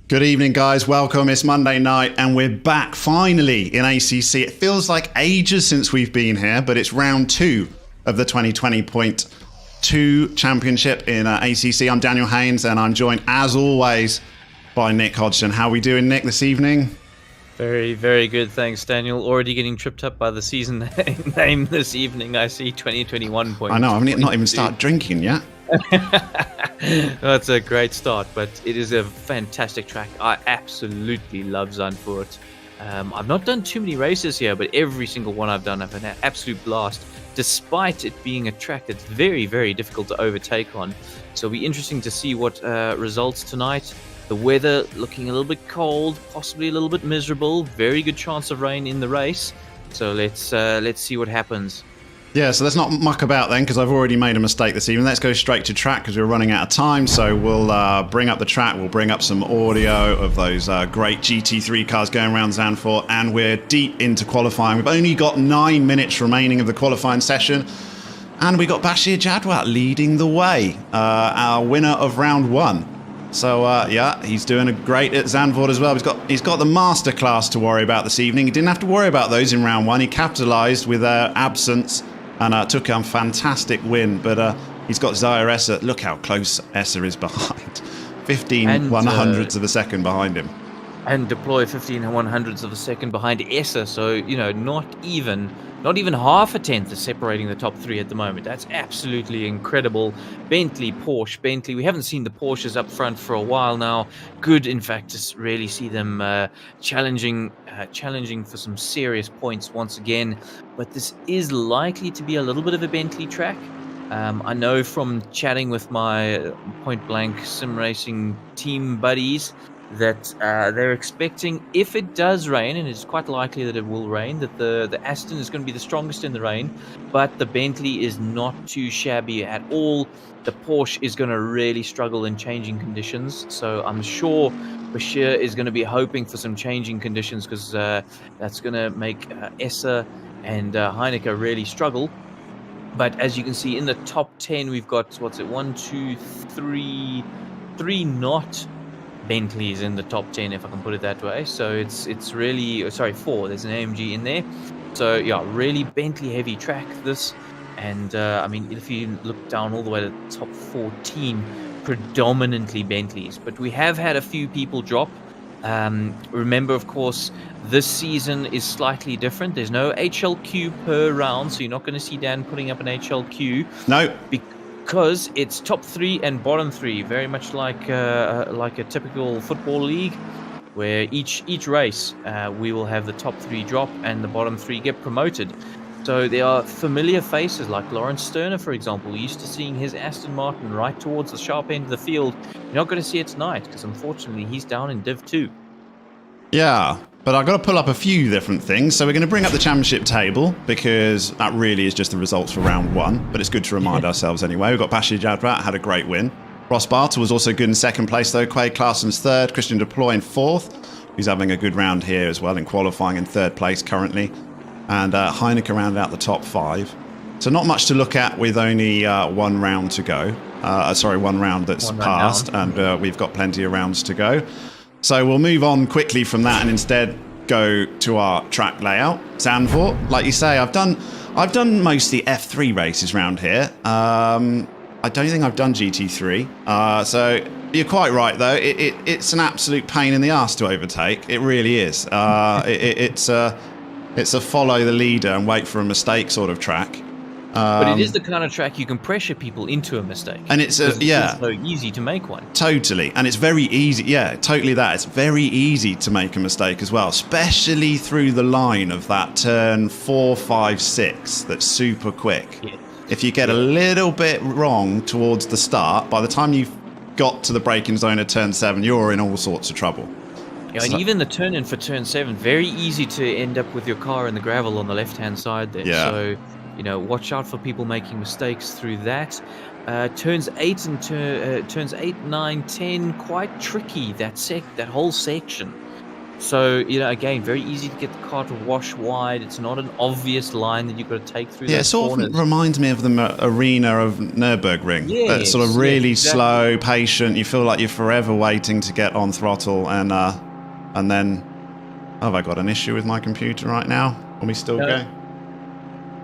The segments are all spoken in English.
Good evening, guys. Welcome. It's Monday night, and we're back finally in ACC. It feels like ages since we've been here, but it's round 2 of the 2020.2 championship in ACC. I'm Daniel Haynes, and I'm joined, as always, by Nick Hodgson. How are we doing, Nick, this evening? Very, very good. Thanks, Daniel. Already getting tripped up by the season name this evening. I see 2021 points. I know. I've not even started drinking yet. That's a great start, but it is a fantastic track. I absolutely love Zandvoort. I've not done too many races here, but every single one I've done, I've had an absolute blast, despite it being a track that's very, very difficult to overtake on. So it'll be interesting to see what results tonight. The weather looking a little bit cold, possibly a little bit miserable. Very good chance of rain in the race. So let's see what happens. Yeah, so let's not muck about then, because I've already made a mistake this evening. Let's go straight to track, because we're running out of time. So we'll bring up the track. We'll bring up some audio of those great GT3 cars going around Zandvoort, and we're deep into qualifying. We've only got 9 minutes remaining of the qualifying session, and we got Bashir Jadwat leading the way, our winner of round 1. So, yeah, he's doing great at Zandvoort as well. He's got the masterclass to worry about this evening. He didn't have to worry about those in round 1. He capitalised with absence and took a fantastic win. But he's got Zaire Essa. Look how close Essa is behind. 15 100ths of a second behind him. And deploy 15 100ths of a second behind Essa. So, you know, not even half a tenth is separating the top 3 at the moment. That's absolutely incredible. Bentley. We haven't seen the Porsches up front for a while now. Good, in fact, to really see them challenging for some serious points once again. But this is likely to be a little bit of a Bentley track. I know from chatting with my Point Blank sim racing team buddies that they're expecting, if it does rain, and it's quite likely that it will rain, that the Aston is going to be the strongest in the rain, but the Bentley is not too shabby at all. The Porsche is going to really struggle in changing conditions, so I'm sure Bashir is going to be hoping for some changing conditions, because that's going to make Essa and Heineke really struggle. But as you can see, in the top 10, we've got, 3 not Bentleys in the top 10, if I can put it that way. So it's really, 4, there's an AMG in there. So yeah, really Bentley heavy track this. And I mean, if you look down all the way to the top 14, predominantly Bentleys. But we have had a few people drop. Remember, of course, this season is slightly different. There's no HLQ per round, so you're not going to see Dan putting up an HLQ. No. Because it's top 3 and bottom 3, very much like a typical football league, where each race we will have the top 3 drop and the bottom 3 get promoted. So there are familiar faces like Lawrence Sterner, for example. We're used to seeing his Aston Martin right towards the sharp end of the field. You're not going to see it tonight, because unfortunately he's down in Div 2. Yeah, but I've got to pull up a few different things. So we're going to bring up the championship table, because that really is just the results for round 1. But it's good to remind ourselves anyway. We've got Bashir Jadwat, had a great win. Ross Bartle was also good in second place, though. Quaid Claessen's third. Christian Deploy in fourth, who's having a good round here as well in qualifying in third place currently. And Heineke rounded out the top 5. So not much to look at with only one round to go. One round that's passed, and we've got plenty of rounds to go. So we'll move on quickly from that and instead go to our track layout. Zandvoort, like you say, I've done mostly F3 races around here. I don't think I've done GT3. So you're quite right, though. It's an absolute pain in the arse to overtake. It really is. It's a follow the leader and wait for a mistake sort of track. But it is the kind of track you can pressure people into a mistake. And it's so easy to make one. Totally. And it's very easy. Yeah, totally that. It's very easy to make a mistake as well, especially through the line of that turn 4, 5, 6 that's super quick. Yeah. If you get a little bit wrong towards the start, by the time you've got to the braking zone at turn 7, you're in all sorts of trouble. Yeah, and even the turn in for turn 7, very easy to end up with your car in the gravel on the left-hand side there. Yeah. So, you know, watch out for people making mistakes through that. Turns 8 and turns 8, 9, 10, quite tricky, that whole section. So, again, very easy to get the car to wash wide. It's not an obvious line that you've got to take through Yeah, it those sort corners. of reminds me of the arena of Nürburgring. It's sort of Yes, really exactly. slow, patient. You feel like you're forever waiting to get on throttle, and then, have I got an issue with my computer right now? Are we still No. going?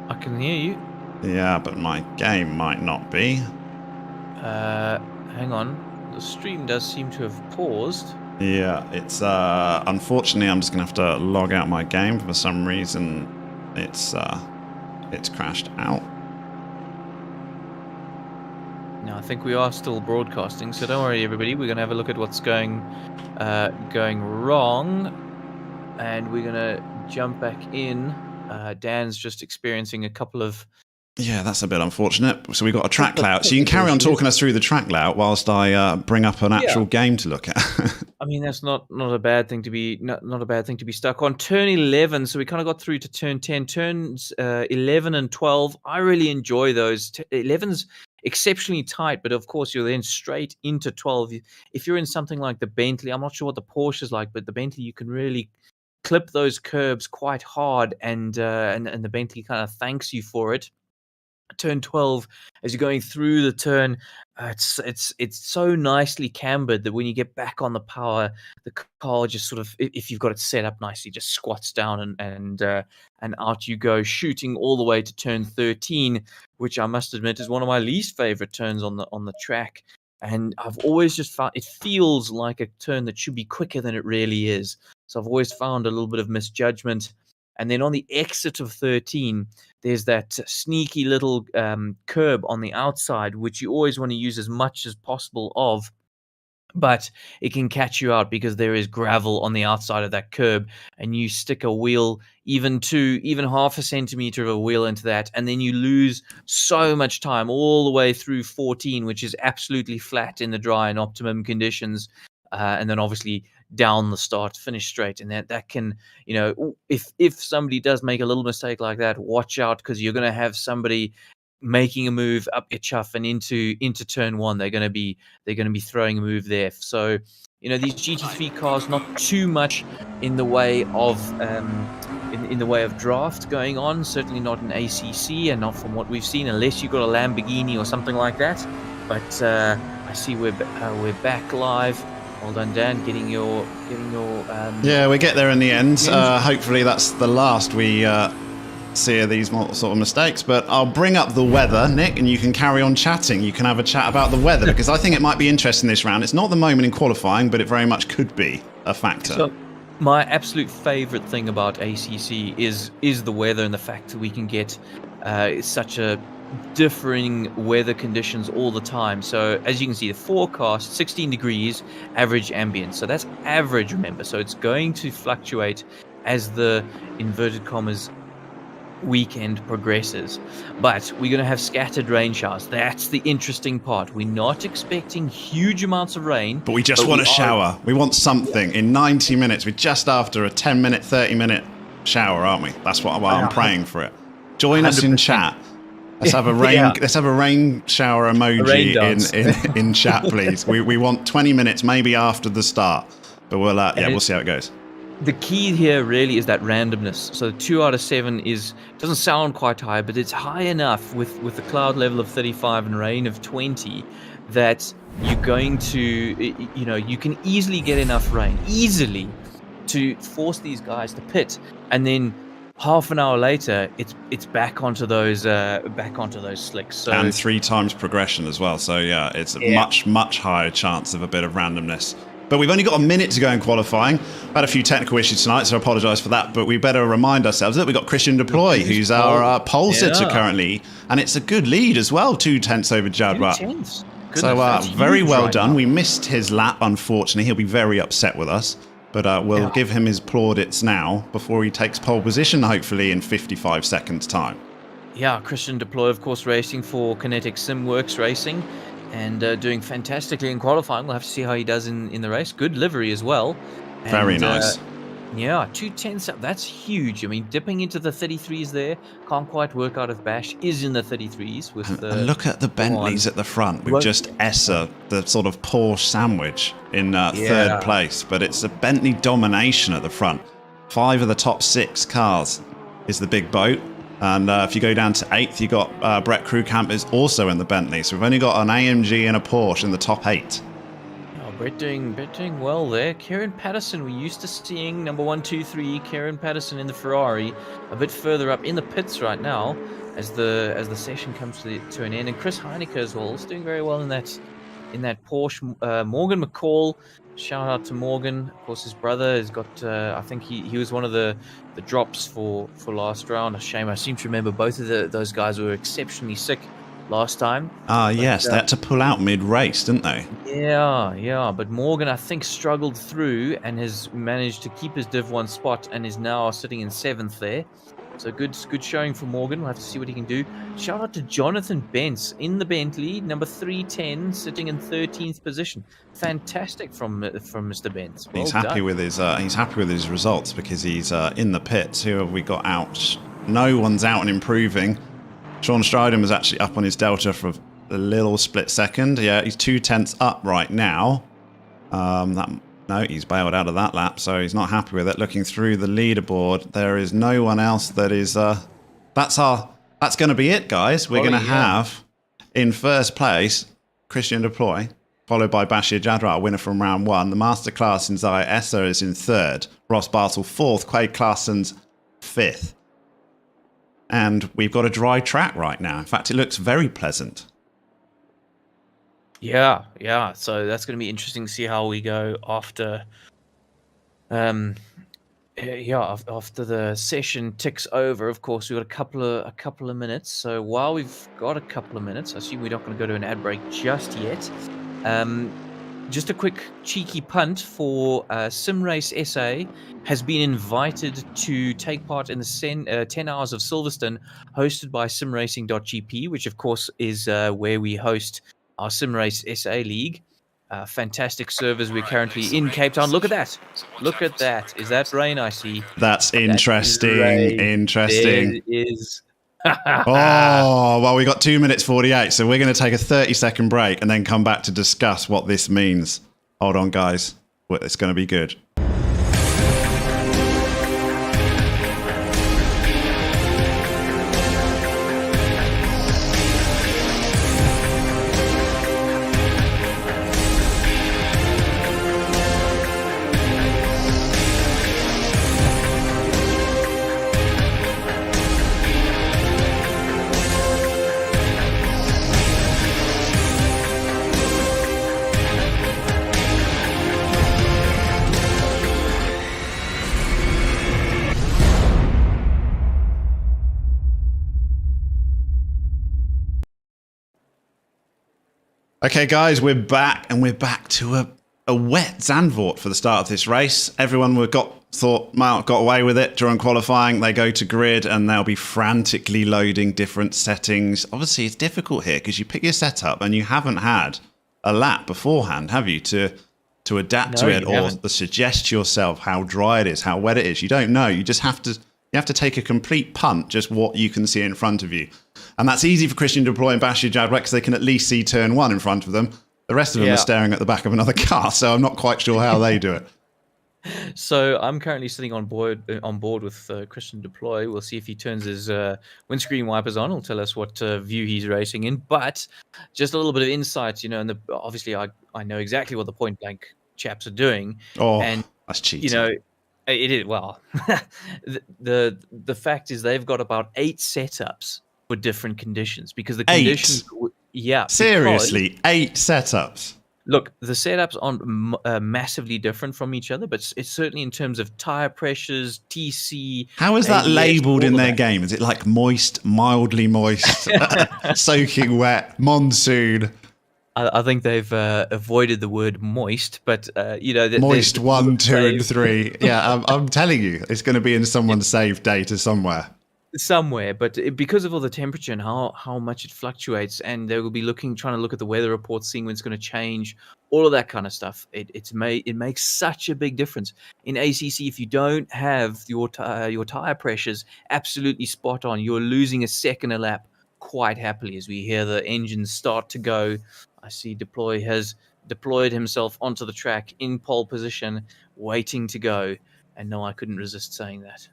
I can hear you. Yeah, but my game might not be. Hang on. The stream does seem to have paused. Yeah, it's unfortunately I'm just gonna have to log out my game for some reason. It's crashed out. No, I think we are still broadcasting, so don't worry, everybody. We're gonna have a look at what's going wrong, and we're gonna jump back in. Dan's just experiencing a couple of. Yeah, that's a bit unfortunate. So we got a track layout. So you can carry on talking us through the track layout whilst I bring up an actual game to look at. I mean, that's not a bad thing to be not a bad thing to be stuck on. Turn 11, so we kind of got through to turn 10. Turns 11 and 12, I really enjoy those. 11's exceptionally tight, but of course you're then straight into 12. If you're in something like the Bentley, I'm not sure what the Porsche is like, but the Bentley, you can really clip those curbs quite hard, and the Bentley kind of thanks you for it. Turn 12, as you're going through the turn, it's so nicely cambered that when you get back on the power, the car just sort of, if you've got it set up nicely, just squats down and out you go, shooting all the way to turn 13, which I must admit is one of my least favorite turns on the track. And I've always just found it feels like a turn that should be quicker than it really is. So I've always found a little bit of misjudgment. And then on the exit of 13, there's that sneaky little curb on the outside, which you always want to use as much as possible of. But it can catch you out because there is gravel on the outside of that curb, and you stick a wheel, even half a centimeter of a wheel into that, and then you lose so much time all the way through 14, which is absolutely flat in the dry and optimum conditions. And then obviously down the start, finish straight, and that can, if somebody does make a little mistake like that, watch out, because you're going to have somebody making a move up your chuff and into turn 1. They're going to be throwing a move there. So these GT3 cars, not too much in the way of in the way of draft going on, certainly not in ACC, and not from what we've seen, unless you've got a Lamborghini or something like that. But I see we're back live. Well done, Dan, getting your yeah, we get there in the end. Hopefully that's the last we see of these sort of mistakes. But I'll bring up the weather, Nick, and you can carry on chatting. You can have a chat about the weather, because I think it might be interesting this round. It's not the moment in qualifying, but it very much could be a factor. So my absolute favorite thing about ACC is the weather, and the fact that we can get such a differing weather conditions all the time. So as you can see, the forecast 16 degrees average ambient, so that's average, remember, so it's going to fluctuate as the inverted commas weekend progresses. But we're going to have scattered rain showers. That's the interesting part. We're not expecting huge amounts of rain, but we just want a shower. We want something in 90 minutes. We're just after a 10-minute, 30-minute shower, aren't we? That's what I'm praying for it. Join us in chat. Let's have a rain. Let's have a rain shower emoji in chat, please. We want 20 minutes, maybe after the start, but we'll see how it goes. The key here really is that randomness. So 2 out of 7 doesn't sound quite high, but it's high enough with the cloud level of 35 and rain of 20 that you're going to, you can easily get enough rain, to force these guys to pit, and then half an hour later, it's back onto those slicks. So, and 3 times progression as well. So yeah, it's a much higher chance of a bit of randomness. But we've only got a minute to go in qualifying. We've had a few technical issues tonight, so I apologise for that. But we better remind ourselves that we've got Christian Deploy, who's our pole sitter currently, and it's a good lead as well, 2 tenths over Jadwat. So very well done. We missed his lap, unfortunately. He'll be very upset with us. But we'll give him his plaudits now before he takes pole position, hopefully in 55 seconds' time. Yeah, Christian Deploy, of course, racing for Kinetic SimWorks Racing, and doing fantastically in qualifying. We'll have to see how he does in the race. Good livery as well. Very nice. Yeah, 2/10 up. That's huge. I mean, dipping into the 33s there. Can't quite work out if Bash is in the 33s with the. And look at the Bentleys at the front with Well, just Essa, the sort of Porsche sandwich in third Yeah. place. But it's a Bentley domination at the front. 5 of the top 6 cars is the big boat. And if you go down to 8th, you got Brett Crewcamp is also in the Bentley. So we've only got an AMG and a Porsche in the top 8. Oh, Brett doing well there. Kieran Patterson, we're used to seeing number 1, 2, 3. Kieran Patterson in the Ferrari, a bit further up in the pits right now, as the session comes to an end. And Chris Heineke as well, is doing very well in that Porsche. Morgan McCall, shout out to Morgan. Of course, his brother has got. I think he was one of the drops for last round. A shame. I seem to remember both of those guys were exceptionally sick last time. Yes, they had to pull out mid-race, didn't they? Yeah. But Morgan, I think, struggled through and has managed to keep his Div1 spot and is now sitting in 7th there. So good showing for Morgan. We'll have to see what he can do. Shout out to Jonathan Bentz in the Bentley, number 310, sitting in 13th position. Fantastic from Mr. Bentz. Well He's happy done. with his results because he's in the pits. Who have we got out? No one's out and improving. Sean Stryden was actually up on his Delta for a little split second. Yeah, he's 2/10 up right now. No, he's bailed out of that lap, so he's not happy with it. Looking through the leaderboard, there is no one else that is. That's going to be it, guys. We're going to have in first place Christian Deploy, followed by Bashir Jadra, winner from round 1. The masterclass in Zaya Essa is in 3rd. Ross Bartle 4th. Quade Claessen's 5th. And we've got a dry track right now. In fact, it looks very pleasant. Yeah. So that's going to be interesting to see how we go after. After the session ticks over. Of course, we've got a couple of minutes. So while we've got a couple of minutes, I assume we're not going to go to an ad break just yet. Just a quick cheeky punt for SimRace SA has been invited to take part in the 10 Hours of Silverstone hosted by simracing.gp, which of course is where we host our SimRace SA League. Fantastic servers. We're currently in Cape Town. Look at that. Is that rain I see? That's interesting. Interesting. There is. Oh, well, we got 2 minutes 48, so we're going to take a 30-second break and then come back to discuss what this means. Hold on, guys. It's going to be good. Okay, guys, we're back, and we're back to a wet Zandvoort for the start of this race. Everyone thought got away with it during qualifying. They go to grid, and they'll be frantically loading different settings. Obviously, it's difficult here because you pick your setup, and you haven't had a lap beforehand, have you, to adapt to it or suggest to yourself how dry it is, how wet it is. You don't know. You just have to take a complete punt, just what you can see in front of you. And that's easy for Christian Deploy and Bashir Jadwek because they can at least see turn 1 in front of them. The rest of them are staring at the back of another car, so I'm not quite sure how they do it. So I'm currently sitting on board with Christian Deploy. We'll see if he turns his windscreen wipers on. He'll tell us what view he's racing in. But just a little bit of insight, and obviously I know exactly what the point blank chaps are doing. Oh, and that's cheating. It is. Well, the fact is they've got about 8 setups for different conditions because the conditions. 8? Yeah. Seriously, 8 setups. Look, the setups aren't massively different from each other, but it's certainly in terms of tire pressures, TC. How is that ABS, labeled in their that. game? Is it like moist, mildly moist, soaking wet, monsoon? I think they've avoided the word moist, but moist 1, 2, and 3. Yeah, I'm telling you, it's going to be in someone's save data somewhere. somewhere, but because of all the temperature and how much it fluctuates, and they will be trying to look at the weather reports, seeing when it's going to change, all of that kind of stuff. It makes such a big difference in ACC. If you don't have your tire pressures absolutely spot on, you're losing a second a lap quite happily. As we hear the engines start to go, I see Deploy has deployed himself onto the track in pole position, waiting to go. And no, I couldn't resist saying that.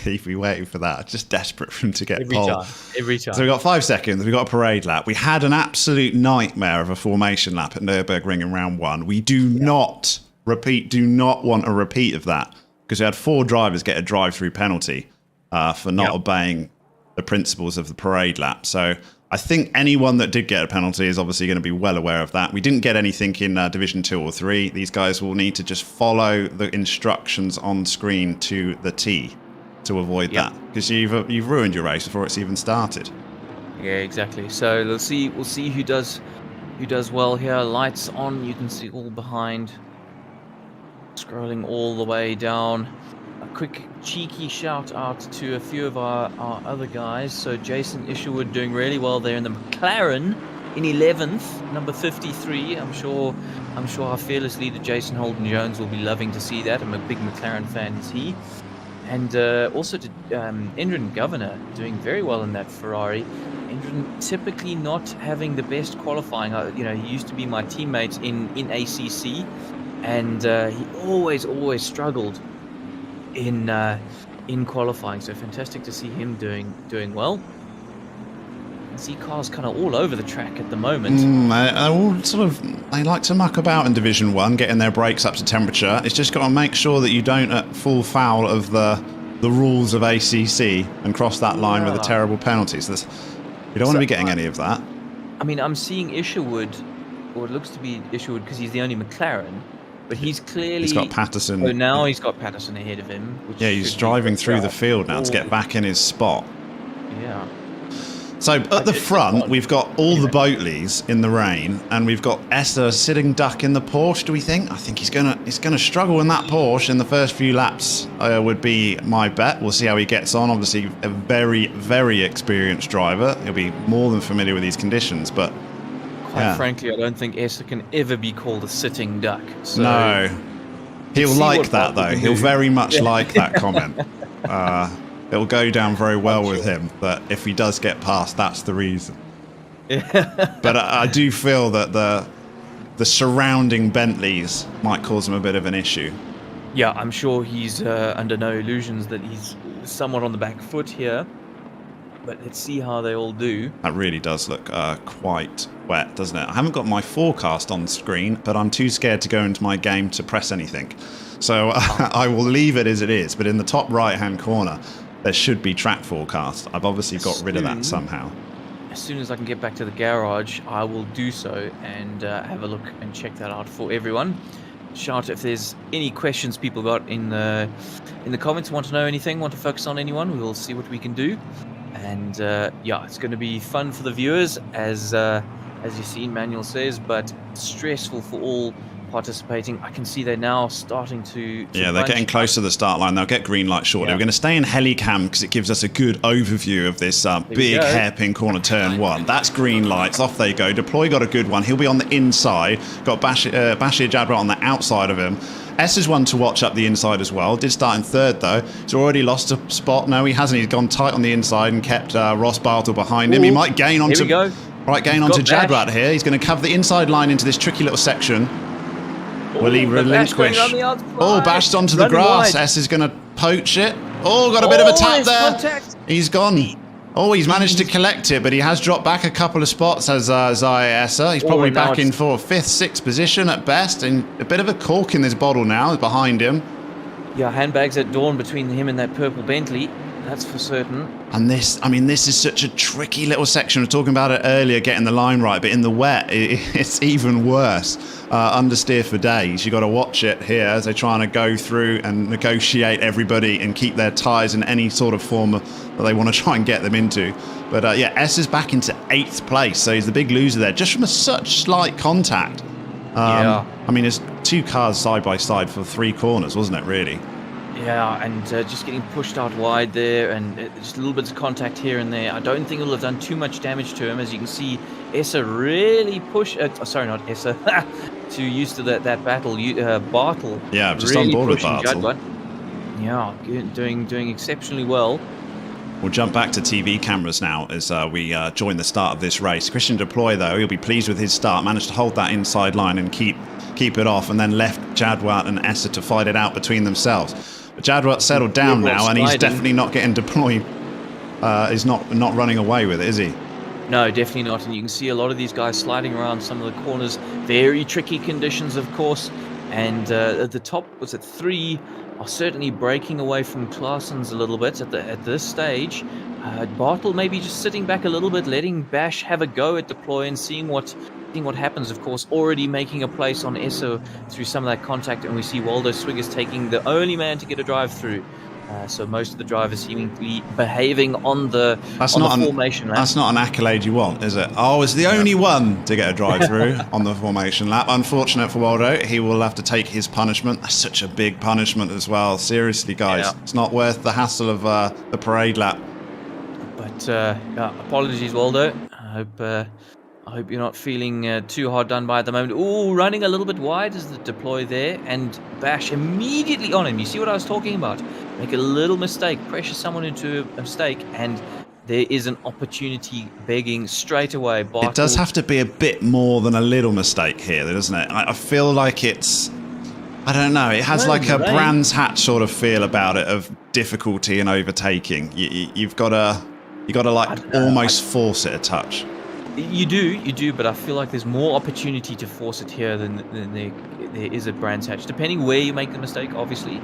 He'd be waiting for that, just desperate for him to get Every pole. time. So we've got 5 seconds. We've got a parade lap. We had an absolute nightmare of a formation lap at Nürburgring in round 1. We do not want a repeat of that, because we had 4 drivers get a drive-through penalty for not obeying the principles of the parade lap. So I think anyone that did get a penalty is obviously going to be well aware of that. We didn't get anything in Division 2 or 3. These guys will need to just follow the instructions on screen to the T to avoid that, because you've ruined your race before it's even started. Yeah, exactly. So we'll see who does well here. Lights on, you can see all behind. Scrolling all the way down. A quick cheeky shout out to a few of our other guys. So Jason Isherwood doing really well there in the McLaren in 11th, number 53. I'm sure our fearless leader Jason Holden Jones will be loving to see that. I'm a big McLaren fan, is he. And also to Endron Governor doing very well in that Ferrari. Endron typically not having the best qualifying. He used to be my teammate in ACC, and he always struggled in qualifying. So fantastic to see him doing well. I see cars kind of all over the track at the moment. They like to muck about in Division 1, getting their brakes up to temperature. It's just got to make sure that you don't fall foul of the rules of ACC and cross that line with a terrible penalties. You don't want to be getting any of that. I mean, I'm seeing Isherwood, or it looks to be Isherwood, because he's the only McLaren. But he's got Patterson. So now he's got Patterson ahead of him. He's driving through the field now to get back in his spot. Yeah. So at the front, we've got all the Boatleys in the rain, and we've got Essa sitting duck in the Porsche. Do we think? I think he's gonna struggle in that Porsche in the first few laps. Would be my bet. We'll see how he gets on. Obviously, a very, very experienced driver. He'll be more than familiar with these conditions, but. Quite frankly, I don't think Essa can ever be called a sitting duck. So no. He'll like that, though. He'll very much like that comment. It'll go down very well with him, that if he does get past, that's the reason. But I do feel that the surrounding Bentleys might cause him a bit of an issue. Yeah, I'm sure he's under no illusions that he's somewhat on the back foot here. But let's see how they all do. That really does look quite wet, doesn't it? I haven't got my forecast on screen, but I'm too scared to go into my game to press anything. So I will leave it as it is. But in the top right-hand corner, there should be track forecast. I've obviously got rid of that somehow. As soon as I can get back to the garage, I will do so and have a look and check that out for everyone. Shout if there's any questions people got in the comments, want to know anything, want to focus on anyone, we will see what we can do. And it's going to be fun for the viewers, as you've seen, Manuel says, but stressful for all participating. I can see they're now starting to they're getting close to the start line. They'll get green light shortly. We're going to stay in helicam because it gives us a good overview of this big hairpin corner turn 1. That's green lights. Off they go. Deploy got a good one. He'll be on the inside. Got Bashir Jadra on the outside of him. S is one to watch up the inside as well. Did start in 3rd, though. He's already lost a spot. No, he hasn't. He's gone tight on the inside and kept Ross Bartle behind him. He might gain onto Jadrat here. He's going to cover the inside line into this tricky little section. Will he relinquish? Bashed onto the grass. Wide. S is going to poach it. Got a bit of a tap there. Contact. He's gone. He's managed to collect it, but he has dropped back a couple of spots as Zaya Essa. He's probably back in for 5th, 6th position at best, and a bit of a cork in this bottle now behind him. Yeah, handbags at dawn between him and that purple Bentley. That's for certain. And this is such a tricky little section. We were talking about it earlier, getting the line right, but in the wet, it's even worse. Understeer for days. You've got to watch it here as they're trying to go through and negotiate everybody and keep their tyres in any sort of form that they want to try and get them into. But S is back into 8th place, so he's the big loser there, just from such slight contact. I mean, there's 2 cars side by side for 3 corners, wasn't it, really? Yeah, and just getting pushed out wide there, and just a little bit of contact here and there. I don't think it'll have done too much damage to him. As you can see, Essa really push. Sorry, not Essa. Too used to that battle. Bartle. Yeah, I'm just really on board with pushing Bartle. Jadwat. Yeah, doing exceptionally well. We'll jump back to TV cameras now as we join the start of this race. Christian Deploy, though, he'll be pleased with his start. Managed to hold that inside line and keep it off, and then left Jadwat and Essa to fight it out between themselves. But Jadwat settled down now, and he's definitely not getting Deploy. Is not running away with it, is he? No, definitely not. And you can see a lot of these guys sliding around some of the corners. Very tricky conditions, of course. And at the top, was it 3? Are certainly breaking away from Claessen's a little bit at this stage. Bartle maybe just sitting back a little bit, letting Bash have a go at Deploy and seeing what happens. Of course, already making a place on Esso through some of that contact, and we see Waldo Swiggers taking the only man to get a drive through. So most of the drivers seemingly behaving on the formation lap. That's not an accolade you want, is it? Oh, it's the only one to get a drive through on the formation lap. Unfortunate for Waldo. He will have to take his punishment. That's such a big punishment as well. Seriously, guys. Yeah. It's not worth the hassle of the parade lap. But apologies, Waldo. I hope you're not feeling too hard done by at the moment. Ooh, running a little bit wide is the Deploy there, and Bash immediately on him. You see what I was talking about? Make a little mistake, pressure someone into a mistake, and there is an opportunity begging straight away. Bartle, it does have to be a bit more than a little mistake here, doesn't it? I feel like it's... I don't know. It has like a Brands Hatch sort of feel about it, of difficulty and overtaking. You've got to like almost force it a touch. You do, but I feel like there's more opportunity to force it here than there is at Brands Hatch, depending where you make the mistake, obviously.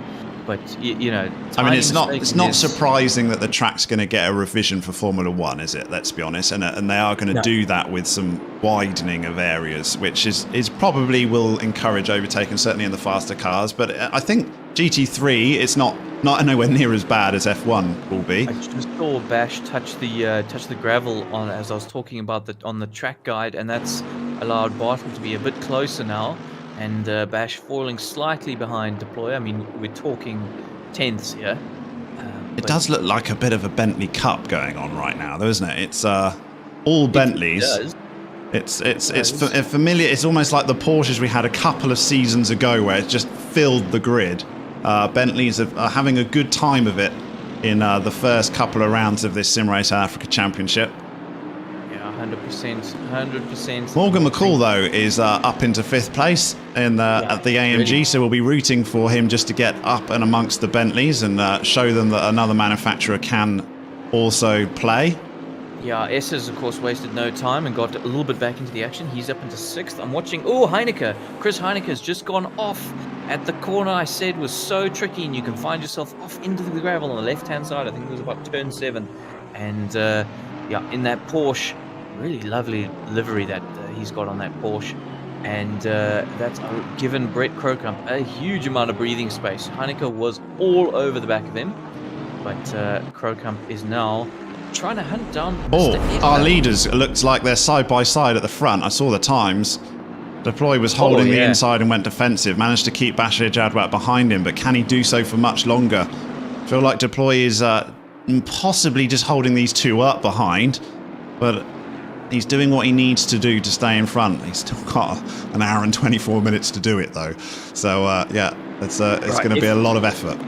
But you know, I mean, it's not surprising that the track's going to get a revision for Formula One, is it? Let's be honest, and they are going to do that with some widening of areas, which is probably will encourage overtaking, certainly in the faster cars. But I think GT3, it's not nowhere near as bad as F1 will be. I just saw Bash touch the gravel as I was talking about on the track guide, and that's allowed Bartle to be a bit closer now. And Bash falling slightly behind Deploy. I mean, we're talking tenths here. It does look like a bit of a Bentley Cup going on right now, though, isn't it? It's all Bentleys. It does. It's familiar. It's almost like the Porsches we had a couple of seasons ago, where it just filled the grid. Bentleys are having a good time of it in the first couple of rounds of this Sim Race Africa Championship. 100%. Morgan McCall, though, is up into 5th place at the AMG, really. So we'll be rooting for him just to get up and amongst the Bentleys and show them that another manufacturer can also play. Yeah, Esser's, of course, wasted no time and got a little bit back into the action. He's up into 6th. I'm watching... Oh, Heineke. Chris Heineke's just gone off at the corner I said was so tricky, and you can find yourself off into the gravel on the left-hand side. I think it was about turn 7. And, in that Porsche... Really lovely livery that he's got on that Porsche, and that's given Brett Krocump a huge amount of breathing space. Heineke was all over the back of him, but Krocump is now trying to hunt down our leaders. It looks like they're side by side at the front. I saw the times. Deploy was holding the inside and went defensive, managed to keep Bashir Jadwat behind him, but can he do so for much longer? I feel like Deploy is possibly just holding these two up behind, but he's doing what he needs to do to stay in front. He's still got an hour and 24 minutes to do it, though. So, it's going to be a lot of effort.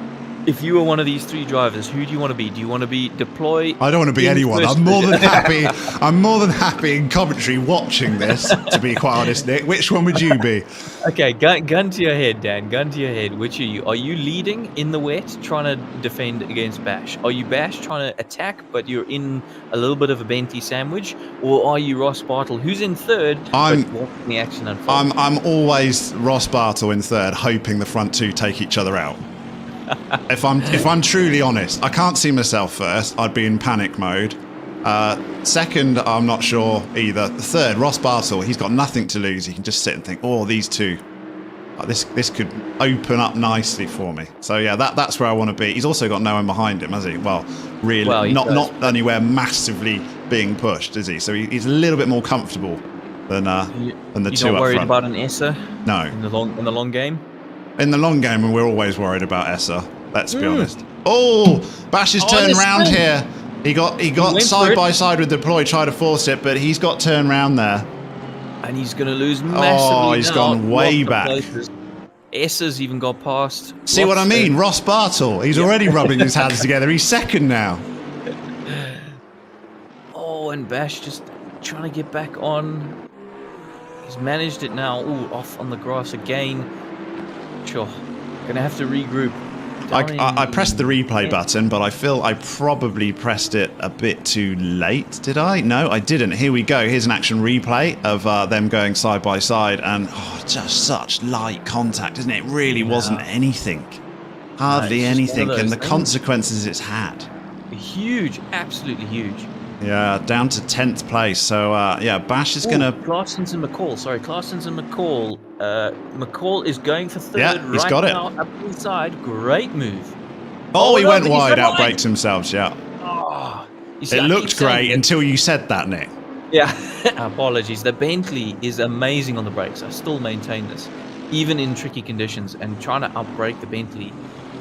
If you were one of these 3 drivers, who do you want to be? Do you want to be Deploy? I don't want to be anyone. I'm more than happy. I'm more than happy in commentary watching this, to be quite honest, Nick. Which one would you be? Okay, gun to your head, Dan. Gun to your head. Which are you? Are you leading in the wet, trying to defend against Bash? Are you Bash trying to attack, but you're in a little bit of a Bentley sandwich? Or are you Ross Bartle, who's in 3rd, but watching the action unfold? I'm always Ross Bartle in 3rd, hoping the front 2 take each other out. If I'm truly honest, I can't see myself 1st. I'd be in panic mode. 2nd, I'm not sure either. 3rd, Ross Bartle, he's got nothing to lose. He can just sit and think, oh, these two, this could open up nicely for me. So yeah, that's where I want to be. He's also got no one behind him, has he? Well, really, not anywhere massively being pushed, is he? So he's a little bit more comfortable than the 2 up front. You're not worried about an Essa? No. In the long game? In the long game, we're always worried about Essa. Let's be honest. Oh, Bash has turned round here. He got side by side with Deploy, tried to force it, but he's got turned round there. And he's going to lose massively. Oh, he's gone way back. Esser's even got past. See what I mean? Ross Bartle. He's already rubbing his hands together. He's second now. Oh, and Bash just trying to get back on. He's managed it now. Ooh, off on the grass again. Sure. Gonna have to regroup. I pressed the replay button, but I feel I probably pressed it a bit too late. Did I? No, I didn't. Here we go. Here's an action replay of them going side by side, and just such light contact, isn't it? It really wasn't anything. Hardly anything, and the consequences it's had. Huge, absolutely huge. Yeah, down to 10th place. So, yeah, Bash is going to... Claessens and McCall. Sorry, Claessens and McCall. McCall is going for third. Yeah, he's got it. Now, up inside. Great move. Oh, he went wide, outbraked himself, yeah. Oh, it looked great until you said that, Nick. Yeah, apologies. The Bentley is amazing on the brakes. I still maintain this. Even in tricky conditions, and trying to outbrake the Bentley,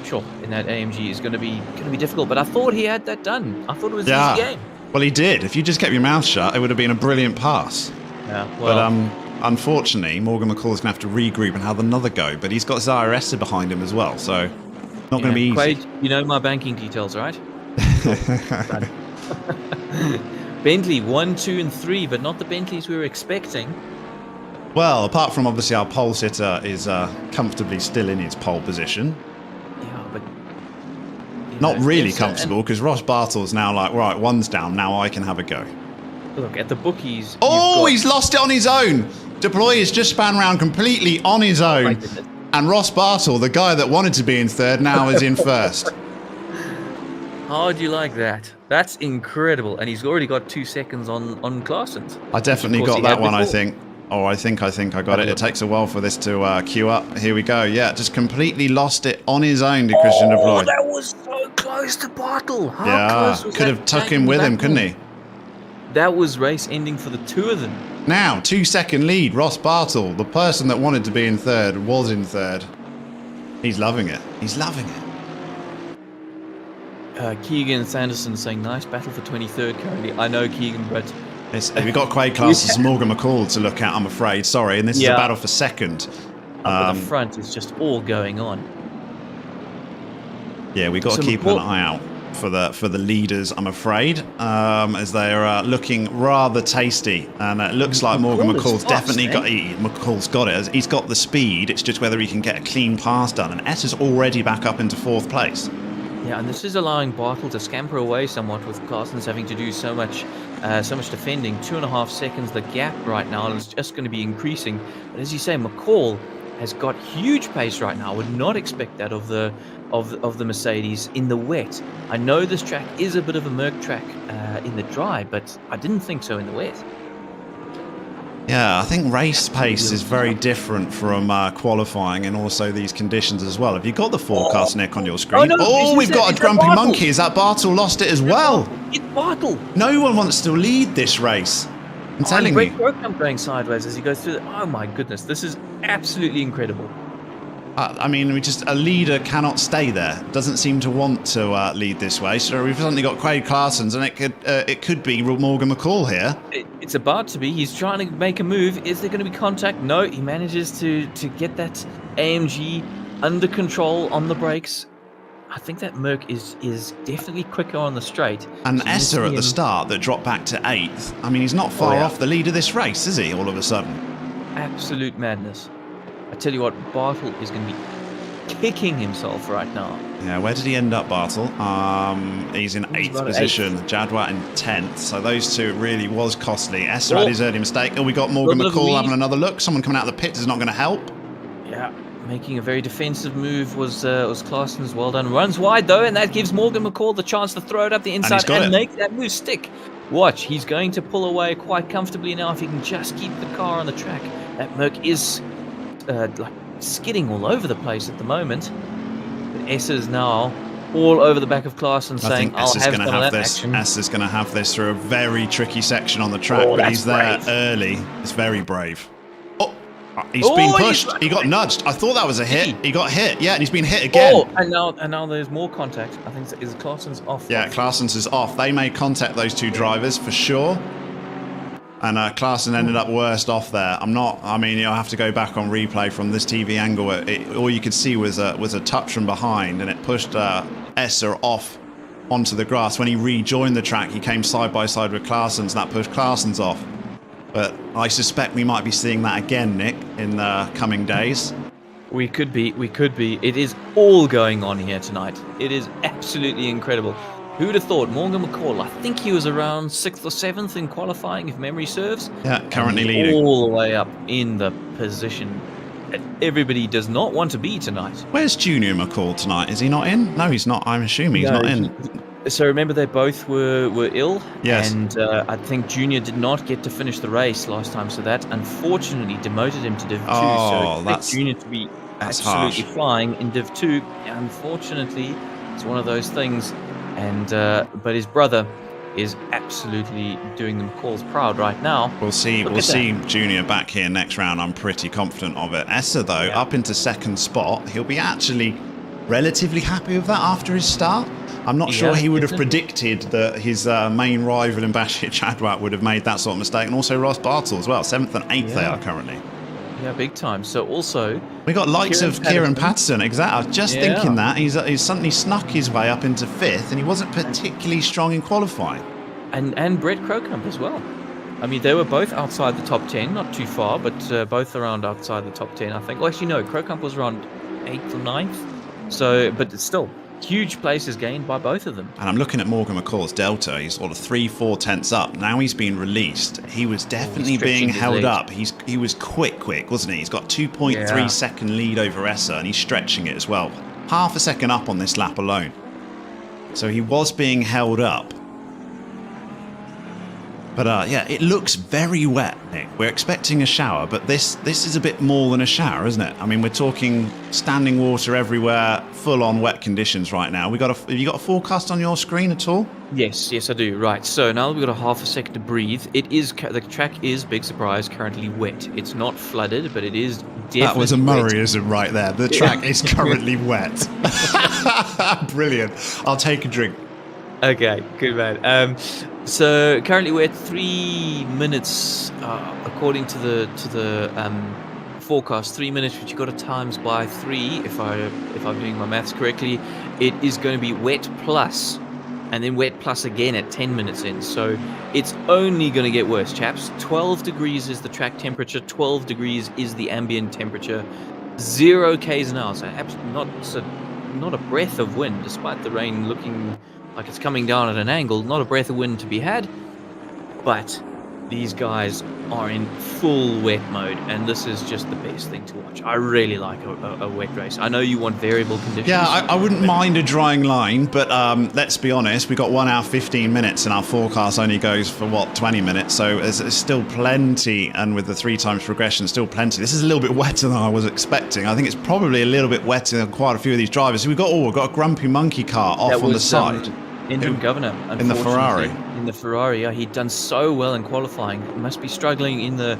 sure, in that AMG is going to be difficult. But I thought he had that done. I thought it was an easy game. Well, he did. If you just kept your mouth shut, it would have been a brilliant pass. Yeah, well, but unfortunately, Morgan McCall's going to have to regroup and have another go. But he's got Zara Esser behind him as well, so not going to be easy. Quaid, you know my banking details, right? Bentley 1, 2, and 3, but not the Bentleys we were expecting. Well, apart from obviously our pole sitter is comfortably still in his pole position. Yeah, but... Not really comfortable, because Ross Bartle's now like, right, one's down, now I can have a go. Look, at the bookies... Oh, he's lost it on his own! Deploy has just spun round completely on his own. And Ross Bartle, the guy that wanted to be in third, now is in first. How do you like that? That's incredible. And he's already got 2 seconds on Claessens. I definitely got that one, I think. Oh, I think I got it. It takes a while for this to queue up. Here we go. Yeah, just completely lost it on his own to Christian Deploy. That was so close to Bartle. How close was could have tucked him with him, couldn't he? That was race ending for the two of them. Now, 2-second lead. Ross Bartle, the person that wanted to be in third, was in third. He's loving it. He's loving it. Keegan Sanderson saying, nice battle for 23rd currently. I know, Keegan, but... We've got Quaid Classes and Morgan McCall to look at, I'm afraid. Sorry, and this is a battle for second. But the front is just all going on. Yeah, we've got to keep an eye out for the leaders, I'm afraid, as they're looking rather tasty. And it looks like Morgan McCall's definitely got McCall's got it. He's got the speed. It's just whether he can get a clean pass done. And Esser's already back up into 4th place. Yeah, and this is allowing Bartle to scamper away somewhat, with Claessens having to do so much defending. 2.5 seconds. The gap right now is just going to be increasing. But as you say, McCall has got huge pace right now. I would not expect that of the Mercedes in the wet. I know this track is a bit of a Merc track in the dry, but I didn't think so in the wet. Yeah, I think race pace is very different from qualifying and also these conditions as well. Have you got the forecast, Nick, on your screen? Oh, we've got a grumpy monkey. Is that Bartle lost it as well? It's Bartle. No one wants to lead this race. I'm telling you. Great program going sideways as he goes through. Oh my goodness, this is absolutely incredible. I mean, a leader cannot stay there. Doesn't seem to want to lead this way. So we've suddenly got Quaid Claessens, and it could be Morgan McCall here. It's about to be. He's trying to make a move. Is there going to be contact? No. He manages to get that AMG under control on the brakes. I think that Merc is definitely quicker on the straight. And Esser at the start that dropped back to 8th. I mean, he's not far off the lead of this race, is he? All of a sudden. Absolute madness. I tell you what, Bartle is going to be kicking himself right now. Yeah, where did he end up, Bartle? He's in 8th position. Jadwat in 10th. So those two really was costly. Esser had his early mistake. Oh, we got Morgan McCall having another look. Someone coming out of the pit is not going to help. Yeah, making a very defensive move was Claessens. Well done. Runs wide, though, and that gives Morgan McCall the chance to throw it up the inside and make that move stick. Watch, he's going to pull away quite comfortably now if he can just keep the car on the track. That Merc is... like skidding all over the place at the moment. But Esser's now all over the back of Claessens saying, I'll have some of that action. Esser's going to have this through a very tricky section on the track, but he's there early. It's very brave. Oh, He's been pushed. He got nudged. I thought that was a hit. He got hit. Yeah, and he's been hit again. Oh, and now there's more contact. I think is Claessen's off. Yeah, Claessen's is off. They made contact, those two drivers, for sure. And Claessen ended up worst off there. I mean, you'll have to go back on replay from this TV angle. All you could see was a touch from behind, and it pushed Esser off onto the grass. When he rejoined the track, he came side by side with Claessen's, and that pushed Claessen's off. But I suspect we might be seeing that again, Nick, in the coming days. We could be. It is all going on here tonight. It is absolutely incredible. Who would have thought? Morgan McCall, I think he was around 6th or 7th in qualifying, if memory serves. Yeah, currently leading. All the way up in the position that everybody does not want to be tonight. Where's Junior McCall tonight? Is he not in? No, he's not. I'm assuming he's not in. So remember, they both were ill. Yes. And I think Junior did not get to finish the race last time, so that unfortunately demoted him to Div 2. Oh, so that's Junior to be absolutely flying in Div 2. Unfortunately, it's one of those things. And but his brother is absolutely doing the McCalls proud right now. We'll see Junior back here next round. I'm pretty confident of it. Esser, though, up into second spot. He'll be actually relatively happy with that after his start. I'm not sure he would have predicted that his main rival in Bashir Chadwat would have made that sort of mistake. And also Ross Bartle as well. 7th and 8th they are currently. Yeah, big time. So also... we got likes of Kieran Patterson. Exactly. I was just thinking that. He's suddenly snuck his way up into 5th, and he wasn't particularly strong in qualifying. And Brett Crocombe as well. I mean, they were both outside the top 10, not too far, but both around outside the top 10, I think. Well, actually, no, Crocombe was around 8th or 9th. So, but it's still huge places gained by both of them. And I'm looking at Morgan McCall's delta. He's sort of 3-4 tenths up. Now he's been released. He was definitely being held up. He was quick, wasn't he? He's got 2.3 second lead over Esser, and he's stretching it as well. Half a second up on this lap alone. So he was being held up. But yeah, it looks very wet, Nick. We're expecting a shower, but this is a bit more than a shower, isn't it? I mean, we're talking standing water everywhere, full-on wet conditions right now. Have you got a forecast on your screen at all? Yes, I do. Right, so now we've got a half a second to breathe. The track is, big surprise, currently wet. It's not flooded, but it is definitely That was a wet. Murrayism right there. The track is currently wet. Brilliant. I'll take a drink. Okay, good man. So currently we're at 3 minutes, according to the forecast. 3 minutes, which you got to times by 3. If I'm doing my maths correctly, it is going to be wet plus, and then wet plus again at 10 minutes in. So it's only going to get worse, chaps. 12 degrees is the track temperature. 12 degrees is the ambient temperature. 0 k's an hour. So not a breath of wind, despite the rain looking like it's coming down at an angle. Not a breath of wind to be had, but these guys are in full wet mode, and this is just the best thing to watch. I really like a wet race. I know you want variable conditions. Yeah, I wouldn't mind a drying line, but let's be honest, we got 1 hour 15 minutes and our forecast only goes for 20 minutes, so there's still plenty, and with the 3 times progression, still plenty. This is a little bit wetter than I was expecting. I think it's probably a little bit wetter than quite a few of these drivers. We've got a grumpy monkey car off on the side. Interim governor, in the Ferrari. In the Ferrari, yeah, he'd done so well in qualifying. He must be struggling in the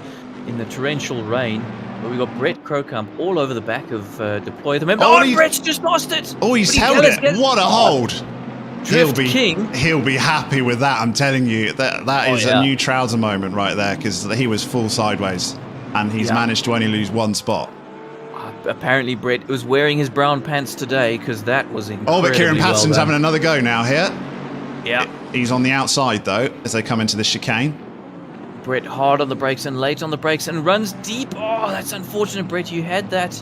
torrential rain. But we got Brett Crocombe all over the back of Deploy. Remember, Brett's just lost it. Oh, he's held it. What a hold! King. He'll be happy with that. I'm telling you, that is a new trouser moment right there, because he was full sideways, and he's managed to only lose 1 spot. Apparently, Brett was wearing his brown pants today, because that was incredible. Oh, but Kieran Patterson's having another go now here. Yeah. He's on the outside, though, as they come into the chicane. Brett hard on the brakes and late on the brakes and runs deep. Oh, that's unfortunate, Brett. You had that.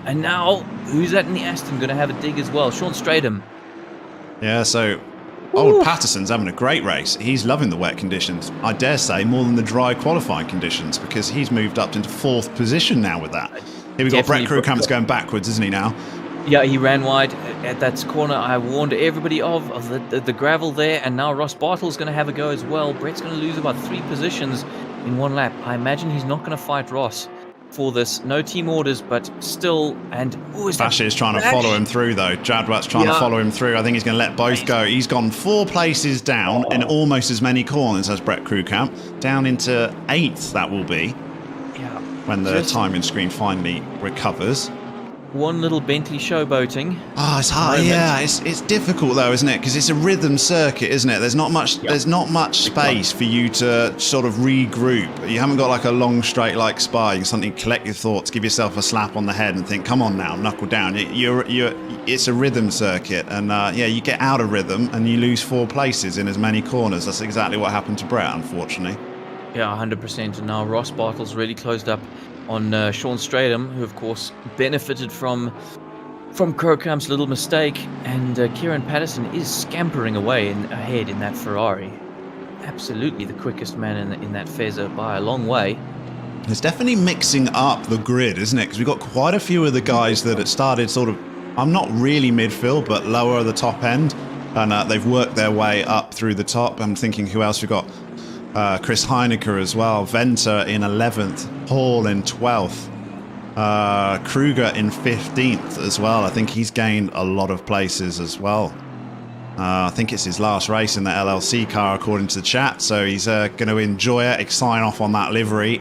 And now, who's that in the Aston going to have a dig as well? Sean Stratham. Yeah, so old Patterson's having a great race. He's loving the wet conditions. I dare say more than the dry qualifying conditions, because he's moved up into 4th position now with that. Here we got Brett Crocombe's going backwards, isn't he now? Yeah, he ran wide at that corner. I warned everybody of the gravel there, and now Ross Bartle's going to have a go as well. Brett's going to lose about 3 positions in 1 lap. I imagine he's not going to fight Ross for this. No team orders, but still. And Bashir's trying to follow him through, though. Jadwat's trying to follow him through. I think he's going to let both go. He's gone 4 places down in almost as many corners as Brett Crocombe. Down into 8th, that will be. Yeah. when the timing screen finally recovers. One little Bentley showboating. Oh, it's hard. Yeah, it's difficult though, isn't it? Because it's a rhythm circuit, isn't it? There's not much space for you to sort of regroup. You haven't got like a long straight like spy. You can suddenly collect your thoughts, give yourself a slap on the head, and think, "Come on now, knuckle down." It's a rhythm circuit, and you get out of rhythm and you lose 4 places in as many corners. That's exactly what happened to Brett, unfortunately. Yeah, 100%. And now Ross Bartels really closed up on Sean Stratham, who of course benefited from Krokram's little mistake, and Kieran Patterson is scampering away ahead in that Ferrari. Absolutely the quickest man in that Fezzer by a long way. It's definitely mixing up the grid, isn't it? Because we've got quite a few of the guys that had started sort of, I'm not really midfield, but lower the top end, and they've worked their way up through the top. I'm thinking who else we've got. Chris Heinecker as well, Venter in 11th, Hall in 12th, Kruger in 15th as well. I think he's gained a lot of places as well. I think it's his last race in the LLC car according to the chat, so he's going to enjoy it, sign off on that livery,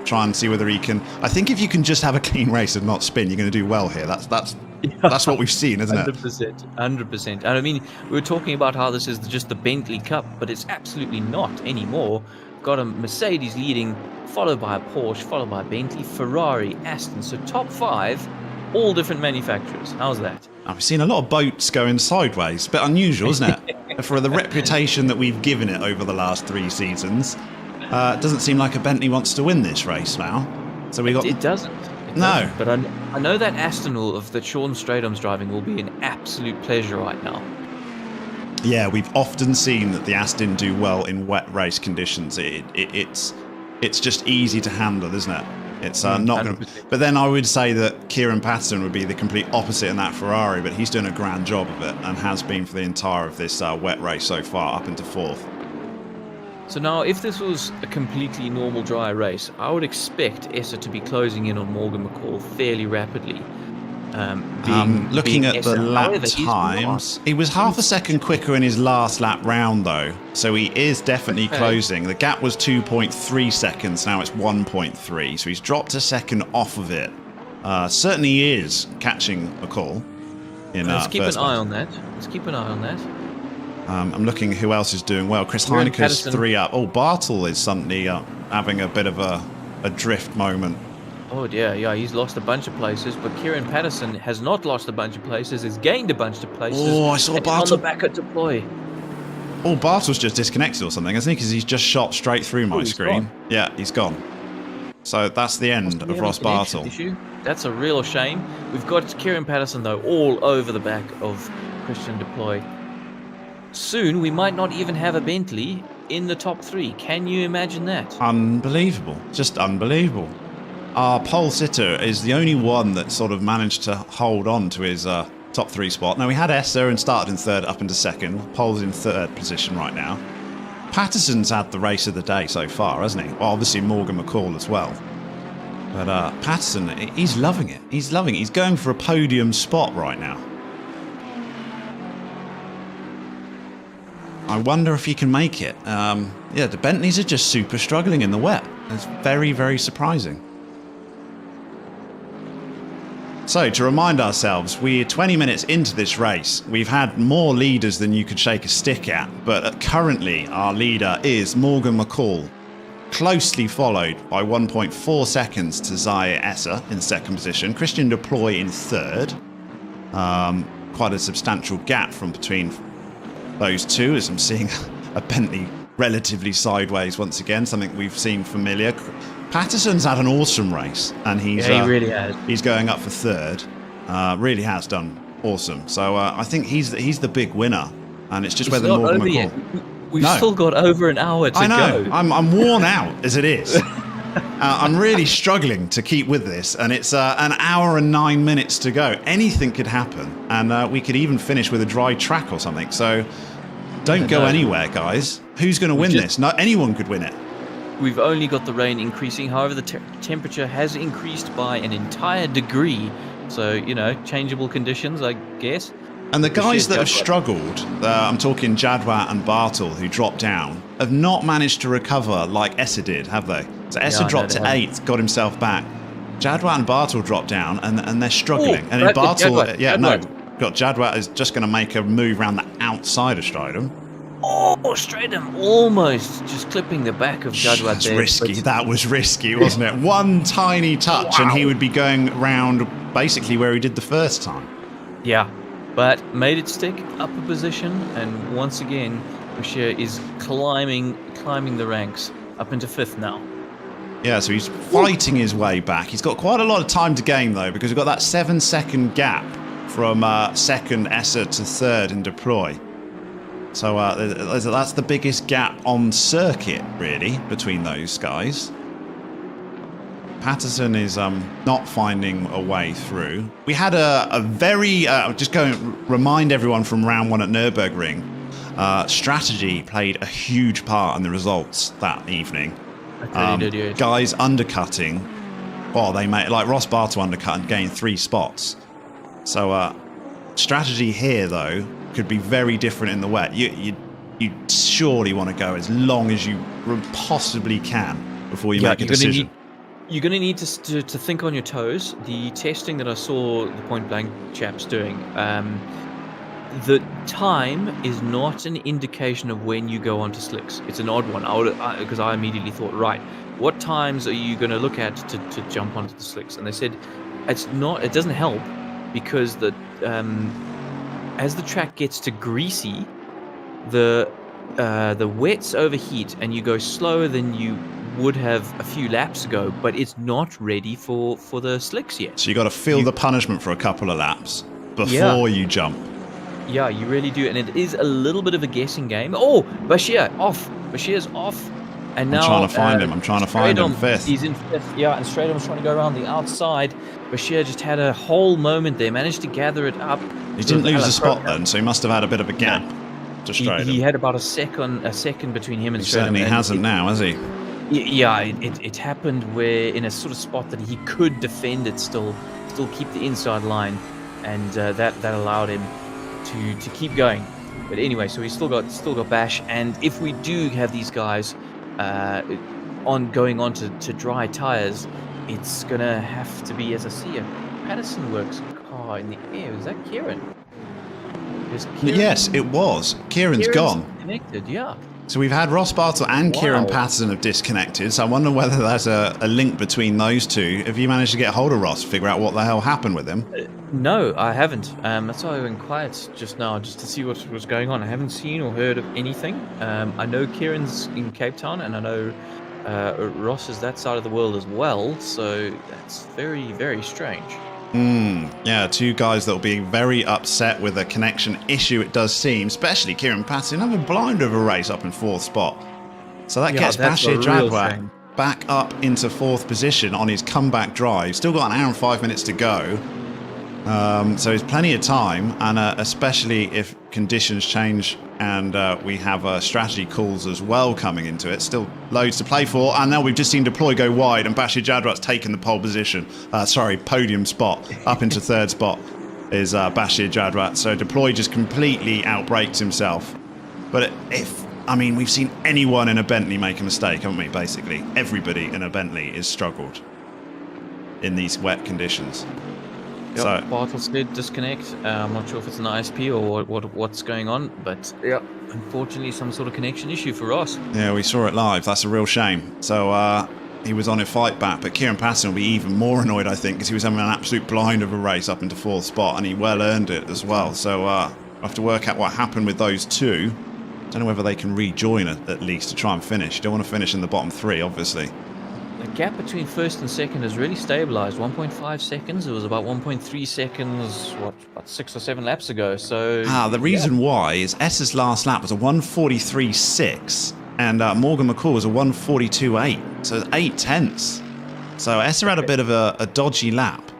try and see whether he can. I think if you can just have a clean race and not spin, you're going to do well here. That's what we've seen, isn't it? 100%. And I mean, we were talking about how this is just the Bentley Cup, but it's absolutely not anymore. We've got a Mercedes leading, followed by a Porsche, followed by a Bentley, Ferrari, Aston. So top 5, all different manufacturers. How's that? I've seen a lot of boats going sideways. Bit unusual, isn't it? For the reputation that we've given it over the last 3 seasons, it doesn't seem like a Bentley wants to win this race now. So we got. It doesn't. No. But I know that Aston that Sean Stratham's driving will be an absolute pleasure right now. Yeah, we've often seen that the Aston do well in wet race conditions. It's just easy to handle, isn't it? It's not going to. But then I would say that Kieran Patterson would be the complete opposite in that Ferrari, but he's doing a grand job of it and has been for the entire of this wet race so far, up into 4th. So now, if this was a completely normal dry race, I would expect Essa to be closing in on Morgan McCall fairly rapidly. Looking at Essa. the lap However, times, he was half a second quicker in his last lap round, though. So he is definitely closing. The gap was 2.3 seconds. Now it's 1.3. So he's dropped a second off of it. Certainly is catching a call. Let's keep an eye on that. Let's keep an eye on that. I'm looking who else is doing well. Chris Heineker's 3 up. Oh, Bartel is suddenly having a bit of a drift moment. Oh, yeah, he's lost a bunch of places, but Kieran Patterson has not lost a bunch of places, has gained a bunch of places. Oh, I saw Bartel on the back at deploy. Oh, Bartel's just disconnected or something, hasn't he? Because he's just shot straight through my screen. Gone. Yeah, he's gone. So that's the end of Ross Bartel. That's a real shame. We've got Kieran Patterson, though, all over the back of Christian Deploy. Soon, we might not even have a Bentley in the top 3. Can you imagine that? Unbelievable. Just unbelievable. Our pole sitter is the only one that sort of managed to hold on to his top 3 spot. Now, we had Essa and started in 3rd up into 2nd. Pole's in 3rd position right now. Patterson's had the race of the day so far, hasn't he? Well, obviously, Morgan McCall as well. But Patterson, he's loving it. He's loving it. He's going for a podium spot right now. I wonder if he can make it. The Bentleys are just super struggling in the wet. It's very, very surprising. So, to remind ourselves, we're 20 minutes into this race. We've had more leaders than you could shake a stick at, but currently our leader is Morgan McCall, closely followed by 1.4 seconds to Zaire Essa in 2nd position, Christian Deploy in 3rd. Quite a substantial gap from between those two, as I'm seeing a Bentley relatively sideways once again, something we've seen familiar. Patterson's had an awesome race, and he really has. He's going up for 3rd. Really has done awesome. So I think he's the big winner, and it's just whether Morgan McCall. We've still got over an hour to go. I know. I'm worn out as it is. I'm really struggling to keep with this, and it's an hour and 9 minutes to go. Anything could happen, and we could even finish with a dry track or something. So don't go anywhere, guys. Who's going to win this? No, anyone could win it. We've only got the rain increasing. However, the temperature has increased by an entire degree. So, changeable conditions, I guess. And the guys that have struggled, I'm talking Jadwat and Bartel, who dropped down, have not managed to recover like Essa did, have they? So Essa dropped to 8th, got himself back. Jadwat and Bartel dropped down, and they're struggling. Ooh, and then Bartel, Jadwat. got Jadwat is just going to make a move around the outside of Stridham. Oh, Stridham almost just clipping the back of Jadwat That's there. risky. That was risky, wasn't it? One tiny touch, and he would be going round basically where he did the first time. Yeah, but made it stick, upper position, and once again, Bashir is climbing the ranks up into 5th now. Yeah, so he's fighting his way back. He's got quite a lot of time to gain, though, because we've got that 7-second gap from 2nd Essa to 3rd in deploy. So that's the biggest gap on circuit, really, between those guys. Patterson is not finding a way through. We had a very... just going to remind everyone from round 1 at Nürburgring, strategy played a huge part in the results that evening. Guys undercutting. Well, they made... Like Ross Bartel undercut and gained 3 spots. So strategy here, though, could be very different in the wet. You surely want to go as long as you possibly can before you make a decision. You're going to need to think on your toes. The testing that I saw the point blank chaps doing, the time is not an indication of when you go onto slicks. It's an odd one because I immediately thought, right, what times are you going to look at to jump onto the slicks? And they said it doesn't help because as the track gets to greasy, the wets overheat and you go slower than you would have a few laps ago, but it's not ready for the slicks yet. So you got to feel the punishment for a couple of laps before you jump. Yeah, you really do, and it is a little bit of a guessing game. Oh, Bashir off. Bashir's off. And now, I'm trying to find him 5th. He's in 5th, yeah, and Stradham's trying to go around the outside. Bashir just had a whole moment there, managed to gather it up. He didn't lose a spot then, so he must have had a bit of a gap to Stradham. He had about a second between him and Stradham. He certainly hasn't now, has he? Yeah, it happened where in a sort of spot that he could defend it, still keep the inside line, and that allowed him to keep going. But anyway, so he's still got Bash, and if we do have these guys going on to dry tires, it's gonna have to be, as I see it, Patterson works car in the air. Is that Kieran? Yes, it was. Kieran's gone. Connected, yeah. So we've had Ross Bartel and Kieran Patterson have disconnected. So I wonder whether there's a link between those two. Have you managed to get hold of Ross, figure out what the hell happened with him? No, I haven't. That's why I went quiet just now, just to see what was going on. I haven't seen or heard of anything. I know Kieran's in Cape Town, and I know Ross is that side of the world as well. So that's very, very strange. Yeah, 2 guys that will be very upset with a connection issue, it does seem, especially Kieran Patterson having a blinder of a race up in 4th spot. So that gets Bashir Jadwat back up into 4th position on his comeback drive. Still got an hour and 5 minutes to go. So there's plenty of time, and especially if conditions change and we have strategy calls as well coming into it. Still loads to play for, and now we've just seen deploy go wide, and Bashir Jadwat's taken the pole position. Podium spot. Up into 3rd spot is Bashir Jadwat. So deploy just completely outbrakes himself. But we've seen anyone in a Bentley make a mistake, haven't we, basically? Everybody in a Bentley has struggled in these wet conditions. Yep, so Bartels did disconnect. I'm not sure if it's an ISP or what's going on, but yeah, unfortunately some sort of connection issue for Ross. Yeah, we saw it live. That's a real shame. So he was on a fight back, but Kieran Patterson will be even more annoyed, I think, because he was having an absolute blind of a race up into 4th spot, and he well earned it as well. So we'll have to work out what happened with those 2. Don't know whether they can rejoin at least to try and finish. You don't want to finish in the bottom 3, obviously. The gap between 1st and 2nd has really stabilized. 1.5 seconds. It was about 1.3 seconds, about 6 or 7 laps ago. So the reason why is Essa's last lap was a 1:43.6, and Morgan McCall was a 1:42.8. So it's 8 tenths. So Essa had a bit of a dodgy lap.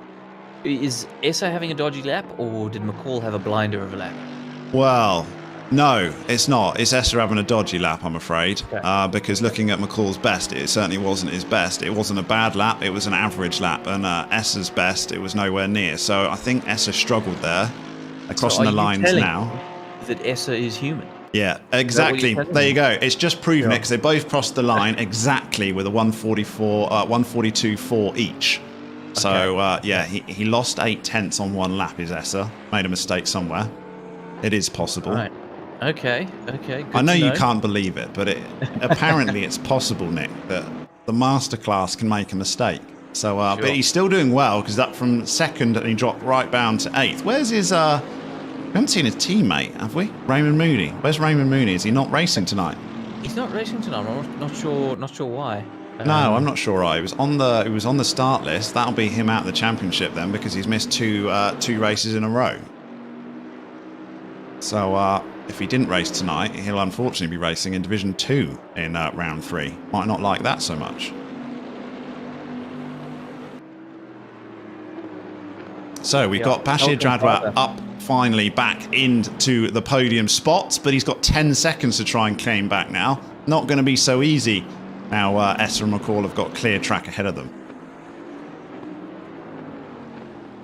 Is Essa having a dodgy lap, or did McCall have a blinder of a lap? Well, no, it's not. It's Essa having a dodgy lap, I'm afraid. Okay. Because looking at McCall's best, it certainly wasn't his best. It wasn't a bad lap, it was an average lap. And Essa's best, it was nowhere near. So I think Essa struggled there. They're crossing the lines now. That Essa is human? Yeah, exactly. There you go. It's just proven it Yeah. because they both crossed the line exactly with a 142.4 each. So, yeah, he lost 8/10 on one lap, is Essa. Made a mistake somewhere. It is possible. Right. Okay. Good I know to you can't believe it, but apparently it's possible, Nick, that the masterclass can make a mistake. So, Sure. but he's still doing well because up from second and he dropped right down to 8th. Where's his? We haven't seen his teammate, have we? Raymond Mooney. Where's Raymond Mooney? Is he not racing tonight? He's not racing tonight. I'm not sure why. No, I'm not sure. He was on the start list. That'll be him out of the championship then because he's missed two races in a row. So if he didn't race tonight, he'll unfortunately be racing in Division 2 in round 3. Might not like that so much. So we've got Bashir Jadwat up finally back into the podium spots, but he's got 10 seconds to try and claim back now. Not going to be so easy. Now Essa and McCall have got clear track ahead of them.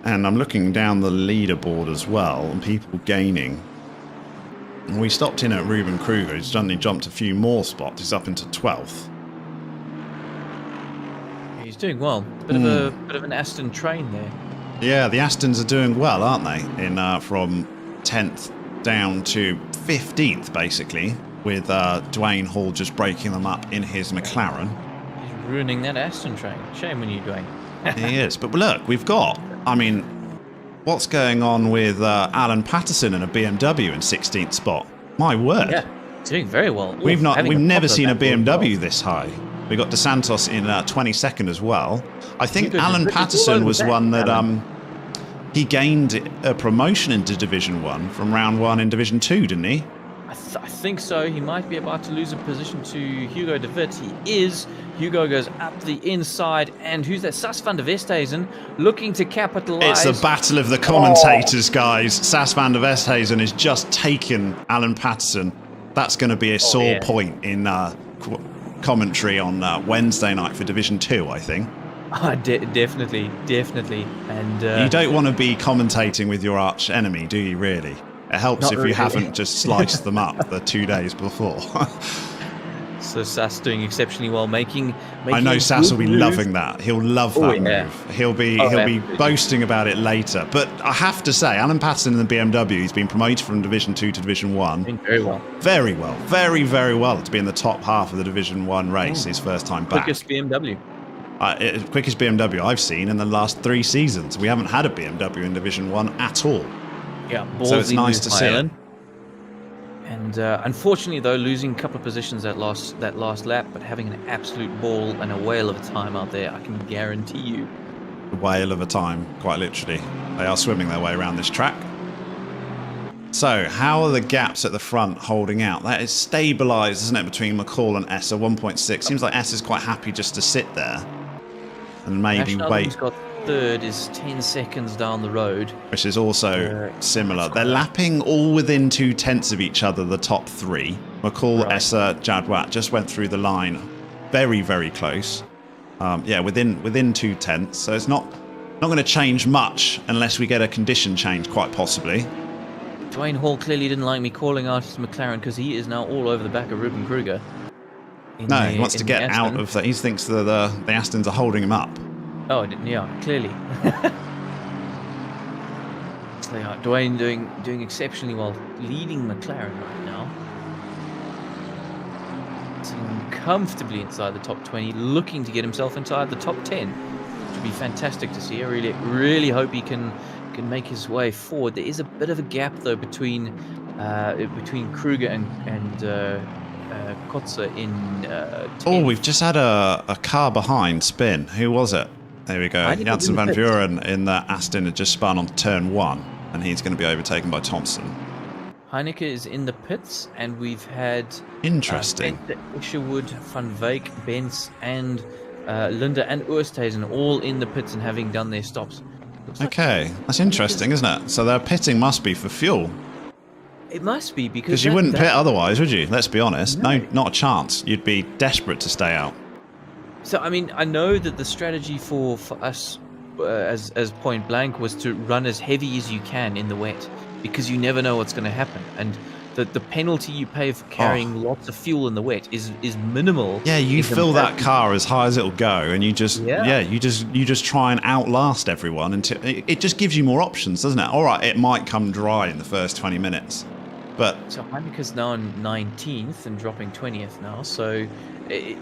And I'm looking down the leaderboard as well, and people gaining. And we stopped in at Ruben Kruger, who's suddenly jumped a few more spots. He's up into 12th. He's doing well. Bit of an Aston train there. Yeah, the Astons are doing well, aren't they? In from 10th down to 15th, basically, with Dwayne Hall just breaking them up in his McLaren. He's ruining that Aston train. Shame on you, Dwayne. He is. But look, we've got, I mean, what's going on with Alan Patterson in a BMW in 16th spot? My word. Yeah, doing very well. We've never seen a BMW well. this high. We got DeSantos in 22nd as well. I think Hugo Alan did Patterson well was with one that, that he gained a promotion into Division 1 from round 1 in Division 2, didn't he? I think so. He might be about to lose a position to Hugo de Wit. He is. Hugo goes up the inside, and who's that? Sas van der Westhuizen looking to capitalise. It's the battle of the commentators, guys. Sas van der Westhuizen has just taken Alan Patterson. That's going to be a sore point in commentary on Wednesday night for Division 2, I think. Definitely. And you don't want to be commentating with your arch enemy, do you, really? It helps if you haven't just sliced them up the 2 days before. So Sas doing exceptionally well, making I know Sas will be moves. loving that. He'll love that move. He'll be boasting about it later. But I have to say, Alan Patterson in the BMW, he's been promoted from Division 2 to Division 1. Doing very well. Very well. Very, very well to be in the top half of the Division 1 race his first time back. Quickest BMW. Quickest BMW I've seen in the last 3 seasons. We haven't had a BMW in Division 1 at all. Yeah, so it's nice to see it. And unfortunately, though, losing a couple of positions that last lap, but having an absolute ball and a whale of a time out there, I can guarantee you. A whale of a time, quite literally. They are swimming their way around this track. So, how are the gaps at the front holding out? That is stabilised, isn't it, between McCall and Essa, 1.6. Seems like Essa's quite happy just to sit there and maybe wait. Got third is 10 seconds down the road, which is also similar. They're lapping all within 2/10 of each other, the top 3. McCall, Essa, Jadwat just went through the line very, very close. Yeah, within 2/10. So it's not going to change much unless we get a condition change, quite possibly. Dwayne Hall clearly didn't like me calling out his McLaren because he is now all over the back of Ruben Kruger. No, he wants to get out of that. He thinks the Astons are holding him up. Oh, yeah, clearly. So yeah, Dwayne doing exceptionally well, leading McLaren right now. Sitting comfortably inside the top 20, looking to get himself inside the top 10. Which would be fantastic to see. I really hope he can make his way forward. There is a bit of a gap though between Kruger and Kotze in 10th. We've just had a car behind spin. Who was it? There we go. Janssen van Vuren in the Aston had just spun on turn 1, and he's going to be overtaken by Thompson. Heineke is in the pits, and we've had interesting. Isherwood, Van Wyk, Benz, and Linda and Oosthuizen all in the pits and having done their stops. Okay, that's interesting, isn't it? So their pitting must be for fuel. It must be because you wouldn't pit otherwise, would you? Let's be honest. No, not a chance. You'd be desperate to stay out. So I mean, I know that the strategy for us as Point Blank was to run as heavy as you can in the wet because you never know what's going to happen. And the penalty you pay for carrying lots of fuel in the wet is minimal. Yeah, you in fill that comparison- car as high as it'll go, and you just Yeah. you just try and outlast everyone until it just gives you more options, doesn't it? All right, it might come dry in the first 20 minutes, but So Heineke's now on 19th and dropping 20th now. So,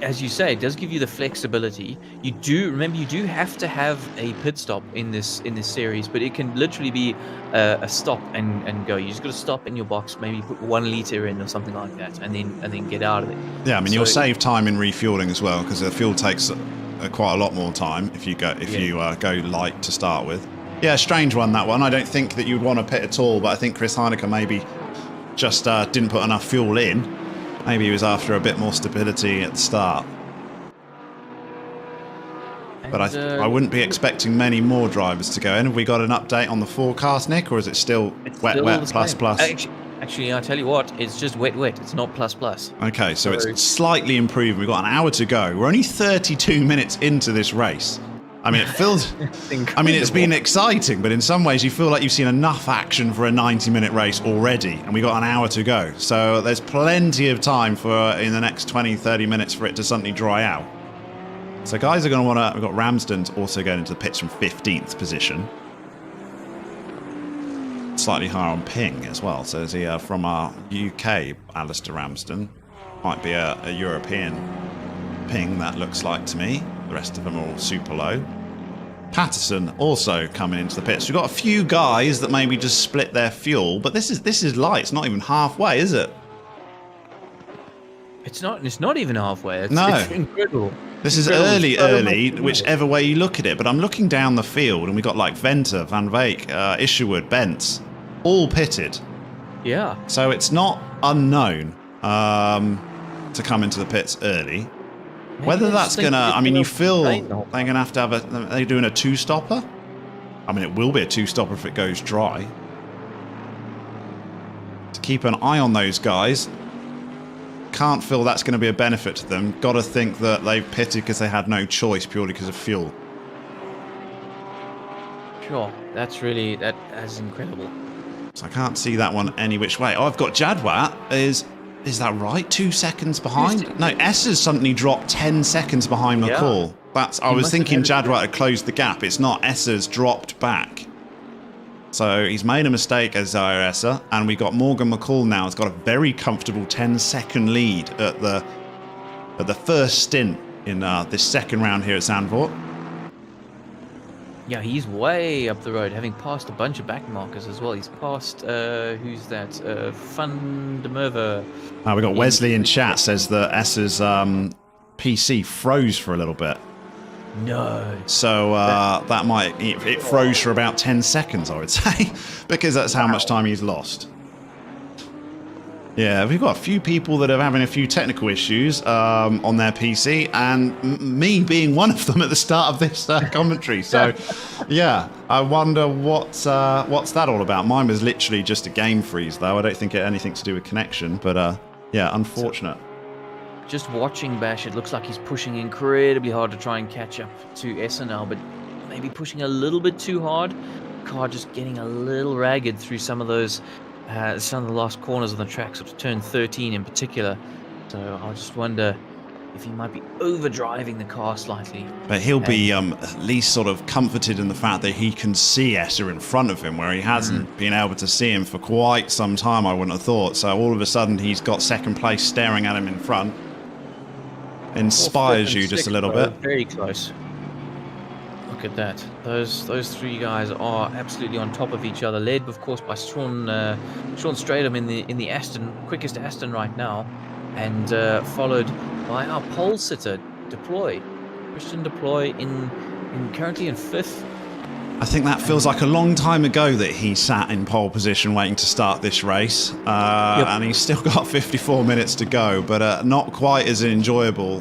as you say, it does give you the flexibility. You do have to have a pit stop in this series, but it can literally be a stop and go. You just got to stop in your box, maybe put 1 liter in or something like that, and then get out of it. yeah, I mean, So- you'll save time in refueling as well, because the fuel takes quite a lot more time if you go light to start with. Yeah, strange one, that one. I don't think that you'd want to pit at all, but I think Chris Heineke maybe just didn't put enough fuel in. Maybe he was after a bit more stability at the start. But I wouldn't be expecting many more drivers to go in. Have we got an update on the forecast, Nick, or is it still wet, still wet, the plus, same. plus? Actually, I tell you what, it's just wet. It's not plus plus. Okay, so it's slightly improved. We've got an hour to go. We're only 32 minutes into this race. I mean, it feels... I mean, it's been exciting, but in some ways you feel like you've seen enough action for a 90-minute race already, and we got an hour to go. So there's plenty of time for, in the next 20, 30 minutes for it to suddenly dry out. So guys are going to want to... We've got Ramsden's also going into the pits from 15th position. Slightly higher on ping as well. So is he from our UK, Alistair Ramsden? Might be a European ping, that looks like to me. The rest of them are all super low. Patterson also coming into the pits. We've got a few guys that maybe just split their fuel, but this is light. It's not even halfway, is it? It's not even halfway. It's incredible. This is early, whichever way you look at it. But I'm looking down the field, and we got like Venter, Van Veek, Isherwood, Bentz, all pitted. Yeah. So it's not unknown to come into the pits early. Whether that's gonna, I mean, you feel they're gonna have to have are they doing a 2-stopper? I mean, it will be a 2-stopper if it goes dry. To keep an eye on those guys. Can't feel that's going to be a benefit to them. Got to think that they've pitted because they had no choice purely because of fuel. Sure, that's incredible. So I can't see that one any which way. Oh, I've got Jadwat. Is that right? 2 seconds behind? No, Esser's suddenly dropped 10 seconds behind McCall. I was thinking Jadwat had closed the gap. It's not. Esser's dropped back. So he's made a mistake as Zaire Esser, and we got Morgan McCall now. Has got a very comfortable 10-second lead at the first stint in this second round here at Zandvoort. Yeah, he's way up the road, having passed a bunch of back markers as well. He's passed, who's that? Van der Merwe. We got Wesley in chat says that Esser's PC froze for a little bit. No. So that might... It froze for about 10 seconds, I would say, because that's how much time he's lost. Yeah, we've got a few people that are having a few technical issues on their PC, and me being one of them at the start of this commentary. So, yeah, I wonder what's that all about. Mine was literally just a game freeze, though. I don't think it had anything to do with connection, but yeah, unfortunate. Just watching Bash, it looks like he's pushing incredibly hard to try and catch up to Esser now, but maybe pushing a little bit too hard. Car just getting a little ragged through some of those... some of the last corners on the track, sort of turn 13 in particular. So I just wonder if he might be overdriving the car slightly. But he'll be at least sort of comforted in the fact that he can see Esser in front of him, where he hasn't been able to see him for quite some time, I wouldn't have thought. So all of a sudden he's got second place staring at him in front. Inspires you just a little bit. Very close. Look at that. Those three guys are absolutely on top of each other. Led, of course, by Sean Stradham in the Aston, quickest Aston right now, and followed by our pole sitter Deploy, Christian Deploy in currently in 5th. I think that feels like a long time ago that he sat in pole position waiting to start this race, and he's still got 54 minutes to go, but not quite as enjoyable.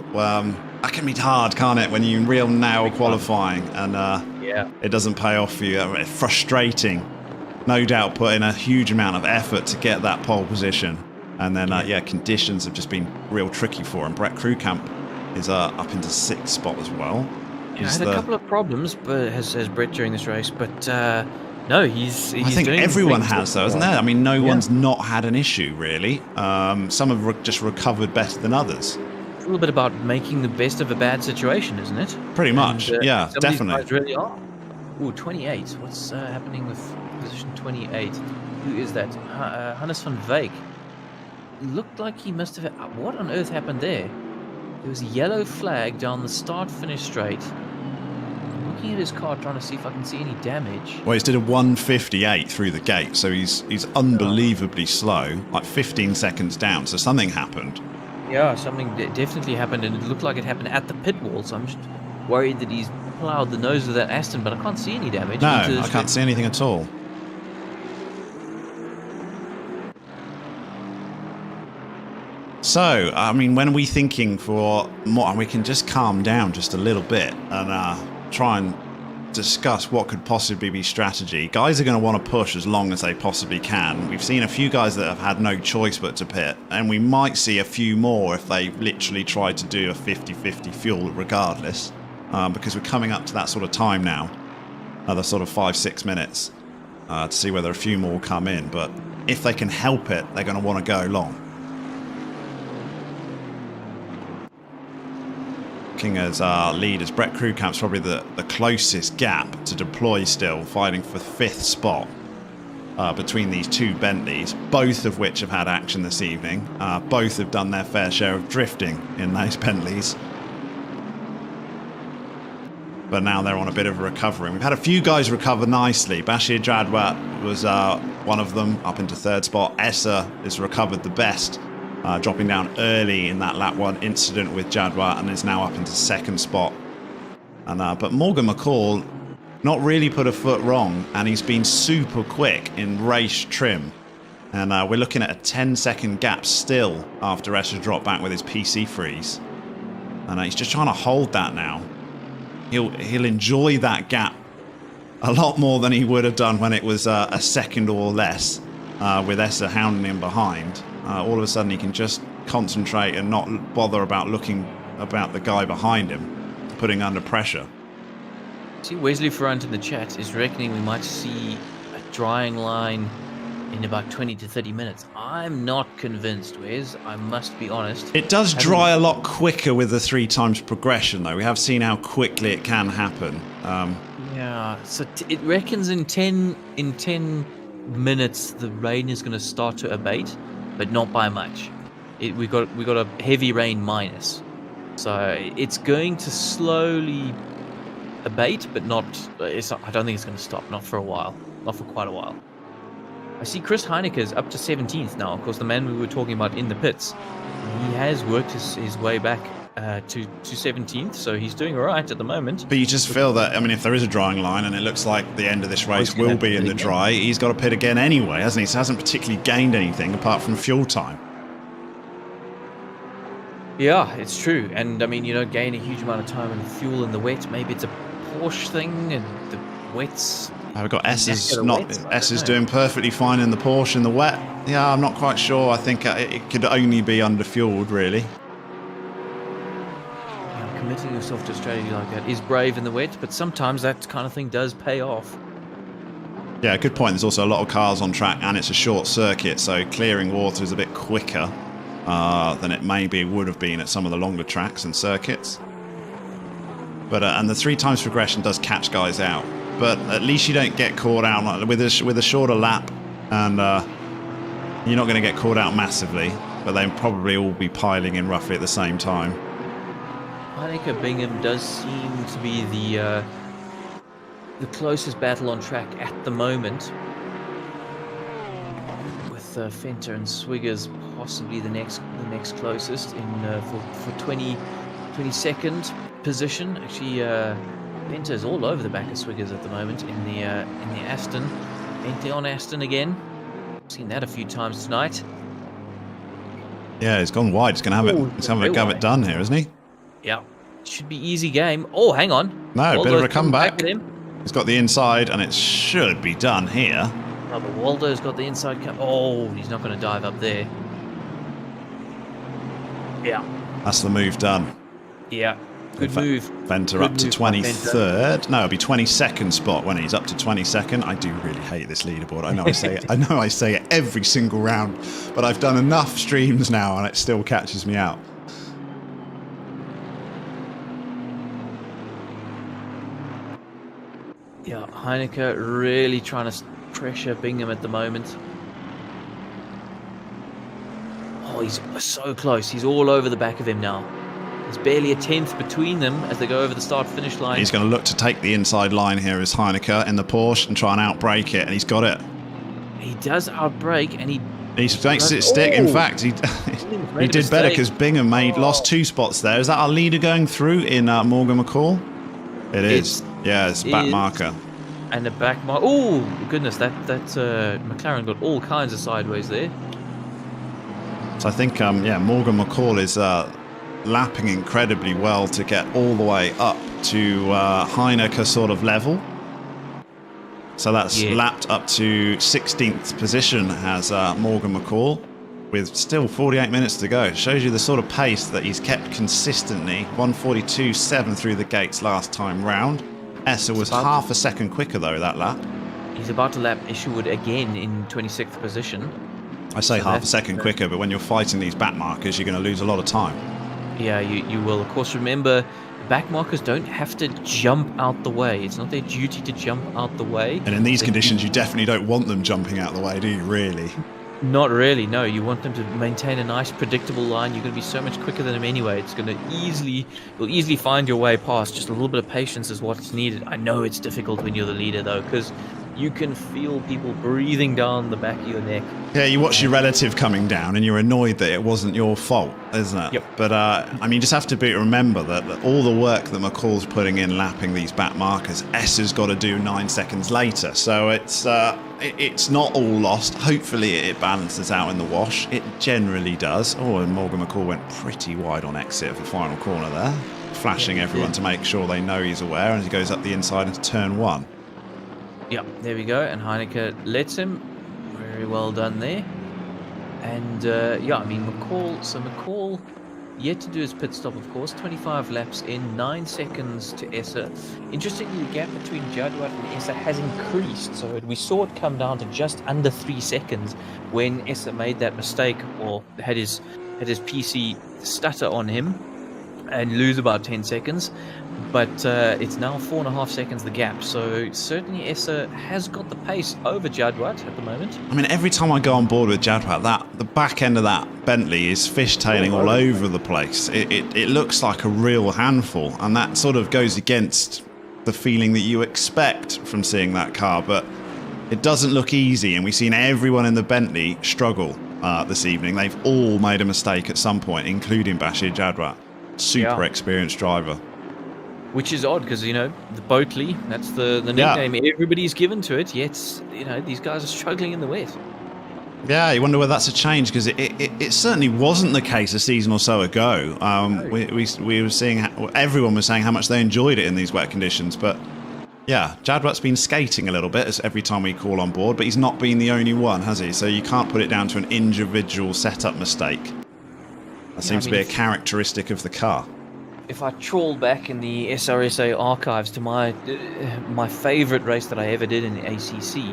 That can be hard, can't it, when you're in real nail qualifying and it doesn't pay off for you. It's frustrating. No doubt put in a huge amount of effort to get that pole position. And then, conditions have just been real tricky for him. Brett Krewkamp is up into 6th spot as well. I had a couple of problems, but has Brett during this race, but No, he's I think doing everyone things has, though, well. isn't there? I mean, no Yeah. one's not had an issue, really. Some have just recovered better than others. It's a little bit about making the best of a bad situation, isn't it? Pretty much, yeah, some definitely. of these guys really are. Ooh, 28. What's happening with position 28? Who is that? Hannes van Wyk. Looked like he must have... What on earth happened there? There was a yellow flag down the start-finish straight. I'm looking at his car, trying to see if I can see any damage. Well, he's did a 1:58 through the gate, so he's unbelievably slow, like 15 seconds down, so something happened. Yeah, something definitely happened, and it looked like it happened at the pit wall, so I'm just worried that he's plowed the nose of that Aston, but I can't see any damage. No, I can't see anything at all. So, I mean, when are we thinking for more? We can just calm down just a little bit and try and discuss what could possibly be strategy. Guys are going to want to push as long as they possibly can. We've seen a few guys that have had no choice but to pit, and we might see a few more if they literally try to do a 50-50 fuel regardless, because we're coming up to that sort of time now, another sort of 5-6 minutes, to see whether a few more come in. But if they can help it, they're going to want to go long. As our leaders, Brett Crewcamp's probably the closest gap to deploy still, fighting for 5th spot between these two Bentleys, both of which have had action this evening. Both have done their fair share of drifting in those Bentleys. But now they're on a bit of a recovery. We've had a few guys recover nicely. Bashir Jadwat was one of them, up into 3rd spot. Essa has recovered the best, dropping down early in that lap 1 incident with Jadwat, and is now up into 2nd spot. And but Morgan McCall not really put a foot wrong, and he's been super quick in race trim. And we're looking at a 10-second gap still after Essa dropped back with his PC freeze. And he's just trying to hold that now. He'll enjoy that gap a lot more than he would have done when it was a second or less, with Essa hounding him behind. All of a sudden he can just concentrate and not bother about looking about the guy behind him, putting under pressure. See, Wesley Ferrant in the chat is reckoning we might see a drying line in about 20 to 30 minutes. I'm not convinced, Wes. I must be honest. It does dry a lot quicker with the 3 times progression, though. We have seen how quickly it can happen. Yeah, so it reckons in 10 minutes the rain is going to start to abate, but not by much. We got a heavy rain minus, so it's going to slowly abate, but not. I don't think it's going to stop. Not for a while. Not for quite a while. I see Chris Heineke's up to 17th now. Of course, the man we were talking about in the pits. He has worked his way back to 17th, so he's doing all right at the moment. But you just feel that, I mean, if there is a drying line and it looks like the end of this race will be in the dry, he's got to pit again anyway, hasn't he? So he hasn't particularly gained anything apart from fuel time. Yeah, it's true. And I mean, you don't gain a huge amount of time in fuel in the wet. Maybe it's a Porsche thing and the wet's... We've got S's doing perfectly fine in the Porsche in the wet. Yeah, I'm not quite sure. I think it could only be underfueled, really. Committing yourself to a strategy like that is brave in the wet, but sometimes that kind of thing does pay off. Yeah, good point. There's also a lot of cars on track, and it's a short circuit, so clearing water is a bit quicker than it maybe would have been at some of the longer tracks and circuits. But and the 3 times progression does catch guys out, but at least you don't get caught out with a shorter lap, and you're not going to get caught out massively. But they'll probably all be piling in roughly at the same time. Heineke Bingham does seem to be the closest battle on track at the moment, with Fenter and Swiggers possibly the next closest in for 22nd position. Actually, Fenter is all over the back of Swiggers at the moment in the Aston. Bentley on Aston again. Seen that a few times tonight. Yeah, he's gone wide. He's going to have it. He's having a go it done here, isn't he? Yeah, should be easy game. Oh, hang on. No, bit of a comeback. He's got the inside, and it should be done here. Oh, but Waldo's got the inside cut. Oh, he's not going to dive up there. Yeah. That's the move done. Yeah. Good move. Venter Good up to move by 23rd. No, it'll be 22nd spot when he's up to 22nd. I do really hate this leaderboard. I know I say it. I know I say it every single round, but I've done enough streams now, and it still catches me out. Yeah, Heineke really trying to pressure Bingham at the moment. Oh, he's so close. He's all over the back of him now. There's barely a tenth between them as they go over the start-finish line. He's going to look to take the inside line here as Heineke in the Porsche and try and outbrake it, and he's got it. He does outbrake, and he makes it stick. In fact, he did better because Bingham lost 2 spots there. Is that our leader going through in Morgan McCall? It is. Yeah, it's back marker. And the back marker. Oh, goodness, that McLaren got all kinds of sideways there. So I think, Morgan McCall is lapping incredibly well to get all the way up to Heineke sort of level. So that's lapped up to 16th position has Morgan McCall with still 48 minutes to go. Shows you the sort of pace that he's kept consistently. 1:42.7 through the gates last time round. Essa was half a second quicker though that lap. He's about to lap Isherwood again in 26th position. I say half a second quicker, but when you're fighting these back markers, you're going to lose a lot of time. Yeah, you will. Of course, remember, back markers don't have to jump out the way. It's not their duty to jump out the way. And in these conditions, you definitely don't want them jumping out the way, do you, really? Not really, no. You want them to maintain a nice, predictable line. You're going to be so much quicker than them anyway. It's going to you'll easily find your way past. Just a little bit of patience is what's needed. I know it's difficult when you're the leader, though, because you can feel people breathing down the back of your neck. Yeah, you watch your relative coming down and you're annoyed that it wasn't your fault, isn't it? Yep. But, you just have to remember that all the work that McCall's putting in lapping these back markers, Essa's got to do 9 seconds later. So it's not all lost. Hopefully it balances out in the wash. It generally does. Oh, and Morgan McCall went pretty wide on exit of the final corner there, flashing everyone to make sure they know he's aware, and he goes up the inside into turn 1. Yep, there we go. And Heineke lets him. Very well done there. And McCall yet to do his pit stop, of course. 25 laps in, 9 seconds to Essa. Interestingly, the gap between Jadwat and Essa has increased. So we saw it come down to just under 3 seconds when Essa made that mistake, or had his PC stutter on him and lose about 10 seconds. But it's now 4.5 seconds the gap. So certainly Essa has got the pace over Jadwat at the moment. I mean, every time I go on board with Jadwat, the back end of that Bentley is fishtailing all over the place. It looks like a real handful, and that sort of goes against the feeling that you expect from seeing that car. But it doesn't look easy, and we've seen everyone in the Bentley struggle this evening. They've all made a mistake at some point, including Bashir Jadwat. Super experienced driver. Which is odd because, the Boatley, that's the nickname everybody's given to it, yet, these guys are struggling in the wet. Yeah, you wonder whether that's a change, because it certainly wasn't the case a season or so ago. We were seeing, everyone was saying how much they enjoyed it in these wet conditions, but yeah, Jadwat's been skating a little bit every time we call on board, but he's not been the only one, has he? So you can't put it down to an individual setup mistake. That seems to be a characteristic of the car. If I trawl back in the SRSA archives to my favourite race that I ever did in the ACC,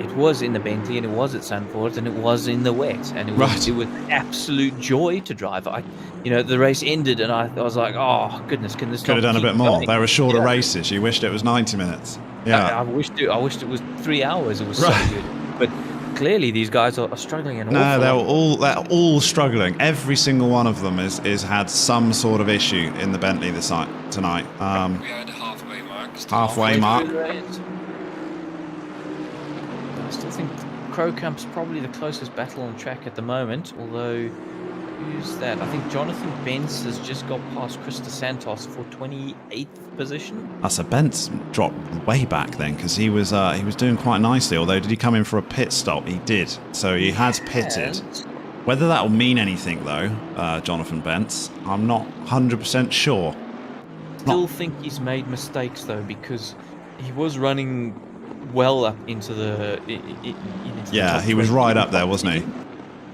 it was in the Bentley and it was at Zandvoort and it was in the wet, and it was absolute joy to drive. The race ended and I was like, oh goodness, can this could have done a bit more? Going? They were shorter races. You wished it was 90 minutes. Yeah, I wished it was 3 hours. It was so good, but clearly these guys are struggling an awful lot. They're all struggling. Every single one of them is had some sort of issue in the Bentley tonight. We had halfway mark. Halfway mark. I still think Crowcamp's probably the closest battle on track at the moment, although who's that? I think Jonathan Bentz has just got past Krista Santos for 28th position. That's a Bentz dropped way back then, because he was doing quite nicely. Although, did he come in for a pit stop? He did. So he has pitted. Whether that will mean anything though, Jonathan Bentz, I'm not 100% sure. Still think he's made mistakes though, because he was running well up into the. He was right up there, wasn't he?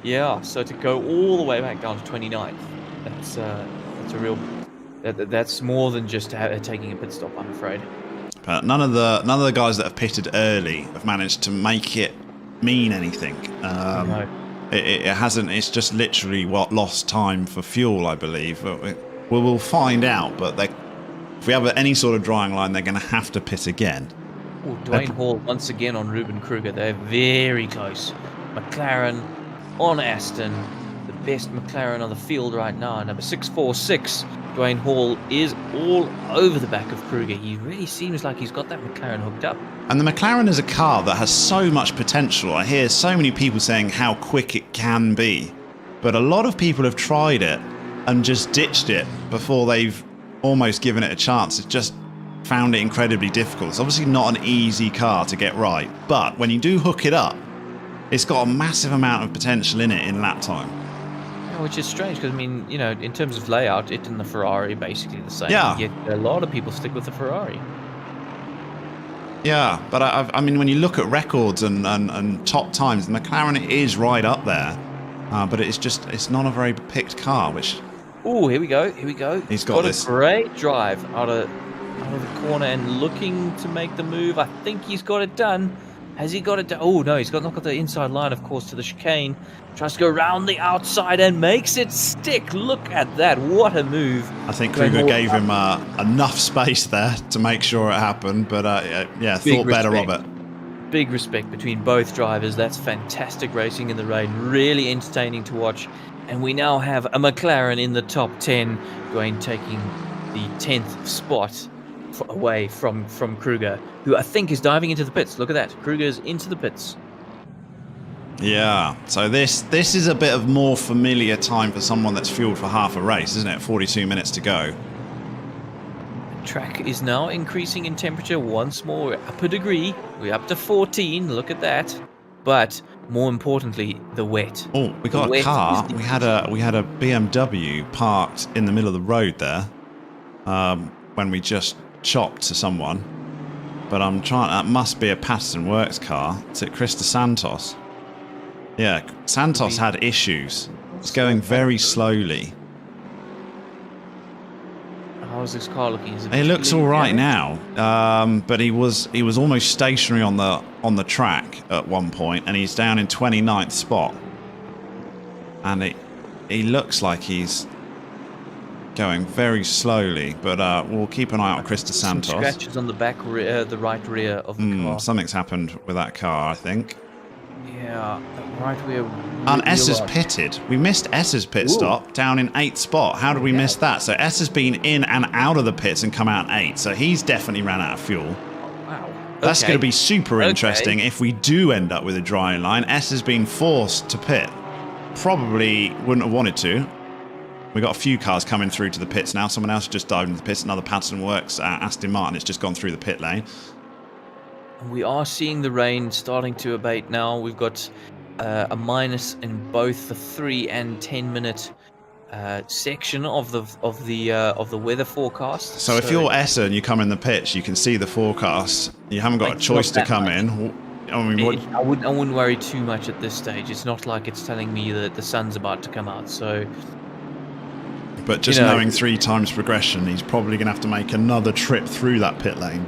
Yeah, so to go all the way back down to 29th, that's a real That's more than just taking a pit stop, I'm afraid. But none of the guys that have pitted early have managed to make it mean anything. No. It hasn't. It's just literally lost time for fuel, I believe. We'll find out. But if we have any sort of drying line, they're going to have to pit again. Oh, Dwayne Hall once again on Ruben Kruger. They're very close. McLaren on Aston. The best McLaren on the field right now. Number 646. Dwayne Hall is all over the back of Kruger. He really seems like he's got that McLaren hooked up. And the McLaren is a car that has so much potential. I hear so many people saying how quick it can be. But a lot of people have tried it and just ditched it before they've almost given it a chance. It's just found it incredibly difficult. It's obviously not an easy car to get right. But when you do hook it up, it's got a massive amount of potential in it in lap time. Which is strange because, I mean, you know, in terms of layout, it and the Ferrari are basically the same. Yeah. Yet a lot of people stick with the Ferrari. Yeah, but I mean, when you look at records and top times, the McLaren is right up there. But it's not a very picked car, which... Oh, here we go. Here we go. He's got a great drive out of the corner and looking to make the move. I think he's got it done. Has he got it done? Oh, no, he's not got the inside line, of course, to the chicane. Tries to go around the outside and makes it stick. Look at that. What a move. I think Kruger gave him enough space there to make sure it happened. But, yeah, thought better of it. Big respect between both drivers. That's fantastic racing in the rain. Really entertaining to watch. And we now have a McLaren in the top 10, Dwayne taking the 10th spot away from Kruger, who I think is diving into the pits. Look at that. Kruger's into the pits. Yeah, so this is a bit of more familiar time for someone that's fueled for half a race, isn't it? 42 minutes to go. The track is now increasing in temperature once more. We're up a degree. We're up to 14. Look at that. But more importantly, the wet. Oh, we got a car. We had a BMW parked in the middle of the road there when we just chopped to someone. But I'm trying. That must be a Patterson Works car. It's at Krista Santos. Yeah, Santos had issues. It's going very slowly. How's this car looking? It looks all right now, but he was almost stationary on the track at one point, and he's down in 29th spot. And he looks like he's going very slowly, but we'll keep an eye out on Krista Santos. Some scratches on the back rear, the right rear of the car. Something's happened with that car, I think. Yeah, the right rear. And S has pitted. We missed S's pit stop down in 8th spot. How did we miss that? So S has been in and out of the pits and come out 8th. So he's definitely ran out of fuel. Wow. That's going to be super interesting if we do end up with a drying line. S has been forced to pit. Probably wouldn't have wanted to. We've got a few cars coming through to the pits now. Someone else just dived into the pits. Another Patterson Works Aston Martin. It's just gone through the pit lane. We are seeing the rain starting to abate now. We've got a minus in both the 3 and 10 minute section of the weather forecast. So if you're Essa and you come in the pits, you can see the forecast. You haven't got a choice to come in. I mean, I wouldn't worry too much at this stage. It's not like it's telling me that the sun's about to come out. So, but just knowing 3 times progression, he's probably going to have to make another trip through that pit lane.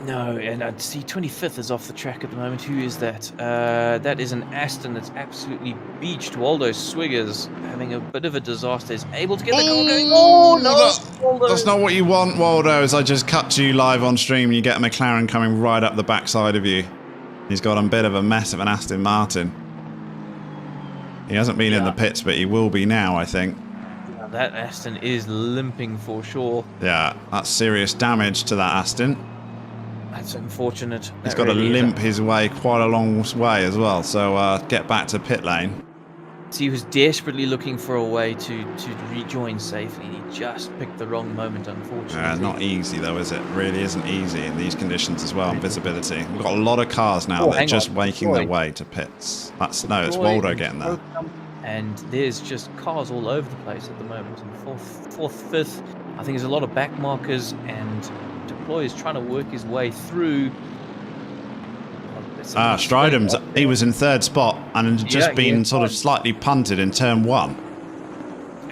No, and I'd see 25th is off the track at the moment. Who is that? That is an Aston that's absolutely beached. Waldo Swiggers having a bit of a disaster. Is able to get the car going. Oh, no! That's not what you want, Waldo, as I just cut to you live on stream and you get a McLaren coming right up the backside of you. He's got a bit of a mess of an Aston Martin. He hasn't been in the pits, but he will be now, I think. Yeah, that Aston is limping for sure. Yeah, that's serious damage to that Aston. That's unfortunate. He's got to limp his way quite a long way as well, so get back to pit lane. So he was desperately looking for a way to rejoin safely. He just picked the wrong moment, unfortunately. Yeah, not easy though, is it? Really isn't easy in these conditions as well, and visibility. We've got a lot of cars now that are just making their way to pits. It's Waldo getting there. And there's just cars all over the place at the moment. And fourth, fifth, I think there's a lot of back markers, and Deploy is trying to work his way through. Stridham's, he was in 3rd spot and just been sort of slightly punted in turn 1.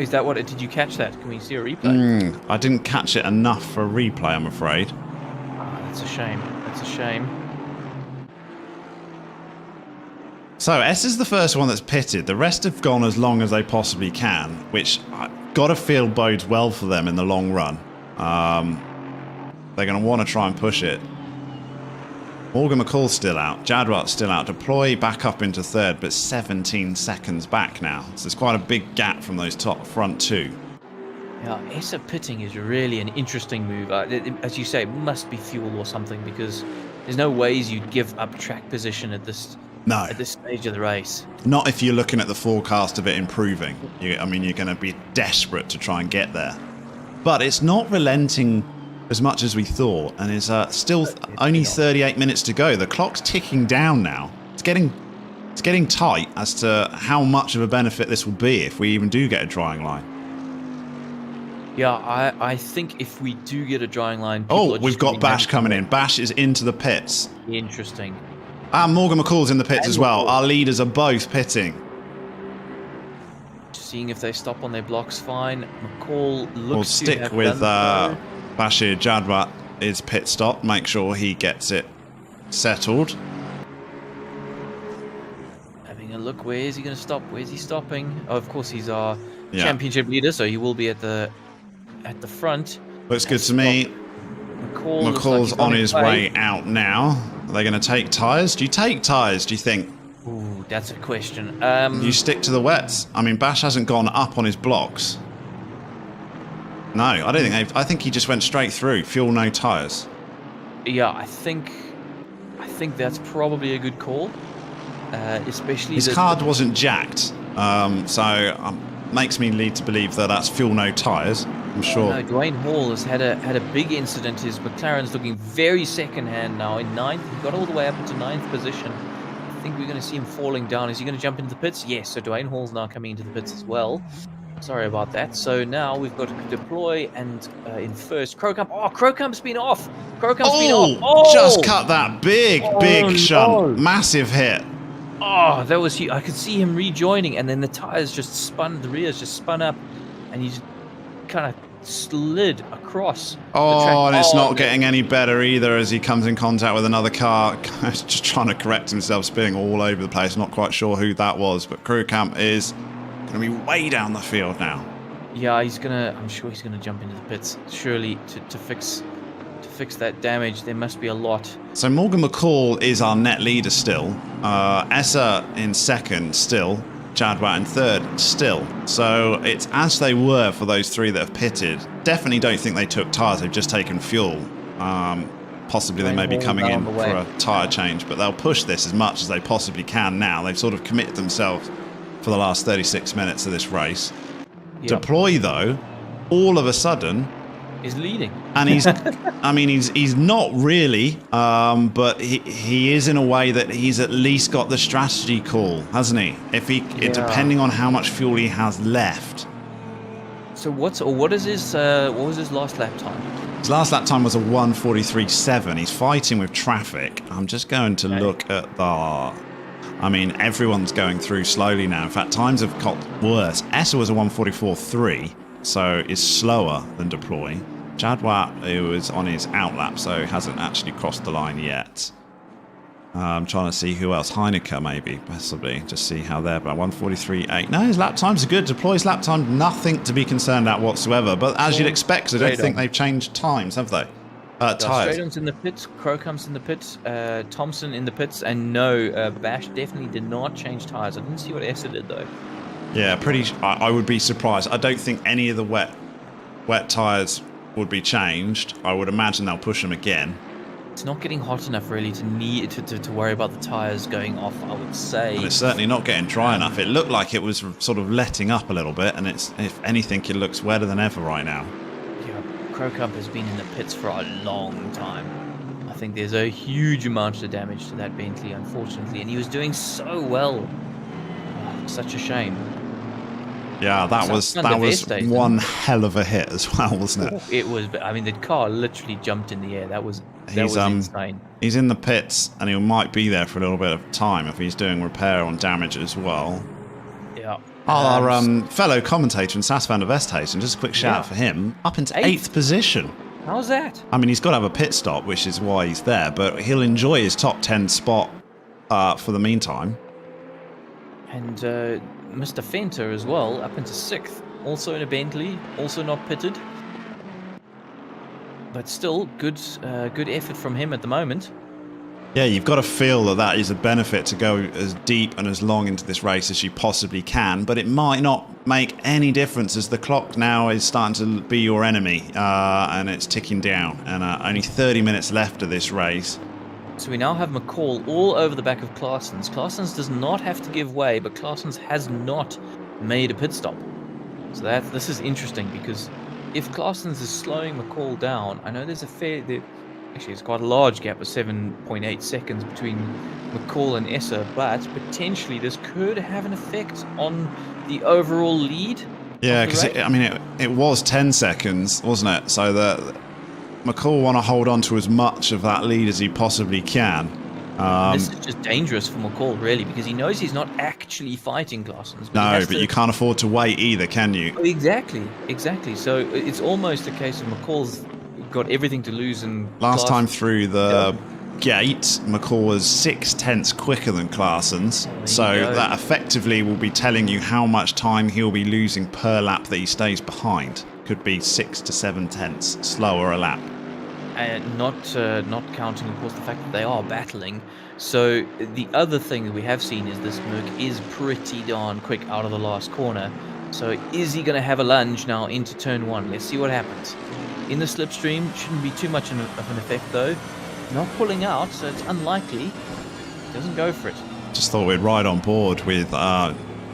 Is that what? Did you catch that? Can we see a replay? I didn't catch it enough for a replay, I'm afraid. That's a shame. That's a shame. So S is the first one that's pitted. The rest have gone as long as they possibly can, which I've got to feel bodes well for them in the long run. They're going to want to try and push it. Morgan McCall's still out. Jadwat's still out. Deploy back up into third, but 17 seconds back now. So there's quite a big gap from those front two. Yeah, ESA pitting is really an interesting move. As you say, it must be fuel or something, because there's no ways you'd give up track position at this stage of the race. Not if you're looking at the forecast of it improving. I mean, you're going to be desperate to try and get there. But it's not relenting as much as we thought, and it's still only 38 minutes to go. The clock's ticking down now. It's getting tight as to how much of a benefit this will be if we even do get a drying line. Yeah, I think if we do get a drying line... we've got Bash coming in. Bash is into the pits. Interesting. And Morgan McCall's in the pits as well. Our leaders are both pitting. Seeing if they stop on their blocks, fine. McCall looks We'll stick with Bashir Jadwat is pit stop. Make sure he gets it settled. Having a look. Where is he going to stop? Where's he stopping? Oh, of course, he's our championship leader, so he will be at the front. Looks good to me. McCall's on his way out now. Are they going to take tyres? Do you take tyres, do you think? Ooh, that's a question. You stick to the wets. I mean, Bash hasn't gone up on his blocks. No, I don't think I think he just went straight through. Fuel, no tyres. Yeah, I think that's probably a good call. Especially his card wasn't jacked, so makes me lead to believe that that's fuel, no tyres. I'm sure. No, Dwayne Hall has had a big incident. His McLaren's looking very second-hand now in 9th. He got all the way up into 9th position. I think we're going to see him falling down. Is he going to jump into the pits? Yes, so Dwayne Hall's now coming into the pits as well. Sorry about that. So now we've got to deploy and in first, Crowcump. Oh, Crowcump's been off. Crowcump's been off. Oh, just cut that big shunt. Massive hit. Oh, that was huge. I could see him rejoining, and then the tires just spun, the rears just spun up, and he just kind of slid across the track. And it's not getting any better either as he comes in contact with another car. Just trying to correct himself, spinning all over the place. Not quite sure who that was, but Crewcamp is going to be way down the field now. Yeah, I'm sure he's gonna jump into the pits, surely, to fix that damage. There must be a lot. So Morgan McCall is our net leader still. Essa in second still. Jadwat in third still. So it's as they were for those three that have pitted. Definitely don't think they took tyres. They've just taken fuel. Possibly they may be coming in for a tyre change, but they'll push this as much as they possibly can now. They've sort of committed themselves for the last 36 minutes of this race. Yep. Deploy, though, all of a sudden is leading, and he's I mean he's not really, but he is in a way that he's at least got the strategy call, hasn't he? Depending on how much fuel he has left. So what was his last lap time? His last lap time was a 1:43.7. He's fighting with traffic. I'm just going to look at the... I mean, everyone's going through slowly now. In fact, times have got worse. Essa was a 1:44.3, so is slower than Deploy. Jadwat, who was on his outlap, so hasn't actually crossed the line yet. I'm trying to see who else. Heineke, maybe, possibly. Just see how they're about 1:43.8. No, his lap times are good. Deploy's lap time, nothing to be concerned at whatsoever. But as you'd expect, I don't think they've changed times, have they? Tyres. Straydon's in the pits, Crowcump's in the pits, Thompson in the pits, and no, Bash definitely did not change tyres. I didn't see what Essa did, though. Yeah, I would be surprised. I don't think any of the wet tyres would be changed. I would imagine they'll push them again. It's not getting hot enough really to worry about the tyres going off, I would say. And it's certainly not getting dry enough. It looked like it was sort of letting up a little bit, and if anything, it looks wetter than ever right now. Yeah, Crowcump has been in the pits for a long time. I think there's a huge amount of damage to that Bentley, unfortunately, and he was doing so well. Oh, such a shame. Yeah, that was one hell of a hit as well, wasn't it? It was. I mean, the car literally jumped in the air. That was insane. He's in the pits, and he might be there for a little bit of time if he's doing repair on damage as well. Yeah. Our fellow commentator in Sas van der Westhuizen, just a quick shout out for him, up into 8th position. How's that? I mean, he's got to have a pit stop, which is why he's there, but he'll enjoy his top 10 spot for the meantime. And Mr. Fenter as well, up into 6th, also in a Bentley, also not pitted. But still, good effort from him at the moment. Yeah, you've got to feel that that is a benefit to go as deep and as long into this race as you possibly can, but it might not make any difference as the clock now is starting to be your enemy and it's ticking down, and only 30 minutes left of this race. So we now have McCall all over the back of Claessens. Claessens does not have to give way, but Claessens has not made a pit stop. So this is interesting, because if Claessens is slowing McCall down, I know there's actually, it's quite a large gap of 7.8 seconds between McCall and Esser, but potentially this could have an effect on the overall lead. Yeah, because it was 10 seconds, wasn't it? So that McCall want to hold on to as much of that lead as he possibly can. This is just dangerous for McCall, really, because he knows he's not actually fighting Claessens. No, but you can't afford to wait either, can you? Exactly. So it's almost a case of McCall's got everything to lose. And last time through the gate, McCall was 0.6 quicker than Claessens, so that effectively will be telling you how much time he'll be losing per lap that he stays behind. Could be 6 to 7 tenths slower a lap. And not counting, of course, the fact that they are battling. So the other thing that we have seen is this Merc is pretty darn quick out of the last corner. So is he going to have a lunge now into turn 1? Let's see what happens. In the slipstream, shouldn't be too much of an effect though. Not pulling out, so it's unlikely. Doesn't go for it. Just thought we'd ride on board with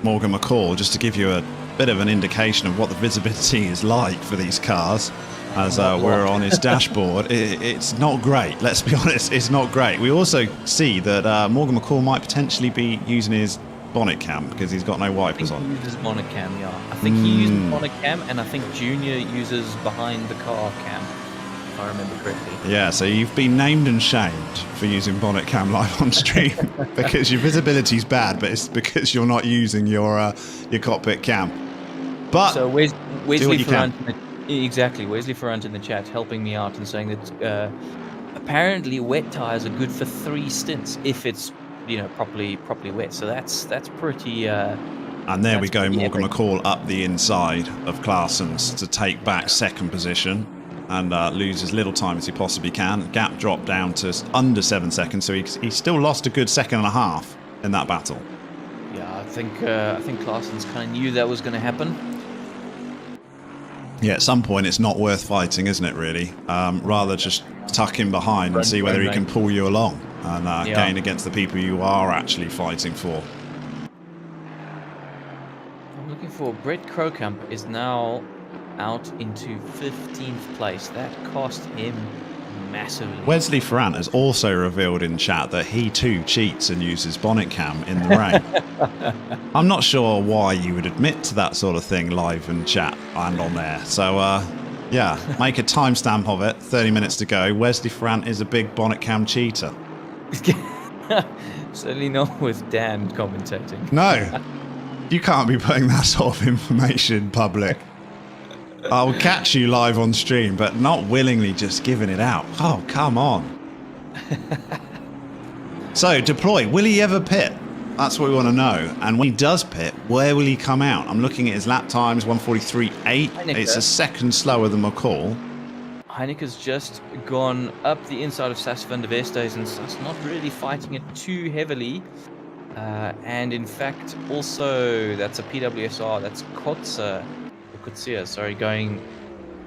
Morgan McCall just to give you a bit of an indication of what the visibility is like for these cars. As we're on his dashboard, it's not great. Let's be honest, it's not great. We also see that Morgan McCall might potentially be using his bonnet cam because he's got no wipers on. He uses bonnet cam, yeah. I think he uses bonnet cam, and I think Junior uses behind the car cam, if I remember correctly. Yeah, so you've been named and shamed for using bonnet cam live on stream because your visibility's bad, but it's because you're not using your cockpit cam. But so Wesley Ferrant, exactly, Wesley Ferrant in the chat helping me out and saying that apparently wet tires are good for 3 stints if it's properly wet. So that's pretty. And there we go, Morgan McCall up the inside of Claessens to take back second position and lose as little time as he possibly can. Gap dropped down to under 7 seconds, so he still lost a good second and a half in that battle. Yeah, I think Claessens kind of knew that was going to happen. Yeah, at some point it's not worth fighting, isn't it, really? Rather just tuck him behind and see whether he can pull you along and gain against the people you are actually fighting for. I'm looking for Brett Crocamp is now out into 15th place. That cost him massively. Wesley Ferrant has also revealed in chat that he too cheats and uses bonnet cam in the rain. I'm not sure why you would admit to that sort of thing live in chat and on there. So, yeah, make a timestamp of it. 30 minutes to go. Wesley Ferrant is a big bonnet cam cheater. Certainly not with Dan commentating. No, you can't be putting that sort of information public. I'll catch you live on stream, but not willingly just giving it out. Oh, come on. So, Deploy, will he ever pit? That's what we want to know. And when he does pit, where will he come out? I'm looking at his lap times, 1:43.8. It's a second slower than McCall. Heineke's just gone up the inside of Sas van der Westhuizen, so it's not really fighting it too heavily. And in fact, also, that's a PWSR, that's Kotze. Sorry, going.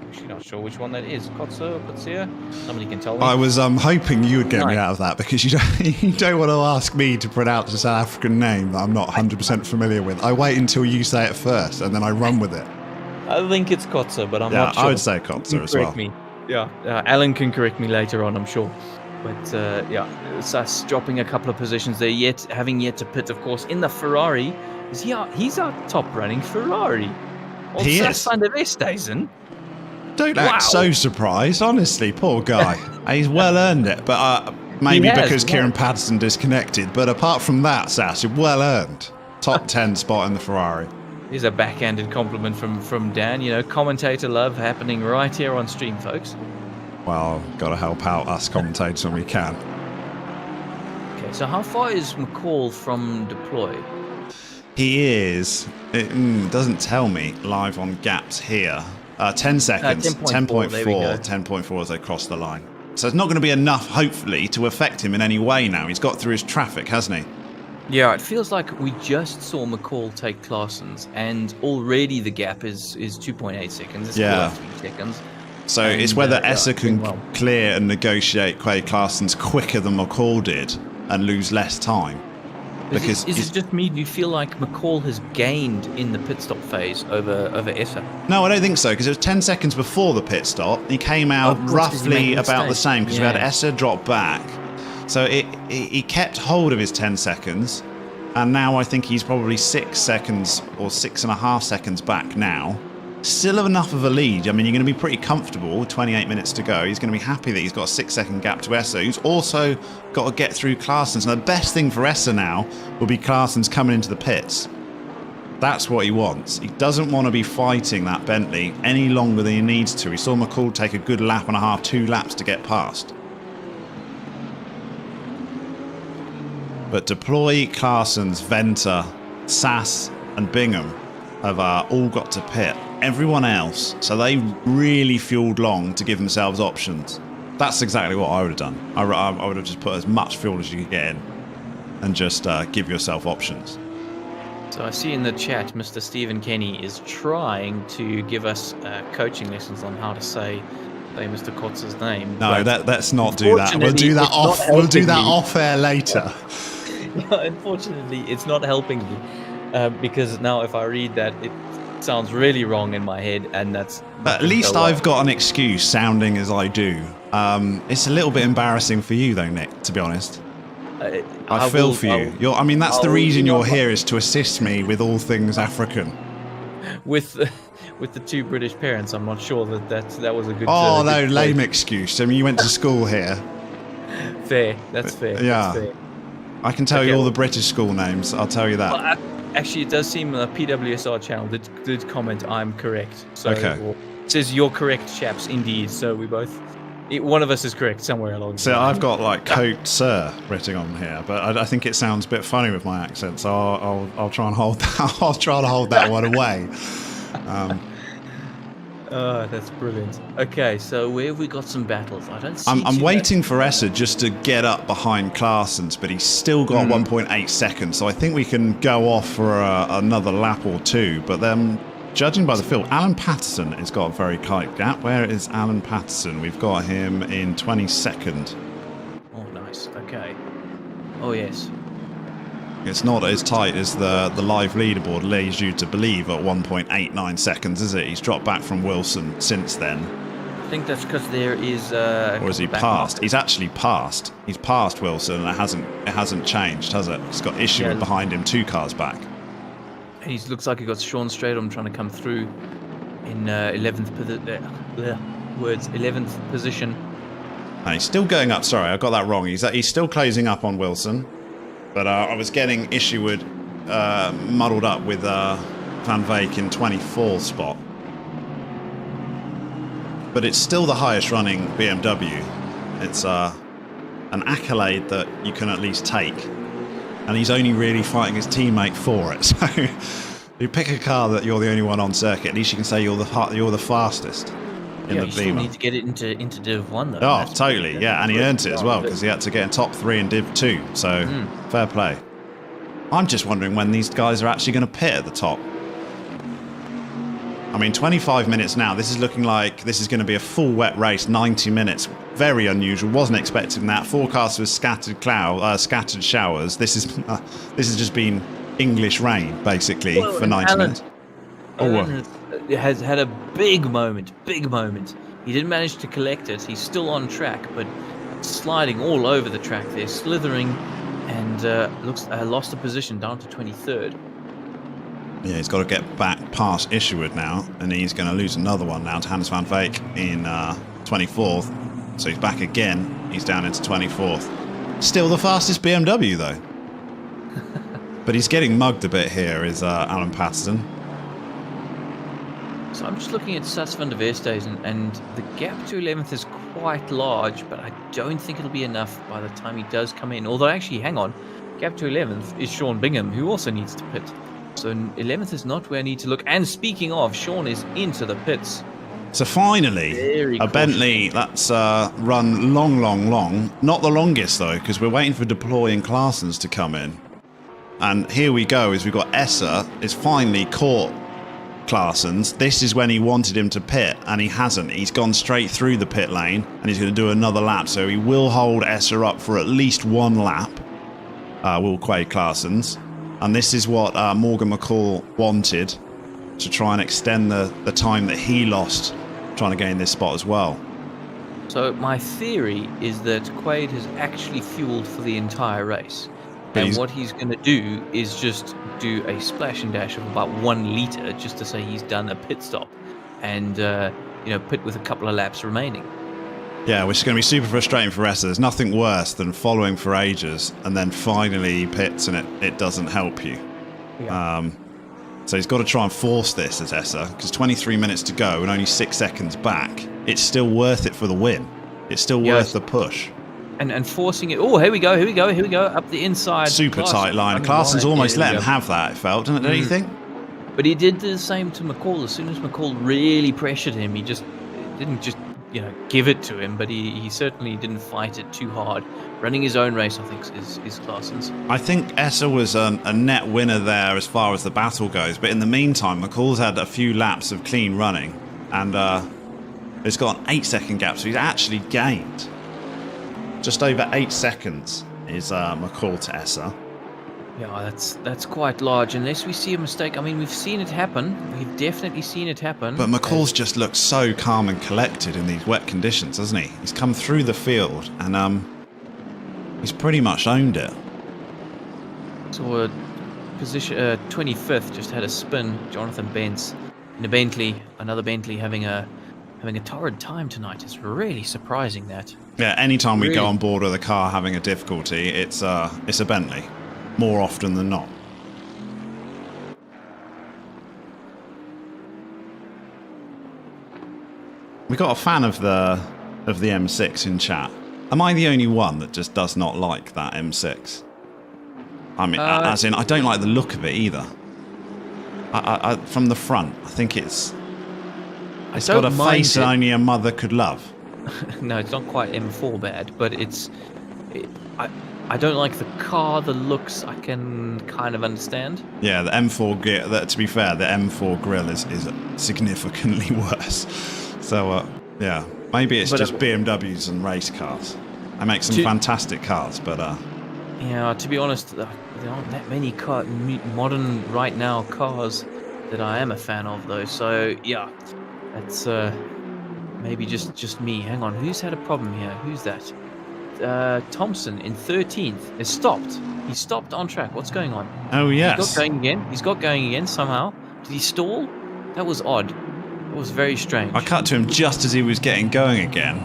I'm actually not sure which one that is. Kotze or Kotze? Somebody can tell me. I was hoping you would get me out of that because you don't want to ask me to pronounce a South African name that I'm not 100% familiar with. I wait until you say it first and then I run with it. I think it's Kotze, but I'm not sure. I would say Kotze as well. Me. Yeah, Alan can correct me later on, I'm sure. But yeah, Sas dropping a couple of positions there, having yet to pit, of course, in the Ferrari. He's our top running Ferrari. He is. Van der Westhuizen. Don't act so surprised, honestly. Poor guy. He's well earned it, but maybe because Kieran Patterson disconnected. But apart from that, Sass, you're well earned. Top 10 spot in the Ferrari. Here's a backhanded compliment from Dan. You know, commentator love happening right here on stream, folks. Well, got to help out us commentators when we can. Okay, so how far is McCall from deploy? He is, it doesn't tell me live on gaps here. 10 seconds, 10.4, 10.4 as they cross the line. So it's not going to be enough, hopefully, to affect him in any way now. He's got through his traffic, hasn't he? Yeah, it feels like we just saw McCall take Claassens, and already the gap is 2.8 seconds. It's Yeah. 3 seconds. So And, it's whether yeah, Esser can doing well. clear and negotiate Quay Claassens quicker than McCall did and lose less time. Because Is it just me? Do you feel like McCall has gained in the pit stop phase over Esser? No, I don't think so, because it was 10 seconds before the pit stop. He came out Of course, 'cause he made roughly a about the mistake. same, because we had Yeah. Esser drop back. So he kept hold of his 10 seconds, and now I think he's probably 6 seconds or 6.5 seconds back now. Still enough of a lead. I mean, you're going to be pretty comfortable with 28 minutes to go. He's going to be happy that he's got a 6-second gap to Esser, who's also got to get through Claassens. And the best thing for Esser now will be Claassens coming into the pits. That's what he wants. He doesn't want to be fighting that Bentley any longer than he needs to. He saw McCall take a good lap and a half, 2 laps to get past. But Deploy, Claassens, Venter, Sass and Bingham have all got to pit. Everyone else, so they really fueled long to give themselves options. That's exactly what I would have done. I would have just put as much fuel as you could get in and just give yourself options. So I see in the chat, Mr. Stephen Kenny is trying to give us coaching lessons on how to say Mr. Kotz's name. No, but let's not do that. We'll do that it's not off. We'll do helping that me. off air later. Unfortunately, it's not helping me because now if I read that, it sounds really wrong in my head, and that's. At least I've got an excuse sounding as I do. It's a little bit embarrassing for you though, Nick, to be honest. I feel for you. I mean, that's the reason you're here, is to assist me with all things African. With the 2 British parents, I'm not sure that was a good. Oh, no, good lame choice. excuse. I mean, you went to school here. Fair, that's fair. Yeah. That's fair. I can tell you Okay. all the British school names, I'll tell you that. Well, actually, it does seem the PWSR channel did comment I'm correct. So Okay. well, it says you're correct, chaps. Indeed. So we both. One of us is correct somewhere along. So I've got like Coat Sir written on here, but I think it sounds a bit funny with my accent, so I'll try and hold that. I'll try to hold that one away. Oh, that's brilliant. Okay, so where have we got some battles? I don't see. I'm too waiting for Esser just to get up behind Claassens, but he's still got 1.8 seconds, so I think we can go off for another lap or 2. But then, judging by the field, Alan Patterson has got a very tight gap. Where is Alan Patterson? We've got him in 22nd. Oh, nice. Okay. Oh yes. It's not as tight as the live leaderboard leads you to believe at 1.89 seconds, is it? He's dropped back from Wilson since then. I think that's because there is. Or has he passed? He's actually passed. He's passed Wilson, and it hasn't changed, has it? He's got issue Yeah. behind him, 2 cars back. He looks like he got Sean Stratham trying to come through in 11th position. And he's still going up. Sorry, I got that wrong. He's still closing up on Wilson, but I was getting Isherwood muddled up with Van Veek in 24th spot. But it's still the highest running BMW. It's an accolade that you can at least take. And he's only really fighting his teammate for it. So you pick a car that you're the only one on circuit, at least you can say you're the fastest in Yeah, the you still Beamer. need to get it into Div1 though. Oh, That's totally, pretty- yeah, and he earned it as well because he had to get in top 3 in Div 2, so fair play. I'm just wondering when these guys are actually going to pit at the top. I mean, 25 minutes now, this is looking like this is going to be a full wet race, 90 minutes. Very unusual, wasn't expecting that. Forecast was scattered showers. This has just been English rain, basically, Well, for 90 Alan- minutes. Alan has had a big moment. He didn't manage to collect it. He's still on track, but sliding all over the track there, slithering, and lost a position down to 23rd. Yeah, he's got to get back past Isherwood now, and he's going to lose another one now to Hans van Veek in 24th. So he's back again. He's down into 24th. Still the fastest BMW, though. But he's getting mugged a bit here, is Alan Patterson. So I'm just looking at Sats van der Westhuizen, and the gap to 11th is quite large, but I don't think it'll be enough by the time he does come in. Although, actually, hang on. Gap to 11th is Sean Bingham, who also needs to pit. So 11th is not where I need to look. And speaking of, Sean is into the pits. So finally, Very a cautious. Bentley that's run long. Not the longest, though, because we're waiting for Deploy and Claessens to come in. And here we go, as we've got Esser is finally caught Claessens. This is when he wanted him to pit, and he hasn't. He's gone straight through the pit lane, and he's going to do another lap. So he will hold Esser up for at least one lap, Will Quaid Claessens. And this is what Morgan McCall wanted, to try and extend the time that he lost trying to gain this spot as well. So my theory is that Quaid has actually fueled for the entire race. And what he's going to do is just do a splash and dash of about 1 litre just to say he's done a pit stop and, pit with a couple of laps remaining. Yeah, which is going to be super frustrating for Esser. There's nothing worse than following for ages and then finally he pits and it doesn't help you. Yeah. So he's got to try and force this as Esser, because 23 minutes to go and only 6 seconds back. It's still worth it for the win. It's still worth the push. And forcing it. Oh, here we go. Up the inside. Super tight line. Claessen's almost let him have that, it felt, didn't it? Don't you think? But he did the same to McCall. As soon as McCall really pressured him, he just didn't just give it to him, but he certainly didn't fight it too hard. Running his own race, I think, is Claessen's. I think Esser was a net winner there as far as the battle goes, but in the meantime, McCall's had a few laps of clean running, and it's got an 8-second gap, so he's actually gained just over 8 seconds is McCall to Esser. Yeah, that's quite large, unless we see a mistake. I mean, we've seen it happen. We've definitely seen it happen. But McCall's just looked so calm and collected in these wet conditions, hasn't he? He's come through the field and he's pretty much owned it. So position 25th just had a spin. Jonathan Bentz in a Bentley, another Bentley having a torrid time tonight. It's really surprising that. Yeah, anytime we go on board with a car having a difficulty, it's a Bentley, more often than not. We got a fan of the M6 in chat. Am I the only one that just does not like that M6? I mean, as in, I don't like the look of it either. I from the front, I think it's got a face that only a mother could love. No, it's not quite M4 bad, but I don't like the car. The looks I can kind of understand. Yeah, the M4 to be fair, the M4 grille is significantly worse. So yeah, maybe it's just BMWs and race cars. I make some fantastic cars, but yeah, to be honest, there aren't that many modern right now cars that I am a fan of, though. So yeah, that's maybe just me. Hang on, who's had a problem here? Who's that? Thompson in 13th has stopped. He stopped on track. What's going on? Oh yes, He's got going again somehow. Did he stall? That was odd. That was very strange. I cut to him just as he was getting going again.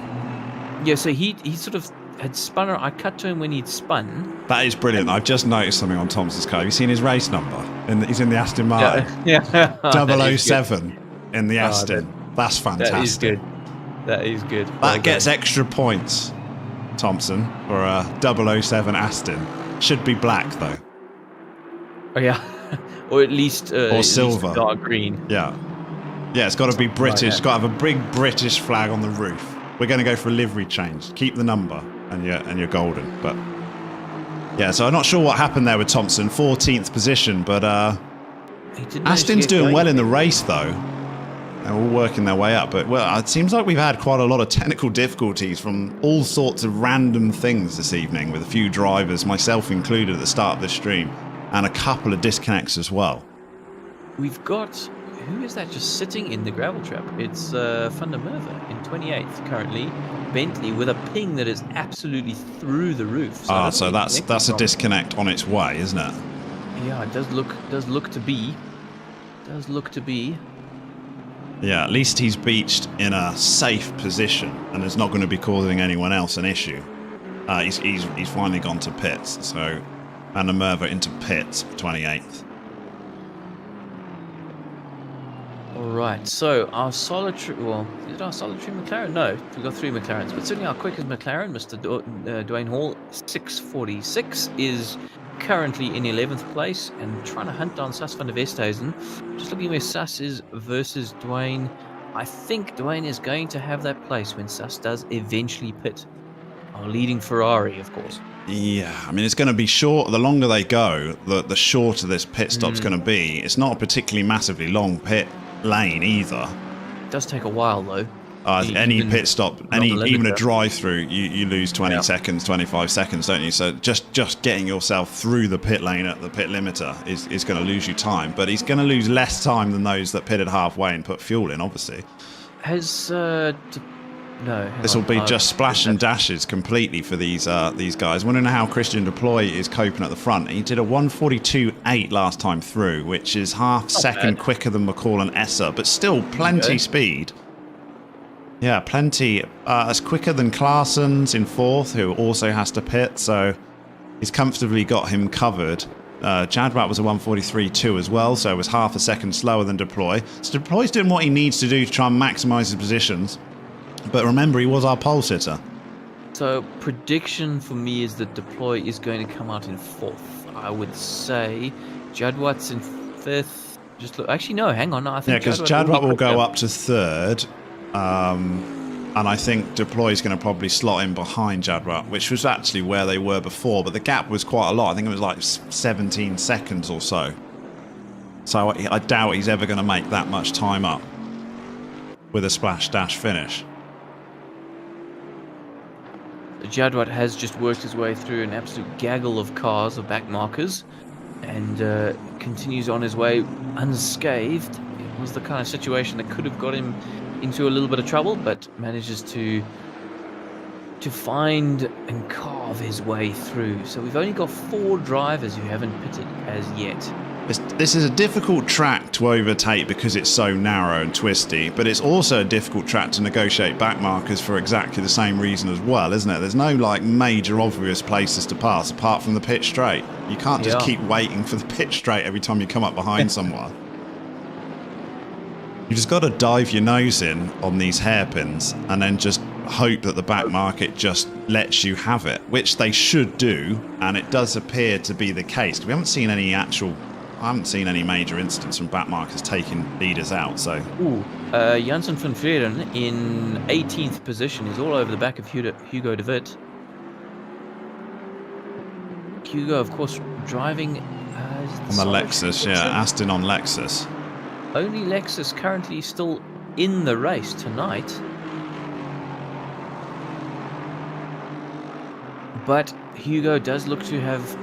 Yeah, so he sort of had spun. I cut to him when he'd spun. That is brilliant. I've just noticed something on Thompson's car. Have you seen his race number? He's in the Aston Martin. Yeah. 007 in the Aston. That's fantastic. That is good. That gets extra points, Thompson, for a 007 Aston. Should be black, though. Oh, yeah. Or at least... or silver. Dark green. Yeah. Yeah, it's got to be British. It's got to have a big British flag on the roof. We're going to go for a livery change. Keep the number, and you're golden. But yeah, so I'm not sure what happened there with Thompson. 14th position, but Aston's doing well in the race, though. They're all working their way up. But well, it seems like we've had quite a lot of technical difficulties from all sorts of random things this evening, with a few drivers, myself included, at the start of the stream, and a couple of disconnects as well. We've got... Who is that just sitting in the gravel trap? It's Van der Merwe in 28th currently. Bentley with a ping that is absolutely through the roof. So that's a disconnect on its way, isn't it? Yeah, it does look to be. Yeah, at least he's beached in a safe position and is not going to be causing anyone else an issue. He's finally gone to pits, so Van der Merwe into pits for 28th. Right, so our solitary, well, is it our solitary McLaren? No, we've got 3 McLarens, but certainly our quickest McLaren, Mr. Dwayne Hall, 6:46, is currently in 11th place and trying to hunt down Sas van der Westhuizen. Just looking where Sas is versus Dwayne. I think Dwayne is going to have that place when Sas does eventually pit. Our leading Ferrari, of course. Yeah, I mean, it's going to be short. The longer they go, the shorter this pit stop's going to be. It's not a particularly massively long pit lane either. It does take a while, though. Any pit stop, even a drive-through, you lose 20 Yeah. seconds, 25 seconds, don't you? So just getting yourself through the pit lane at the pit limiter is going to lose you time. But he's going to lose less time than those that pitted halfway and put fuel in, obviously. Has no. This will be just splash and dashes completely for these guys. I want to know how Christian Deploy is coping at the front. He did a 1:42.8 last time through, which is half second quicker than McCall and Esser, but still plenty speed. Yeah, plenty. It's quicker than Claessen's in 4th, who also has to pit, so he's comfortably got him covered. Jadwat was a 1:43.2 as well, so it was half a second slower than Deploy. So Deploy's doing what he needs to do to try and maximise his positions. But remember, he was our pole sitter. So prediction for me is that Deploy is going to come out in 4th. I would say Jadwat's in 5th. Just look. Actually, no. Hang on. No, I think because Jadwat will go up to 3rd. And I think Deploy is going to probably slot in behind Jadwat, which was actually where they were before. But the gap was quite a lot. I think it was like 17 seconds or so. So I doubt he's ever going to make that much time up with a splash dash finish. Jadwat has just worked his way through an absolute gaggle of cars, of back markers, and continues on his way unscathed. It was the kind of situation that could have got him into a little bit of trouble, but manages to find and carve his way through. So we've only got 4 drivers who haven't pitted as yet. This is a difficult track to overtake because it's so narrow and twisty, but it's also a difficult track to negotiate back markers for exactly the same reason as well, isn't it? There's no like major obvious places to pass apart from the pit straight. You can't just keep waiting for the pit straight every time you come up behind someone. You just got to dive your nose in on these hairpins and then just hope that the back market just lets you have it, which they should do, and it does appear to be the case. We haven't seen any I haven't seen any major incidents from back markers taking leaders out, so... Janssen van Vleeren in 18th position is all over the back of Hugo de Wit. Hugo, of course, driving... on the Lexus, yeah, Aston on Lexus. Only Lexus currently still in the race tonight. But Hugo does look to have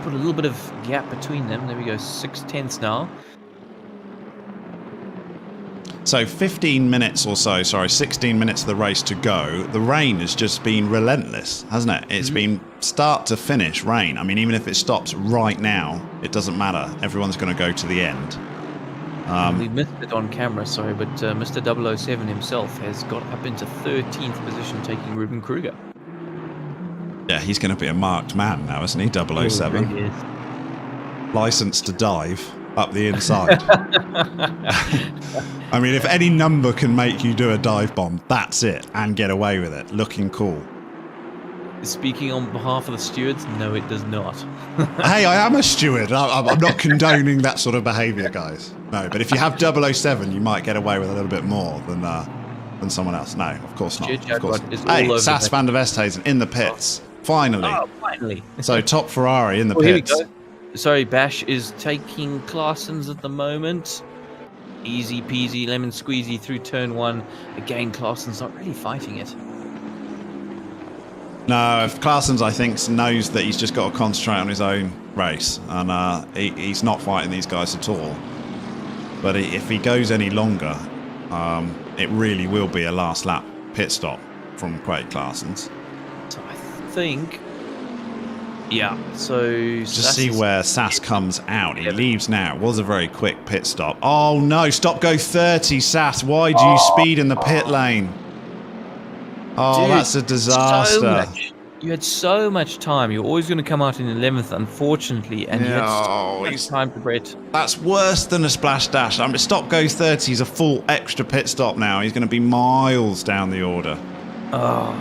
put a little bit of gap between them. There we go, 6/10 now. So 15 minutes or so, 16 minutes of the race to go. The rain has just been relentless, hasn't it? It's been start to finish rain. I mean, even if it stops right now, it doesn't matter. Everyone's going to go to the end. We missed it on camera, sorry, but Mr. 007 himself has got up into 13th position, taking Ruben Kruger. Yeah, he's going to be a marked man now, isn't he, 007? He really is. Licensed to dive up the inside. I mean, if any number can make you do a dive bomb, that's it, and get away with it, looking cool. Speaking on behalf of the stewards, no, it does not. Hey, I am a steward. I'm not condoning that sort of behaviour, guys. No, but if you have 007, you might get away with a little bit more than someone else. No, of course not. Of course. Hey, Sas van der Westhuizen in the pits. Finally. Oh, finally. So, top Ferrari in the pits. Here we go. Sorry, Bash is taking Claessen's at the moment. Easy peasy, lemon squeezy through turn 1. Again, Claessen's not really fighting it. No, if Claessen's, I think, knows that he's just got to concentrate on his own race. And he's not fighting these guys at all. But if he goes any longer, it really will be a last lap pit stop from Craig Claessen's. So I think... Yeah, so... Just see where Sas comes out. He leaves now. It was a very quick pit stop. Oh, no. Stop, go 30, Sas. Why do you speed in the pit lane? Oh, dude, that's a disaster. You had so much time. You're always going to come out in 11th, unfortunately, and you had so much he's- time to Brett. That's worse than a splash dash. Stop go 30 is a full extra pit stop now. He's going to be miles down the order. Oh,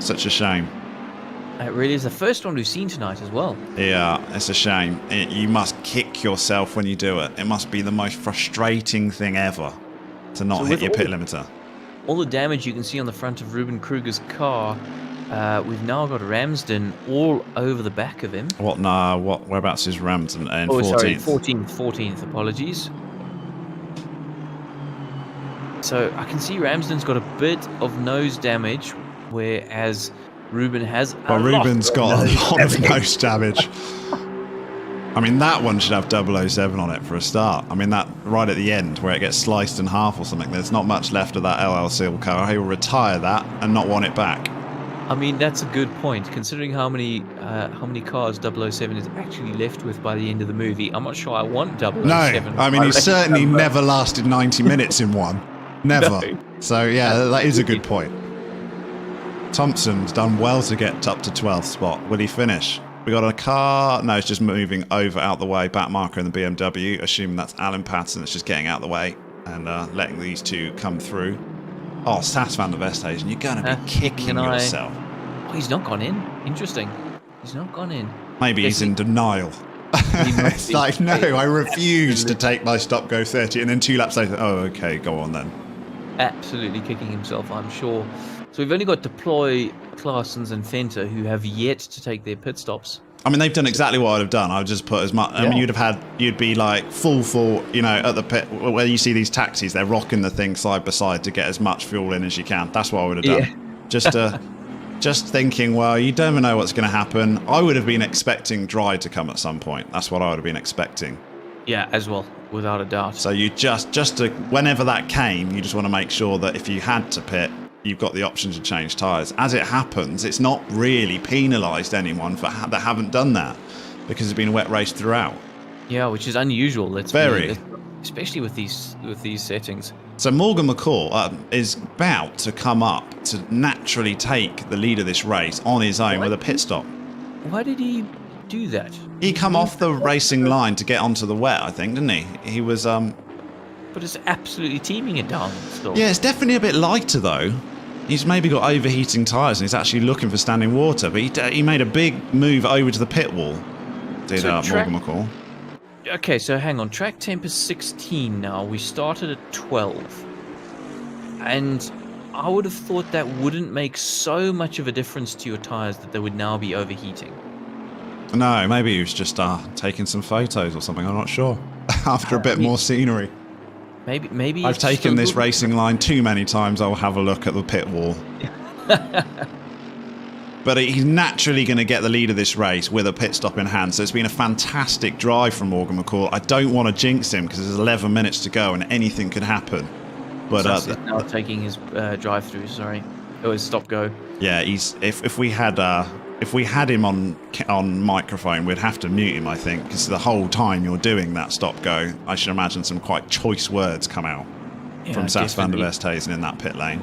Such a shame. it really is the first one we've seen tonight as well. Yeah, it's a shame. You must kick yourself when you do it. It must be the most frustrating thing ever to not hit your pit limiter. All the damage you can see on the front of Ruben Kruger's car, we've now got Ramsden all over the back of him. What? Nah. What? Whereabouts is Ramsden? And 14th. Sorry, 14th. Apologies. So I can see Ramsden's got a bit of nose damage, whereas Ruben has. Ruben's got a lot of nose damage. I mean, that one should have 007 on it for a start. I mean, that right at the end where it gets sliced in half or something. There's not much left of that LL Seal car. He will retire that and not want it back. I mean, that's a good point, considering how many cars 007 is actually left with by the end of the movie. I'm not sure I want 007. No, I mean, he's certainly never lasted 90 minutes in one. Never. No. So, yeah, that is a good point. Thompson's done well to get up to 12th spot. Will he finish? We got a car. No, it's just moving over out the way. Back marker in the BMW, assuming that's Alan Patterson. It's just getting out the way and letting these two come through. Oh, Sass van der Westhuizen, you're going to be kicking yourself. Oh, he's not gone in. Interesting. He's not gone in. Maybe he's in denial. It's like, no, I refuse to take my stop, go 30, and then 2 laps later, oh, okay, go on then. Absolutely kicking himself, I'm sure. So we've only got Deploy, Claessens, and Fenter who have yet to take their pit stops. I mean, they've done exactly what I'd have done. I would just put as much. I mean, you'd be like full, you know, at the pit where you see these taxis. They're rocking the thing side by side to get as much fuel in as you can. That's what I would have done. Yeah. Just thinking, well, you don't know what's going to happen. I would have been expecting dry to come at some point. That's what I would have been expecting. Yeah, as well, without a doubt. So you just to whenever that came, you just want to make sure that if you had to pit, you've got the option to change tyres. As it happens, it's not really penalised anyone that haven't done that because it's been a wet race throughout. Yeah, which is unusual. Especially with these settings. So Morgan McCall is about to come up to naturally take the lead of this race on his own with a pit stop. Why did he do that? He come off the racing line to get onto the wet, I think, didn't he? He was But it's absolutely teeming it down still. Yeah, it's definitely a bit lighter though. He's maybe got overheating tyres and he's actually looking for standing water. But he made a big move over to the pit wall, did Morgan McCall. Okay, so hang on. Track temp is 16 now. We started at 12. And I would have thought that wouldn't make so much of a difference to your tyres that they would now be overheating. No, maybe he was just taking some photos or something. I'm not sure. After a bit more scenery. Maybe I've taken this racing line too many times. I'll have a look at the pit wall. But he's naturally going to get the lead of this race with a pit stop in hand. So it's been a fantastic drive from Morgan McCall. I don't want to jinx him because there's 11 minutes to go and anything could happen. But now taking his drive-through. Sorry, it was stop go. Yeah, if we had him on microphone, we'd have to mute him, I think, because the whole time you're doing that stop go, I should imagine some quite choice words come out from Sass van der Westhuizen in that pit lane.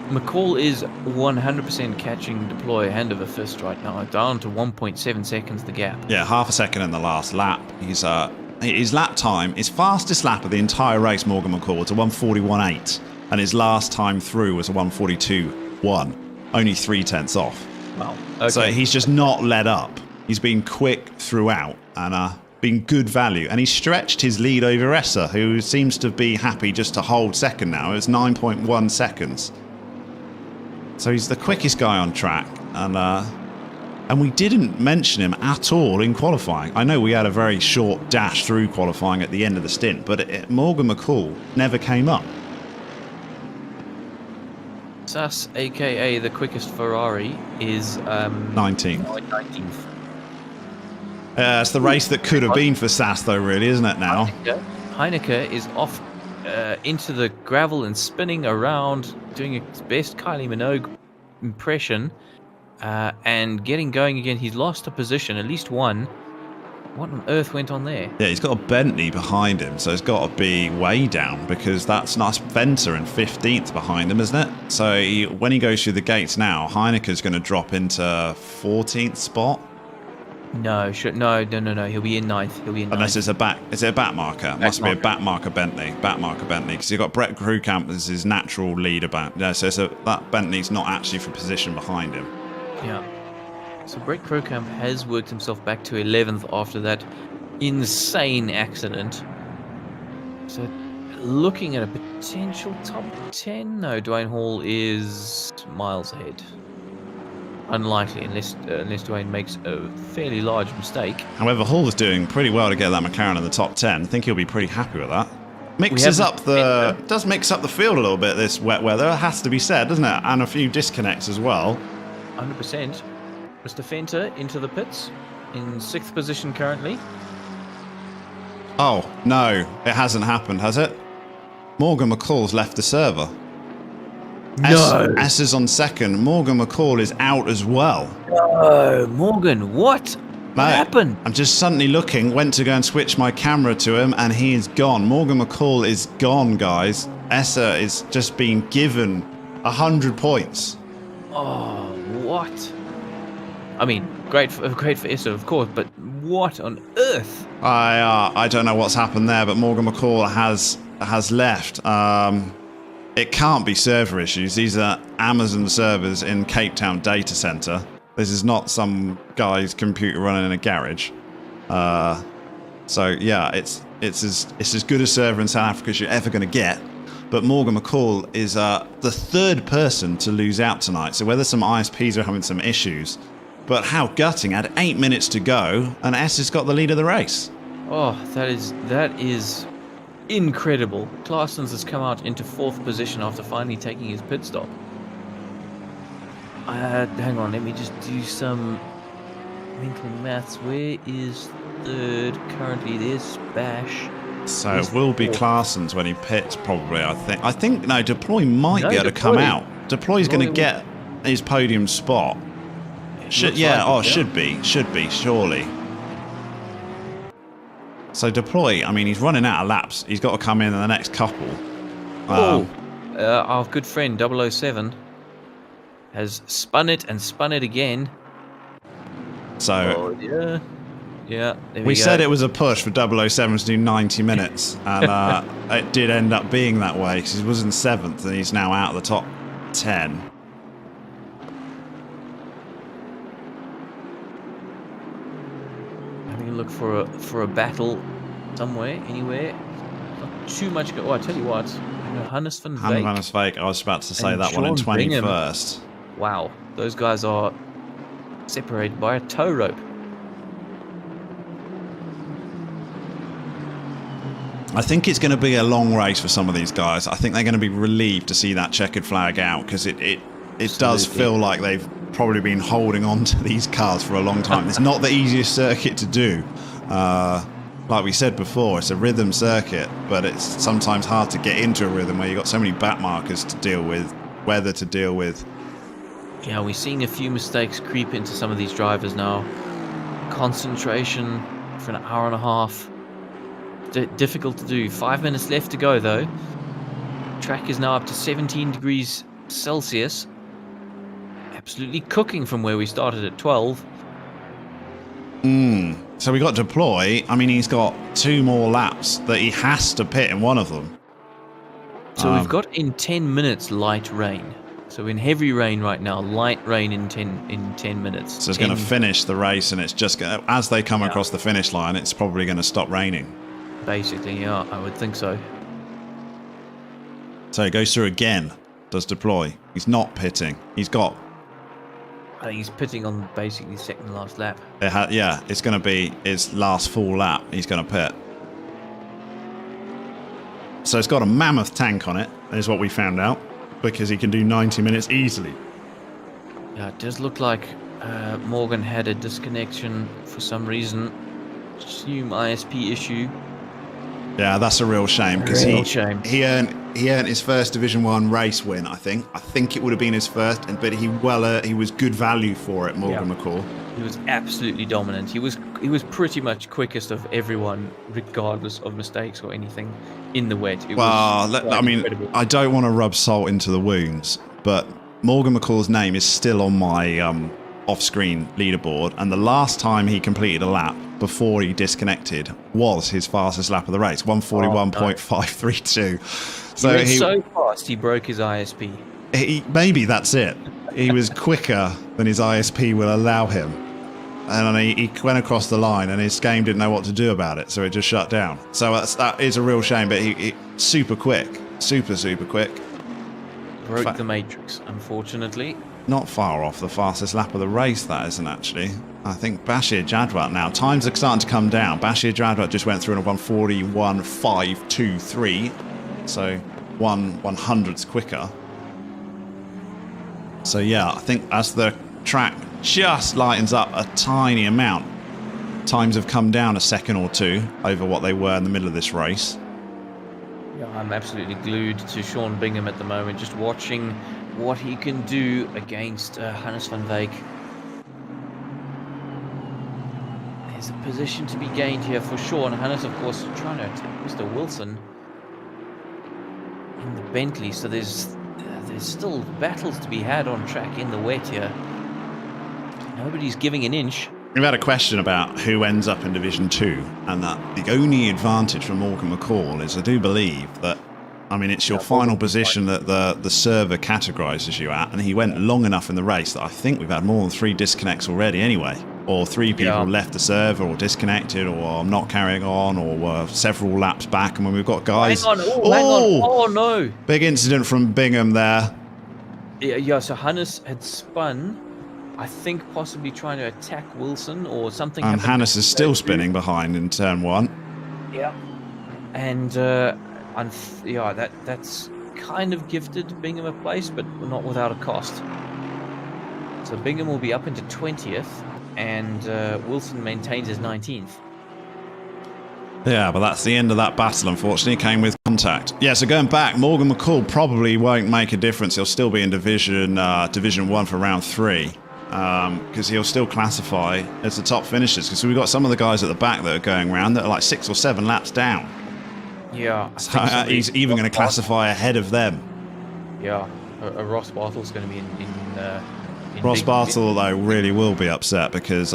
McCall is 100% catching Deploy hand over fist right now, down to 1.7 seconds the gap. Yeah, half a second in the last lap. His lap time, his fastest lap of the entire race, Morgan McCall, was a 1:41.8, and his last time through was a 1:42.1, only 0.3 off. Wow. Okay. So he's just not let up. He's been quick throughout and been good value. And he's stretched his lead over Esser, who seems to be happy just to hold second now. It's 9.1 seconds. So he's the quickest guy on track. And we didn't mention him at all in qualifying. I know we had a very short dash through qualifying at the end of the stint, but Morgan McCall never came up. Sass, aka the quickest Ferrari, is 19th. 19th. It's the race that could have been for Sass, though, really, isn't it now? Heineke is off into the gravel and spinning around, doing his best Kylie Minogue impression, and getting going again. He's lost a position, at least one. What on earth went on there? Yeah, he's got a Bentley behind him, so it's got to be way down because that's nice Venter in 15th behind him, isn't it? So when he goes through the gates now, Heineke's going to drop into 14th spot. No, no. He'll be in 9th. He'll be in 9th. Unless it's a back, is it a back marker? It must be a back marker Bentley. Back marker Bentley, because you've got Brett Crewcamp as his natural leader. So that Bentley's not actually for position behind him. Yeah. So Brett Crowcamp has worked himself back to 11th after that insane accident. So looking at a potential top 10. No, Dwayne Hall is miles ahead. Unlikely, unless Dwayne makes a fairly large mistake. However, Hall is doing pretty well to get that McLaren in the top 10. I think he'll be pretty happy with that. Does mix up the field a little bit, this wet weather. It has to be said, doesn't it? And a few disconnects as well. 100%. Mr. Fenter into the pits in 6th position currently. Oh, no. It hasn't happened, has it? Morgan McCall's left the server. No. S is on 2nd. Morgan McCall is out as well. No, Morgan, what? What happened? I'm just suddenly looking, went to go and switch my camera to him, and he is gone. Morgan McCall is gone, guys. Essa is just being given 100 points. Oh, what? I mean, great for Issa, of course, but what on earth? I don't know what's happened there, but Morgan McCall has left. It can't be server issues. These are Amazon servers in Cape Town data center. This is not some guy's computer running in a garage. So yeah, it's as good a server in South Africa as you're ever going to get. But Morgan McCall is the 3rd person to lose out tonight. So whether some ISPs are having some issues, but how gutting! Had 8 minutes to go, and S has got the lead of the race. Oh, that is incredible. Claessens has come out into 4th position after finally taking his pit stop. Hang on, let me just do some mental maths. Where is 3rd currently? There's Bash. So it will be Claessens when he pits, probably. I think no. Deploy might be able to come out. Deploy's going to get his podium spot. Should be, surely. So Deploy, I mean, he's running out of laps. He's got to come in the next couple. Our good friend 007 has spun it again. So yeah. We said it was a push for 007 to do 90 minutes, and it did end up being that way because he was in 7th and he's now out of the top 10. Look for a battle somewhere, anywhere. Not too much. Oh, I tell you what, Hannes van Veek. I was about to say that Sean one in 21st. Bingham. Wow, those guys are separated by a tow rope. I think it's going to be a long race for some of these guys. I think they're going to be relieved to see that checkered flag out because it does feel like they've probably been holding on to these cars for a long time. It's not the easiest circuit to do. Like we said before, it's a rhythm circuit, but it's sometimes hard to get into a rhythm where you've got so many back markers to deal with, weather to deal with. Yeah, we're seeing a few mistakes creep into some of these drivers now. Concentration for an hour and a half. Difficult to do. 5 minutes left to go, though. Track is now up to 17 degrees Celsius. Absolutely cooking from where we started at 12. So we got Deploy. I mean, he's got 2 more laps that he has to pit in one of them. So we've got in 10 minutes light rain. So in heavy rain right now, light rain in 10 minutes. So it's going to finish the race, and it's just going to, as they come across the finish line, it's probably going to stop raining. Basically, yeah, I would think so. So he goes through again, does Deploy. He's not pitting. I think he's pitting on basically second last lap. It's going to be his last full lap. He's going to pit. So it's got a mammoth tank on it, is what we found out, because he can do 90 minutes easily. Yeah, it does look like Morgan had a disconnection for some reason. Assume ISP issue. Yeah, that's a real shame because Real shame. he earned his first Division 1 race win. I think it would have been his first, but he was good value for it. Morgan McCall. He was absolutely dominant. He was pretty much quickest of everyone, regardless of mistakes or anything in the wet. Incredible. I don't want to rub salt into the wounds, but Morgan McCall's name is still on my off-screen leaderboard, and the last time he completed a lap before he disconnected was his fastest lap of the race, 141.532. So he went so fast he broke his ISP. Maybe that's it. He was quicker than his ISP will allow him. And he went across the line, and his game didn't know what to do about it, so it just shut down. So that is a real shame, but he super quick. Super quick. Broke the matrix, unfortunately. Not far off the fastest lap of the race, that isn't actually. I think Bashir Jadwat now. Times are starting to come down. Bashir Jadwat just went through in a 141.523. So 1/100ths quicker. So yeah, I think as the track just lightens up a tiny amount, times have come down a second or two over what they were in the middle of this race. Yeah, I'm absolutely glued to Sean Bingham at the moment, just watching what he can do against Hannes van Wyk. There's a position to be gained here for Sean. Hannes, of course, trying to attack Mr. Wilson in the Bentley, so there's still battles to be had on track in the wet here. Nobody's giving an inch. We've had a question about who ends up in Division 2, and that the only advantage for Morgan McCall is I do believe that, I mean, it's your final position that the server categorises you at, and he went long enough in the race that I think we've had more than 3 disconnects already anyway, or 3 people left the server or disconnected or not carrying on or were several laps back, and when we've got guys... Hang on, oh no! Big incident from Bingham there. Yeah, so Hannes had spun, I think possibly trying to attack Wilson or something. And Hannes is still spinning behind in turn 1. Yeah. And that's kind of gifted Bingham a place, but not without a cost. So Bingham will be up into 20th, and Wilson maintains his 19th. Yeah, but that's the end of that battle, unfortunately. It came with contact. Yeah, so going back, Morgan McCall probably won't make a difference. He'll still be in Division 1 for round 3. Because he'll still classify as the top finishers. Because we've got some of the guys at the back that are going around that are like 6 or 7 laps down. Yeah. So he's even going to classify ahead of them. Yeah. Ross Bartle's going to be in Ross Bartle, though, really will be upset because,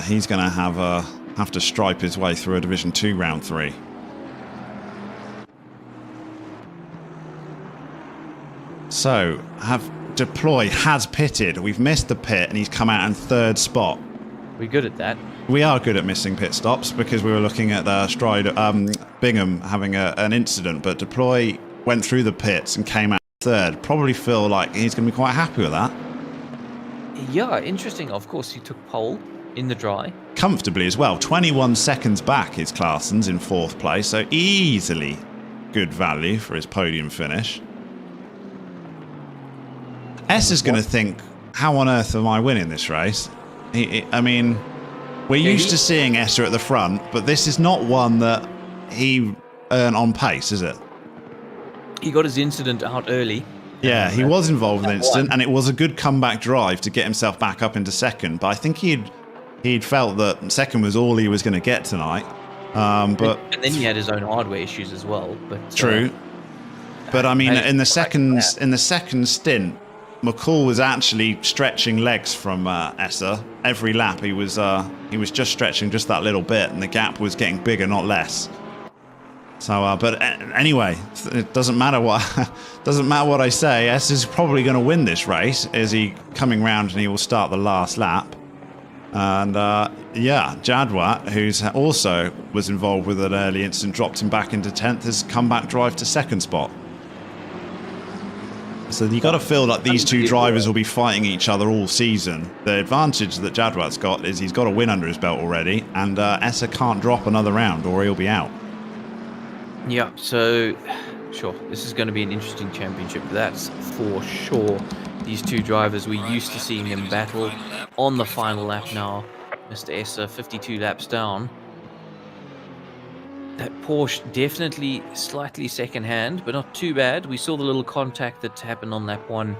he's going to have to stripe his way through a Division 2 round 3. So, Deploy has pitted. We've missed the pit, and he's come out in 3rd spot. We're good at that. We are good at missing pit stops because we were looking at Bingham having an incident, but Deploy went through the pits and came out 3rd. Probably feel like he's going to be quite happy with that. Yeah, interesting. Of course, he took pole in the dry. Comfortably as well. 21 seconds back is Claessen's in 4th place, so easily good value for his podium finish. S is going to think, how on earth am I winning this race? I mean, we're used to seeing Esser at the front, but this is not one that he earned on pace, is it? He got his incident out early. Yeah, he was involved in the incident, and it was a good comeback drive to get himself back up into 2nd, but I think he'd felt that 2nd was all he was going to get tonight. And then he had his own hardware issues as well. But true. But I mean, in the second stint, McCall was actually stretching legs from Esser. Every lap he was just stretching just that little bit, and the gap was getting bigger, not less. So, but anyway, it doesn't matter what I say. Esser's probably going to win this race. Is he coming round and he will start the last lap? And Jadwat, who's also was involved with an early incident, dropped him back into 10th. His comeback drive to 2nd spot. So you got to feel like these two drivers will be fighting each other all season. The advantage that Jadwat's got is he's got a win under his belt already, and Esser can't drop another round or he'll be out. Yeah, so sure, this is going to be an interesting championship. That's for sure. These two drivers, we're used to seeing them battle on the final lap now. Mr. Esser, 52 laps down. That Porsche definitely slightly second hand, but not too bad. We saw the little contact that happened on lap 1.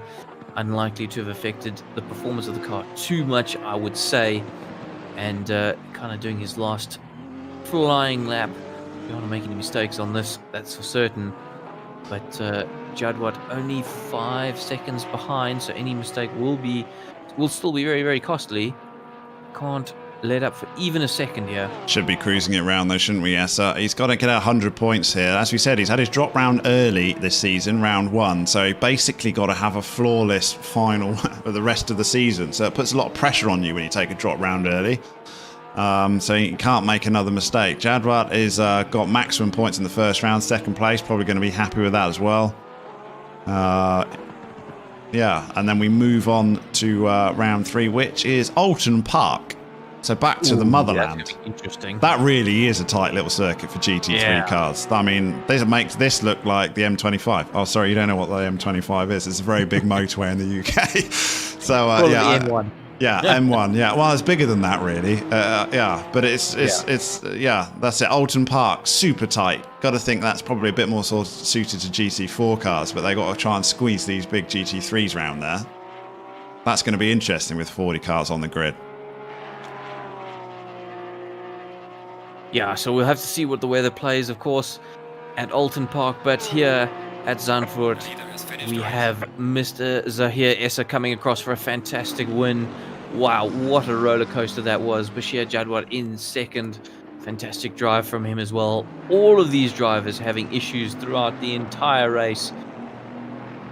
Unlikely to have affected the performance of the car too much, I would say. And kind of doing his last flying lap. You don't want to make any mistakes on this, that's for certain. But Jadwat only 5 seconds behind, so any mistake will still be very, very costly. Can't let up for even a second here. Should be cruising it round though, shouldn't we, Essa? He's got to get 100 points here. As we said, he's had his drop round early this season, round 1. So he basically got to have a flawless final for the rest of the season. So it puts a lot of pressure on you when you take a drop round early. So he can't make another mistake. Jadwat is got maximum points in the first round, second place. Probably going to be happy with that as well. Yeah, and then we move on to round 3, which is Alton Park. So back to the motherland. That's gonna be interesting. That really is a tight little circuit for GT3 cars. I mean, this makes this look like the M25. Oh, sorry, you don't know what the M25 is. It's a very big motorway in the UK. So yeah, the M1. Yeah, M1. Yeah, well, it's bigger than that, really. Yeah, but it's that's it. Alton Park, super tight. Got to think that's probably a bit more sort of suited to GT4 cars, but they got to try and squeeze these big GT3s round there. That's going to be interesting with 40 cars on the grid. Yeah, so we'll have to see what the weather plays, of course, at Alton Park. But here at Zandvoort, we have Mr. Zahir Essa coming across for a fantastic win. Wow, what a roller coaster that was. Bashir Jadwat in second. Fantastic drive from him as well. All of these drivers having issues throughout the entire race.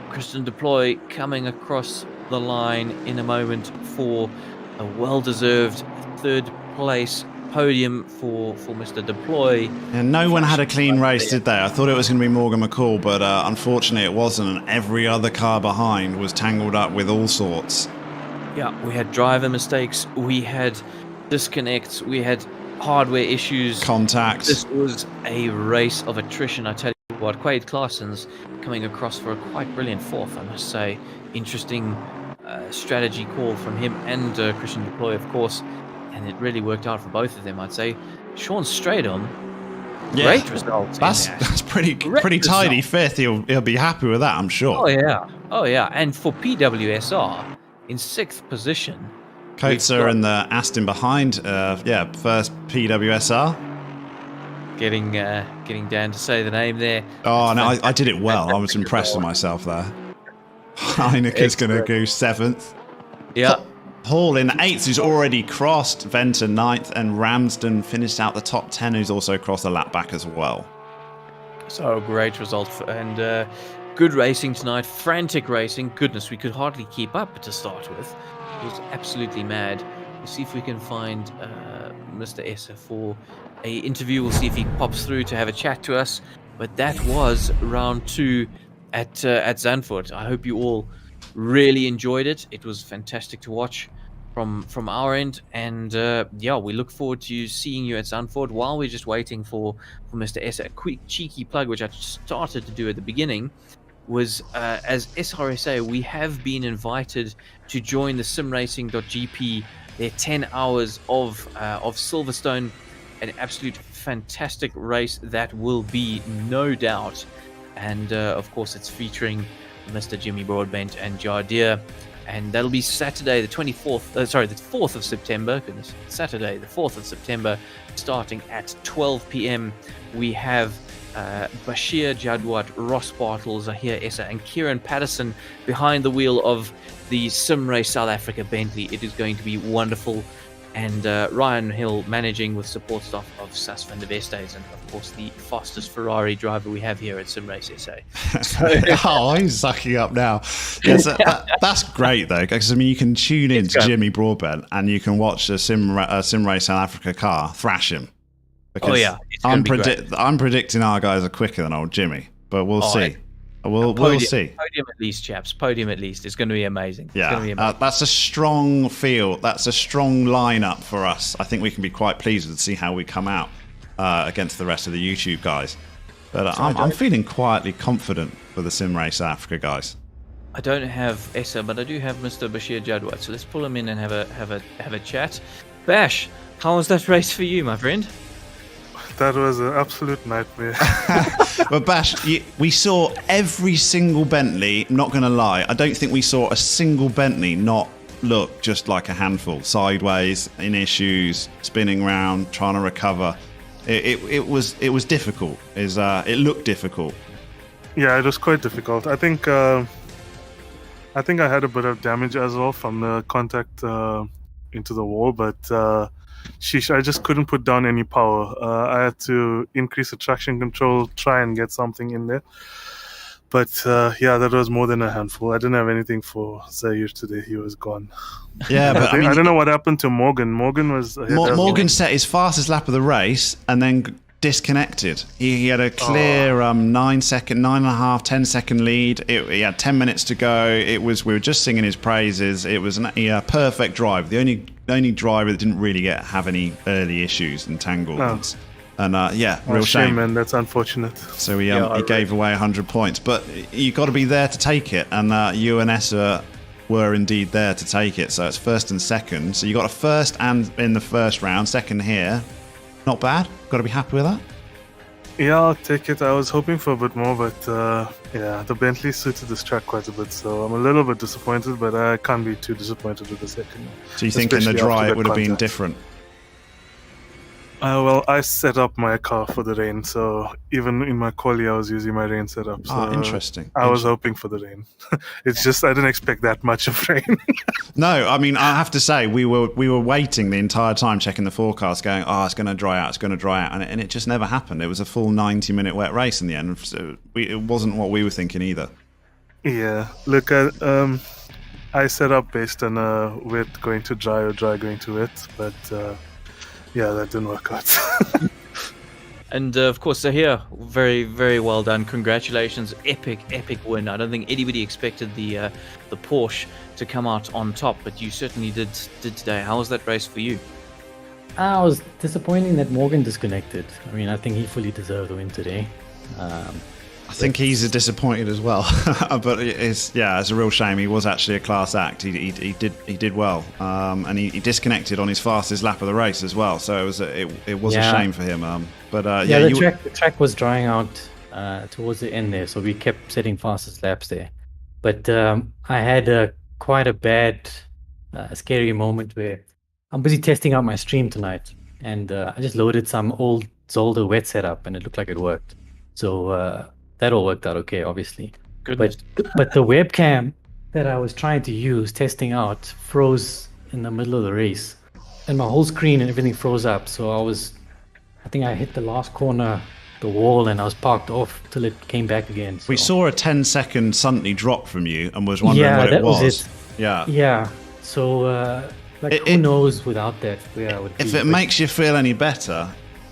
Christian Deploy coming across the line in a moment for a well-deserved third place podium for Mr. Deploy. And no one had a clean race, did they? I thought it was going to be Morgan McCall, but unfortunately it wasn't. And every other car behind was tangled up with all sorts. Yeah, we had driver mistakes, we had disconnects, we had hardware issues. Contact. This was a race of attrition, I tell you what. Quade Claessen's coming across for a quite brilliant fourth, I must say. Interesting strategy call from him and Christian Deploy, of course. And it really worked out for both of them, I'd say. Sean Stradom, great result. That's pretty tidy fifth. He'll be happy with that, I'm sure. Oh yeah. And for PWSR, in 6th position. Coates in the Aston behind. First PWSR. Getting Dan to say the name there. Oh, no, I did it well. I was impressed with myself there. Heineke's going to go 7th. Yeah. Hall in 8th, who's already crossed. Venter 9th, and Ramsden finished out the top 10, who's also crossed a lap back as well. So great result and good racing tonight. Frantic racing. Goodness, we could hardly keep up to start with. It was absolutely mad. We'll see if we can find Mr. Essa for a interview. We'll see if he pops through to have a chat to us. But that was round 2 at Zandvoort. I hope you all really enjoyed it. It was fantastic to watch from our end, and we look forward to seeing you at Zandvoort. While we're just waiting for Mr. Essa, a quick cheeky plug which I started to do at the beginning was as SRSA we have been invited to join the simracing.gp, their 10 hours of Silverstone, an absolute fantastic race that will be, no doubt. And of course it's featuring Mr. Jimmy Broadbent and Jardir, and that'll be Saturday the 4th of September. Goodness, Saturday the 4th of September, starting at 12 p.m. We have Bashir Jadwat, Ross Bartels, Zahir Essa, and Kieran Patterson behind the wheel of the Simrace South Africa Bentley. It is going to be wonderful. And Ryan Hill managing with support staff of Sas van der Vestes, and of course the fastest Ferrari driver we have here at Simrace SA. Oh, he's sucking up now. Yes, that's great though, because I mean you can tune in to Jimmy Broadbent and you can watch a Simrace South Africa car thrash him. Because I'm predicting our guys are quicker than old Jimmy, but we'll see. We'll see. Podium at least, chaps. Podium at least. It's going to be amazing. Yeah, that's a strong field. That's a strong lineup for us. I think we can be quite pleased with to see how we come out against the rest of the YouTube guys. But I'm feeling quietly confident for the Simrace Africa guys. I don't have Essa, but I do have Mr. Bashir Jadwat. So let's pull him in and have a chat. Bash, how was that race for you, my friend? that was an absolute nightmare. But Bash, we saw every single Bentley, not going to lie, I don't think we saw a single Bentley not look just like a handful, sideways, in issues, spinning round, trying to recover. It was difficult. It looked difficult. Yeah, it was quite difficult. I think I had a bit of damage as well from the contact into the wall, but I just couldn't put down any power. I had to increase the traction control, try and get something in there. But that was more than a handful. I didn't have anything for Zaire today. He was gone. Yeah, but I don't know what happened to Morgan. Morgan was Morgan set his fastest lap of the race and then disconnected. He had a clear 9.5, 10-second lead. He had 10 minutes to go. We were just singing his praises. It was a perfect drive. The only driver that didn't really have any early issues, entanglements. And real shame, man. That's unfortunate. So he gave away 100 points, but you got to be there to take it. And you and Essa were indeed there to take it. So it's first and second. So you got a first and in the first round, second here. Not bad. Got to be happy with that. Yeah, I'll take it. I was hoping for a bit more, but the Bentley suited this track quite a bit, so I'm a little bit disappointed, but I can't be too disappointed with the second. So you think in the dry it would have been different? Well, I set up my car for the rain, so even in my quali I was using my rain setup. So interesting. I was hoping for the rain. It's just I didn't expect that much of rain. No, I mean, I have to say, we were waiting the entire time, checking the forecast, going, it's going to dry out, and it just never happened. It was a full 90-minute wet race in the end. So it wasn't what we were thinking either. Yeah, look, I set up based on wet going to dry or dry going to wet, but that didn't work out. And of course, Zahir, very, very well done. Congratulations. Epic win. I don't think anybody expected the Porsche to come out on top, but you certainly did today. How was that race for you? I was disappointing that Morgan disconnected. I mean, I think he fully deserved the win today. I think he's disappointed as well, but it's a real shame. He was actually a class act. He did well, and he disconnected on his fastest lap of the race as well. So it was a shame for him. The track was drying out towards the end there, so we kept setting fastest laps there. But I had quite a bad, scary moment where I'm busy testing out my stream tonight, and I just loaded some old Zolder wet setup, and it looked like it worked. So that all worked out okay, obviously. Goodness. But the webcam that I was trying to use, testing out, froze in the middle of the race. And my whole screen and everything froze up. So I think I hit the last corner, the wall, and I was parked off till it came back again. So. We saw a 10-second suddenly drop from you and was wondering what it was. Was it. Yeah. Yeah. So, who knows without that where I would be. If it makes you feel any better,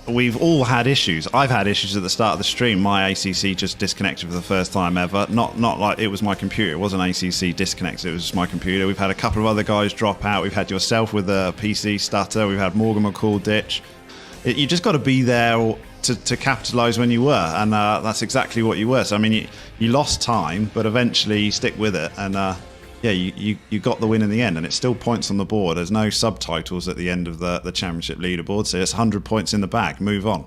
we've all had issues. I've had issues at the start of the stream. My ACC just disconnected for the first time ever. Not like it was my computer. It wasn't ACC disconnected. It was just my computer. We've had a couple of other guys drop out. We've had yourself with a PC stutter. We've had Morgan McCall ditch. You just got to be there to capitalise when you were, and that's exactly what you were. So I mean, you lost time, but eventually you stick with it, and you got the win in the end, and it's still points on the board. There's no subtitles at the end of the championship leaderboard, so it's 100 points in the bag. Move on.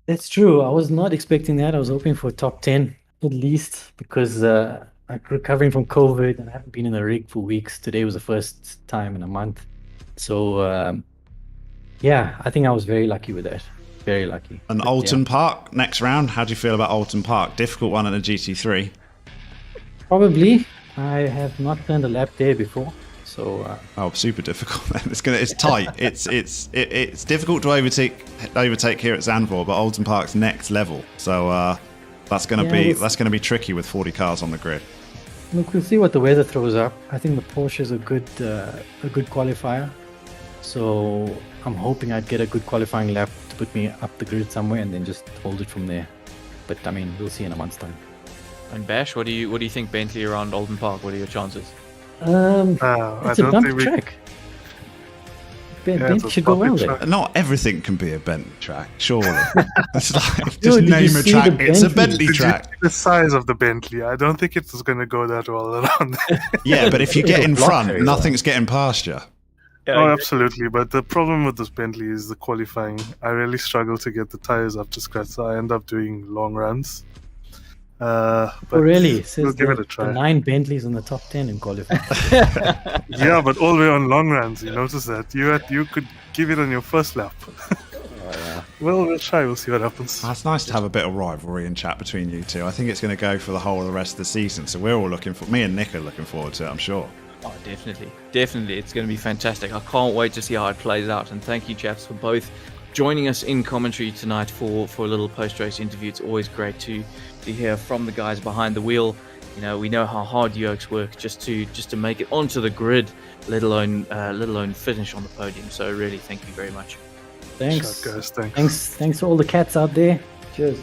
That's true. I was not expecting that. I was hoping for top 10 at least, because I'm recovering from COVID and I haven't been in the rig for weeks. Today was the first time in a month. So I think I was very lucky with that. Very lucky. And Alton Park, next round. How do you feel about Alton Park? Difficult one at a GT3. Probably. I have not turned a lap there before, so. Super difficult. It's tight. It's difficult to overtake here at Zandvoort, but Alton Park's next level. So that's going to be tricky with 40 cars on the grid. Look, we'll see what the weather throws up. I think the Porsche is a good qualifier, so I'm hoping I'd get a good qualifying lap to put me up the grid somewhere, and then just hold it from there. But I mean, we'll see in a month's time. And Bash, what do you think Bentley around Alton Park? What are your chances? It's a bumpy track. Bentley should go well there. Not everything can be a Bentley track, surely. It's like, just name a track. It's a Bentley track. The size of the Bentley, I don't think it's going to go that well around there. Yeah, but if you get in front, nothing's getting past you. Oh, absolutely. But the problem with this Bentley is the qualifying. I really struggle to get the tires up to scratch, so I end up doing long runs. But Oh, really? Says we'll give it a the try. 9 Bentleys in the top 10 in qualifying. Yeah, but all the way on long runs. You notice that you could give it on your first lap. Well, we'll try. We'll see what happens. It's nice to have a bit of rivalry and chat between you two. I think it's going to go for the whole of the rest of the season. So we're all me and Nick are looking forward to it, I'm sure. Oh, definitely. Definitely. It's going to be fantastic. I can't wait to see how it plays out. And thank you, chaps, for both joining us in commentary tonight for a little post-race interview. It's always great to hear from the guys behind the wheel. You know, we know how hard you oaks work just to make it onto the grid, let alone finish on the podium. So really, thank you very much. Thanks. Sure, guys, thanks. Thanks to all the cats out there. Cheers.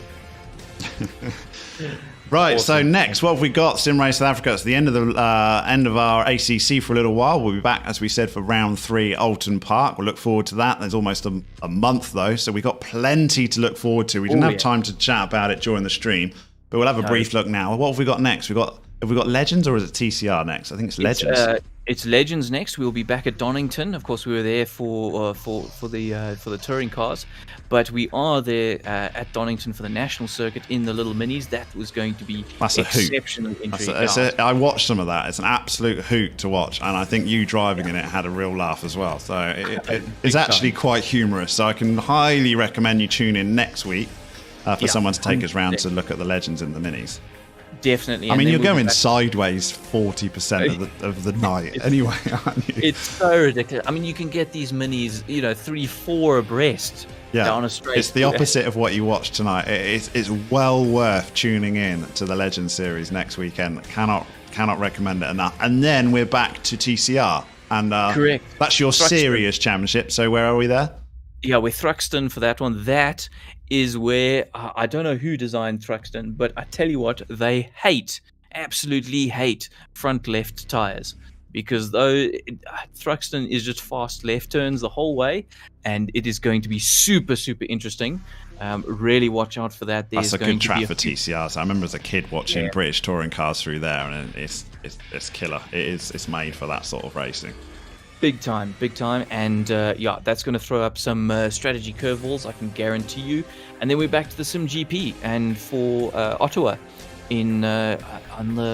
Right, Awesome. so next, what have we got? Sim Race South Africa. It's the end of our ACC for a little while. We'll be back, as we said, for round 3, Alton Park. We'll look forward to that. There's almost a month, though, so we've got plenty to look forward to. We didn't have time to chat about it during the stream, but we'll have a brief look now. What have we got next? Have we got Legends, or is it TCR next? I think it's Legends. It's Legends next. We'll be back at Donington. Of course, we were there for the touring cars, but we are there at Donington for the national circuit in the little minis. That was going to be That's a hoot. exceptionally intriguing. I watched some of that. It's an absolute hoot to watch, and I think you driving in it had a real laugh as well. So it's actually quite humorous. So I can highly recommend you tune in next week for someone to take us round to look at the Legends in the minis. Definitely. I mean, you're we'll going sideways 40% of the night anyway, aren't you? It's so ridiculous. I mean, you can get these minis, 3-4 abreast down a straight. It's the opposite of what you watched tonight. It's well worth tuning in to the Legends series next weekend. Cannot recommend it enough. And then we're back to TCR. And correct. That's your Thruxton. Serious championship. So where are we there? Yeah, we're Thruxton for that one. That is where I don't know who designed Thruxton, but I tell you what, they absolutely hate front left tires, because Thruxton is just fast left turns the whole way, and it is going to be super, super interesting. Really watch out for that. That's a good track for TCR. So I remember as a kid watching British touring cars through there, and it's killer. It's made for that sort of racing. Big time, and that's going to throw up some strategy curveballs, I can guarantee you. And then we're back to the simGT, and for Ottawa on the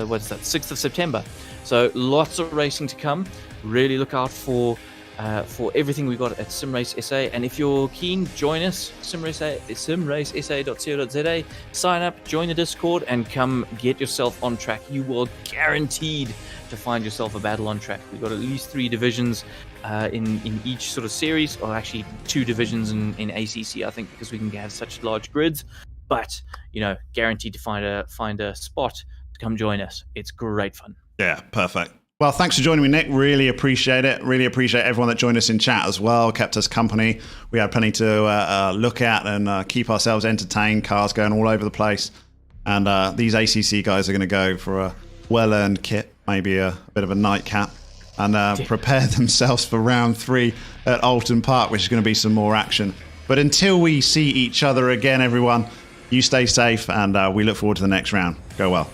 6th of September. So lots of racing to come. Really look out for everything we got at SimRace SA. And if you're keen, join us, simracesa.co.za. Sign up, join the Discord, and come get yourself on track. You will guaranteed to find yourself a battle on track. We've got at least 3 divisions in each sort of series, or actually 2 divisions in ACC, I think, because we can have such large grids. But guaranteed to find a spot to come join us. It's great fun. Yeah, perfect. Well, thanks for joining me, Nick. Really appreciate it. Really appreciate everyone that joined us in chat as well, kept us company. We had plenty to look at and keep ourselves entertained, cars going all over the place. And these ACC guys are going to go for a well-earned kit, maybe a bit of a nightcap, and prepare themselves for round 3 at Alton Park, which is going to be some more action. But until we see each other again, everyone, you stay safe, and we look forward to the next round. Go well.